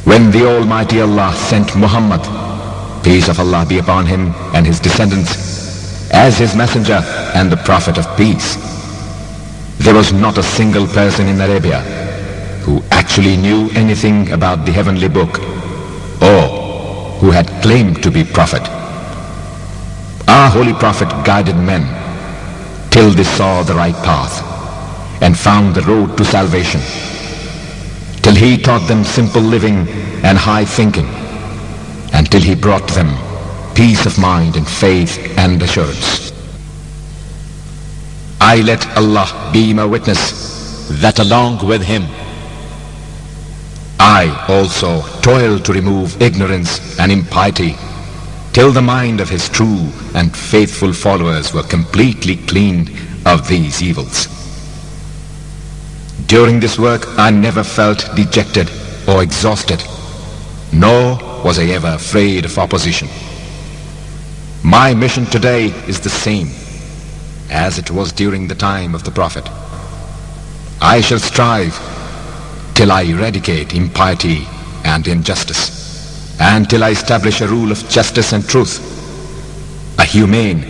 when the Almighty Allah sent Muhammad, peace of Allah be upon him and his descendants, as his messenger and the prophet of peace, there was not a single person in Arabia who actually knew anything about the heavenly book or who had claimed to be prophet. Our Holy Prophet guided men till they saw the right path and found the road to salvation, till he taught them simple living and high thinking, until he brought them peace of mind and faith and assurance. I let Allah be my witness that along with him I also toiled to remove ignorance and impiety till the mind of his true and faithful followers were completely cleaned of these evils. During this work I never felt dejected or exhausted, nor was I ever afraid of opposition. My mission today is the same as it was during the time of the Prophet. I shall strive till I eradicate impiety and injustice, and till I establish a rule of justice and truth, a humane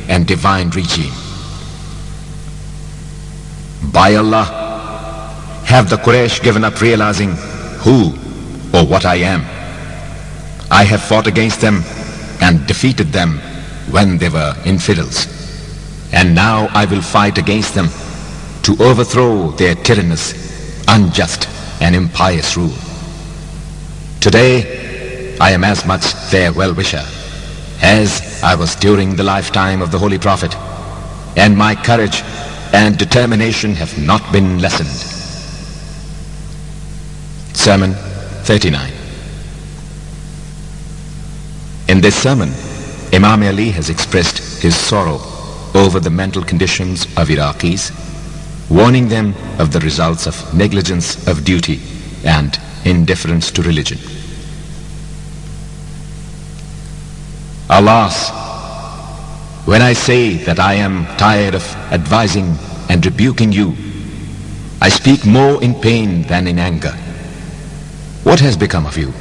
and divine regime. By Allah, have the Quraysh given up realizing who or what I am? I have fought against them and defeated them when they were infidels, and now I will fight against them to overthrow their tyrannous, unjust and impious rule. Today I am as much their well-wisher as I was during the lifetime of the Holy Prophet, and my courage and determination have not been lessened. Sermon 39. In this sermon, Imam Ali has expressed his sorrow over the mental conditions of Iraqis, warning them of the results of negligence of duty and indifference to religion. Alas, when I say that I am tired of advising and rebuking you, I speak more in pain than in anger. What has become of you?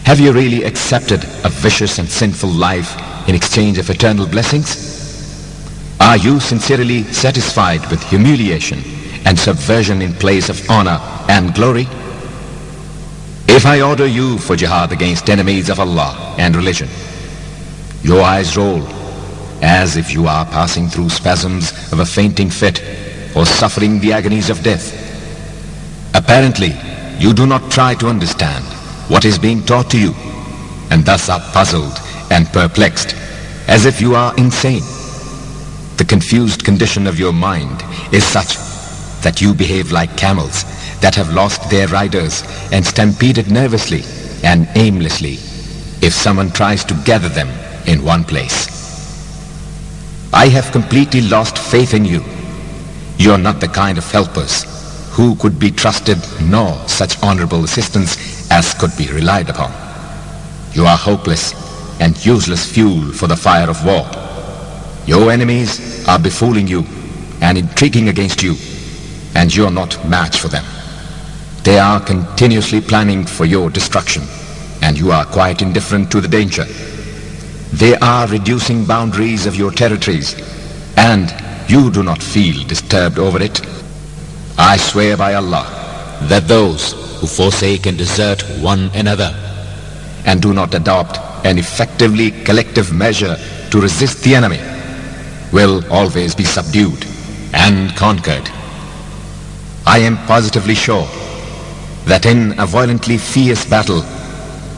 Have you really accepted a vicious and sinful life in exchange of eternal blessings? Are you sincerely satisfied with humiliation and subversion in place of honor and glory? If I order you for jihad against enemies of Allah and religion, your eyes roll as if you are passing through spasms of a fainting fit or suffering the agonies of death. Apparently, you do not try to understand what is being taught to you, and thus are puzzled and perplexed, as if you are insane. The confused condition of your mind is such that you behave like camels that have lost their riders and stampeded nervously and aimlessly if someone tries to gather them in one place. I have completely lost faith in you. You are not the kind of helpers who could be trusted, nor such honorable assistance as could be relied upon. You are hopeless and useless fuel for the fire of war. Your enemies are befooling you and intriguing against you, and you are not match for them. They are continuously planning for your destruction, and you are quite indifferent to the danger. They are reducing boundaries of your territories, and you do not feel disturbed over it. I swear by Allah that those who forsake and desert one another and do not adopt an effectively collective measure to resist the enemy will always be subdued and conquered. I am positively sure that in a violently fierce battle,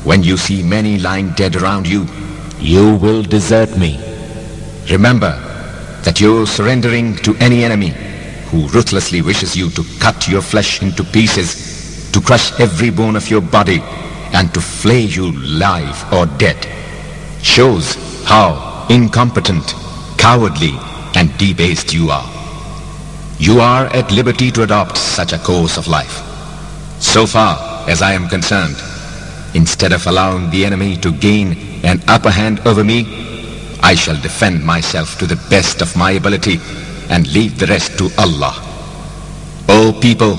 when you see many lying dead around you, you will desert me. Remember that you are surrendering to any enemy who ruthlessly wishes you to cut your flesh into pieces to crush every bone of your body and to flay you live or dead, shows how incompetent, cowardly, and debased you are. You are at liberty to adopt such a course of life. So far as I am concerned, instead of allowing the enemy to gain an upper hand over me, I shall defend myself to the best of my ability and leave the rest to Allah. O people,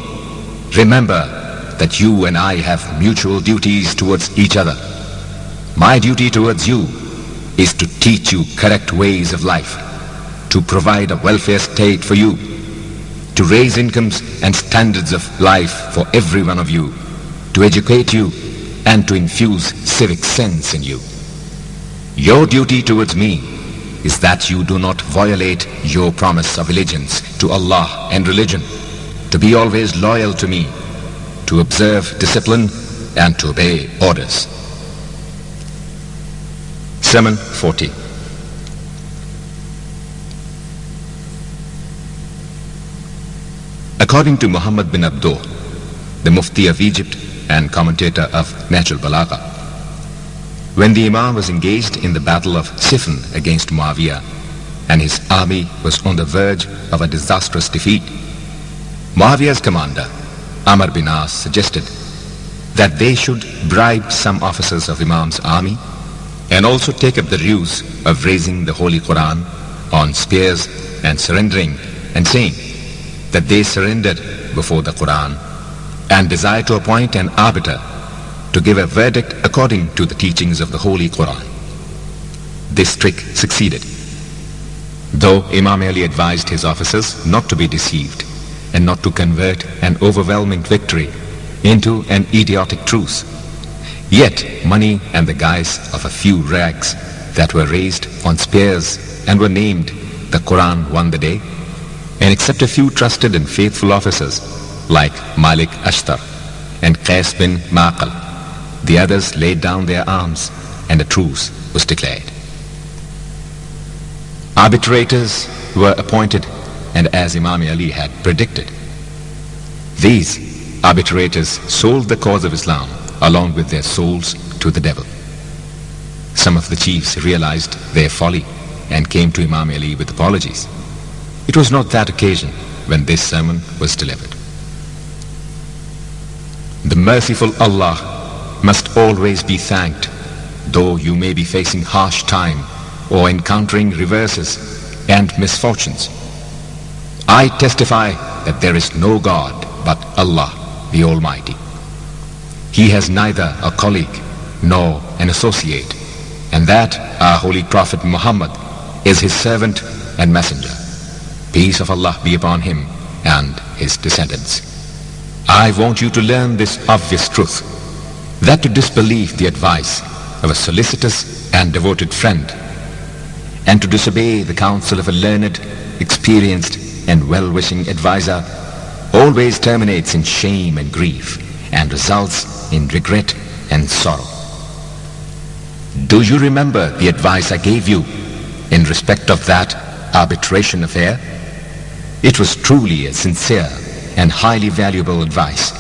remember that you and I have mutual duties towards each other. My duty towards you is to teach you correct ways of life, to provide a welfare state for you, to raise incomes and standards of life for every one of you, to educate you, and to infuse civic sense in you. Your duty towards me is that you do not violate your promise of allegiance to Allah and religion, to be always loyal to me, to observe discipline, and to obey orders. Sermon 40. According to Muhammad bin Abdul, the Mufti of Egypt and commentator of Natural Balagha, when the Imam was engaged in the battle of Siffin against Muawiyah and his army was on the verge of a disastrous defeat, Muawiyah's commander, Amr bin As, suggested that they should bribe some officers of Imam's army and also take up the ruse of raising the Holy Quran on spears and surrendering and saying that they surrendered before the Quran and desire to appoint an arbiter to give a verdict according to the teachings of the Holy Quran. This trick succeeded, though Imam Ali advised his officers not to be deceived and not to convert an overwhelming victory into an idiotic truce. Yet money and the guise of a few rags that were raised on spears and were named the Quran won the day, and except a few trusted and faithful officers like Malik Ashtar and Qais bin Maqal, the others laid down their arms and a truce was declared. Arbitrators were appointed, and as Imam Ali had predicted, these arbitrators sold the cause of Islam along with their souls to the devil. Some of the chiefs realized their folly and came to Imam Ali with apologies. It was not that occasion when this sermon was delivered. The merciful Allah must always be thanked, though you may be facing harsh time or encountering reverses and misfortunes. I testify that there is no God but Allah, the Almighty. He has neither a colleague nor an associate, and that our Holy Prophet Mohammad is his servant and messenger. Peace of Allah be upon him and his descendants. I want you to learn this obvious truth, that to disbelieve the advice of a solicitous and devoted friend, and to disobey the counsel of a learned, experienced, and well-wishing advisor always terminates in shame and grief and results in regret and sorrow. Do you remember the advice I gave you in respect of that arbitration affair? It was truly a sincere and highly valuable advice,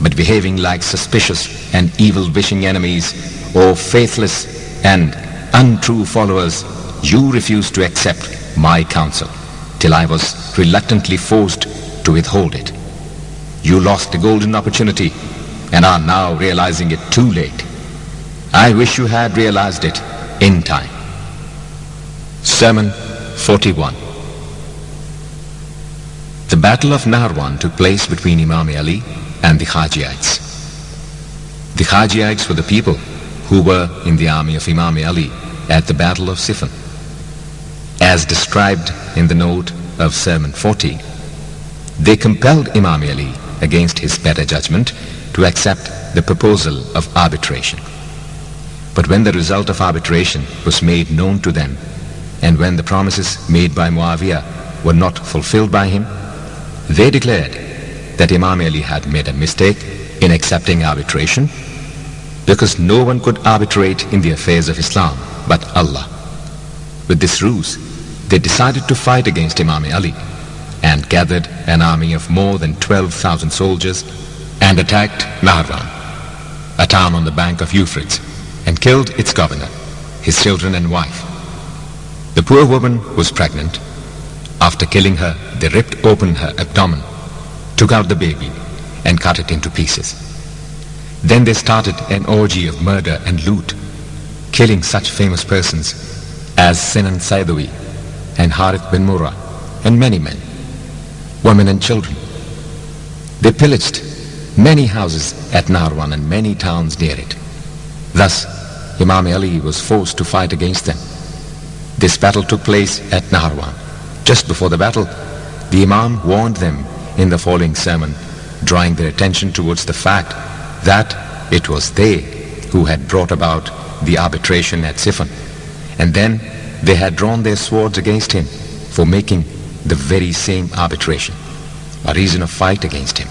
but behaving like suspicious and evil-wishing enemies or faithless and untrue followers, you refused to accept my counsel till I was reluctantly forced to withhold it. You lost a golden opportunity and are now realizing it too late. I wish you had realized it in time. Sermon 41. The Battle of Nahrawan took place between Imam Ali and the Hajiites. The Hajiites were the people who were in the army of Imam Ali at the Battle of Siffin. As described in the note of Sermon 40, they compelled Imam Ali against his better judgment to accept the proposal of arbitration. But when the result of arbitration was made known to them, and when the promises made by Muawiyah were not fulfilled by him, they declared that Imam Ali had made a mistake in accepting arbitration, because no one could arbitrate in the affairs of Islam but Allah. With this ruse, they decided to fight against Imam Ali and gathered an army of more than 12,000 soldiers and attacked Nahrawan, a town on the bank of Euphrates, and killed its governor, his children and wife. The poor woman was pregnant. After killing her, they ripped open her abdomen, took out the baby, and cut it into pieces. Then they started an orgy of murder and loot, killing such famous persons as Sinan Saidawi and Harith bin Murrah, and many men, women and children. They pillaged many houses at Nahrawan and many towns near it. Thus, Imam Ali was forced to fight against them. This battle took place at Nahrawan. Just before the battle, the Imam warned them in the following sermon, drawing their attention towards the fact that it was they who had brought about the arbitration at Siffin, and then they had drawn their swords against him for making the very same arbitration, a reason of fight against him.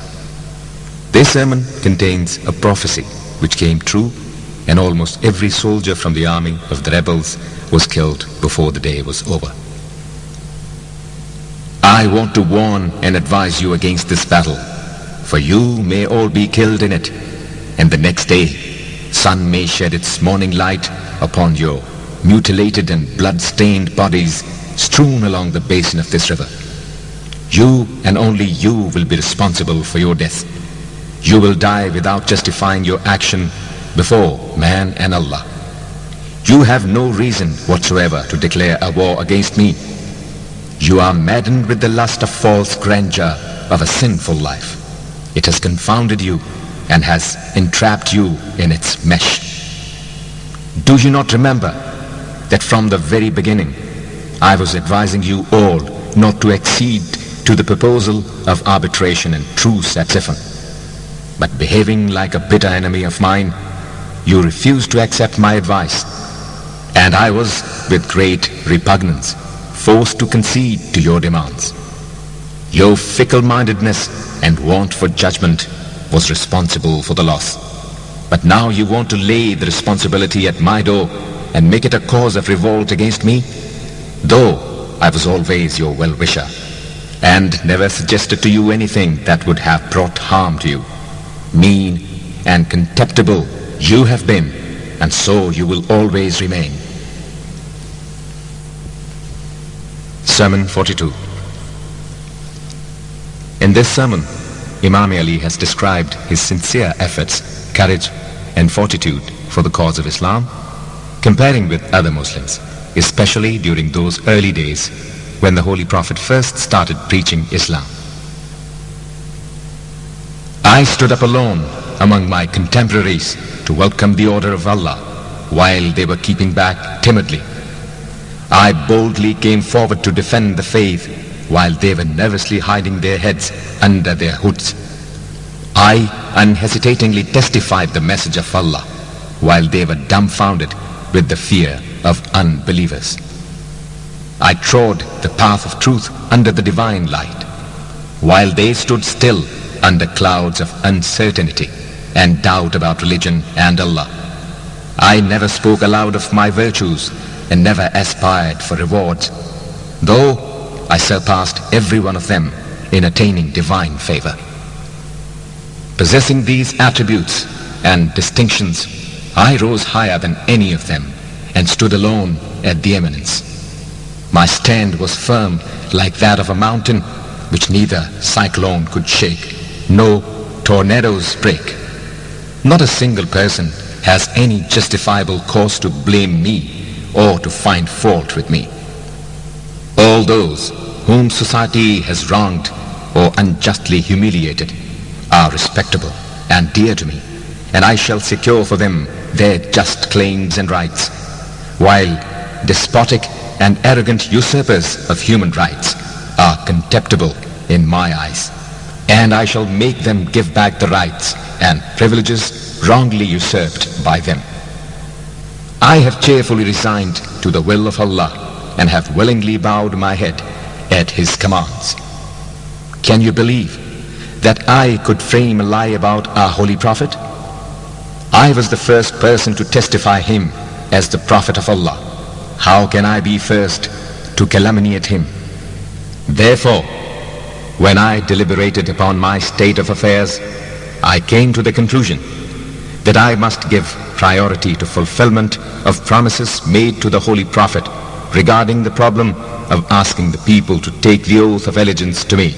This sermon contains a prophecy which came true, and almost every soldier from the army of the rebels was killed before the day was over. I want to warn and advise you against this battle, for you may all be killed in it, and the next day sun may shed its morning light upon your mutilated and blood-stained bodies strewn along the basin of this river. You and only you will be responsible for your death. You will die without justifying your action before man and Allah. You have no reason whatsoever to declare a war against me. You are maddened with the lust of false grandeur of a sinful life. It has confounded you and has entrapped you in its mesh. Do you not remember that from the very beginning I was advising you all not to accede to the proposal of arbitration and truce at Siffin? But behaving like a bitter enemy of mine, you refused to accept my advice, and I was, with great repugnance, forced to concede to your demands. Your fickle-mindedness and want for judgment was responsible for the loss. But now you want to lay the responsibility at my door and make it a cause of revolt against me? Though I was always your well-wisher and never suggested to you anything that would have brought harm to you, mean and contemptible you have been, and so you will always remain. Sermon 42. In this sermon, Imam Ali has described his sincere efforts, courage and fortitude for the cause of Islam, comparing with other Muslims, especially during those early days when the Holy Prophet first started preaching Islam. I stood up alone among my contemporaries to welcome the order of Allah while they were keeping back timidly. I boldly came forward to defend the faith while they were nervously hiding their heads under their hoods. I unhesitatingly testified the message of Allah while they were dumbfounded with the fear of unbelievers. I trod the path of truth under the divine light while they stood still under clouds of uncertainty and doubt about religion and Allah. I never spoke aloud of my virtues and never aspired for rewards, though I surpassed every one of them in attaining divine favor. Possessing these attributes and distinctions, I rose higher than any of them and stood alone at the eminence. My stand was firm like that of a mountain which neither cyclone could shake, no tornadoes break. Not a single person has any justifiable cause to blame me or to find fault with me. All those whom society has wronged or unjustly humiliated are respectable and dear to me, and I shall secure for them their just claims and rights, while despotic and arrogant usurpers of human rights are contemptible in my eyes, and I shall make them give back the rights and privileges wrongly usurped by them. I have cheerfully resigned to the will of Allah and have willingly bowed my head at His commands. Can you believe that I could frame a lie about our Holy Prophet? I was the first person to testify him as the Prophet of Allah. How can I be first to calumniate him? Therefore, when I deliberated upon my state of affairs, I came to the conclusion that I must give priority to fulfillment of promises made to the Holy Prophet regarding the problem of asking the people to take the oath of allegiance to me.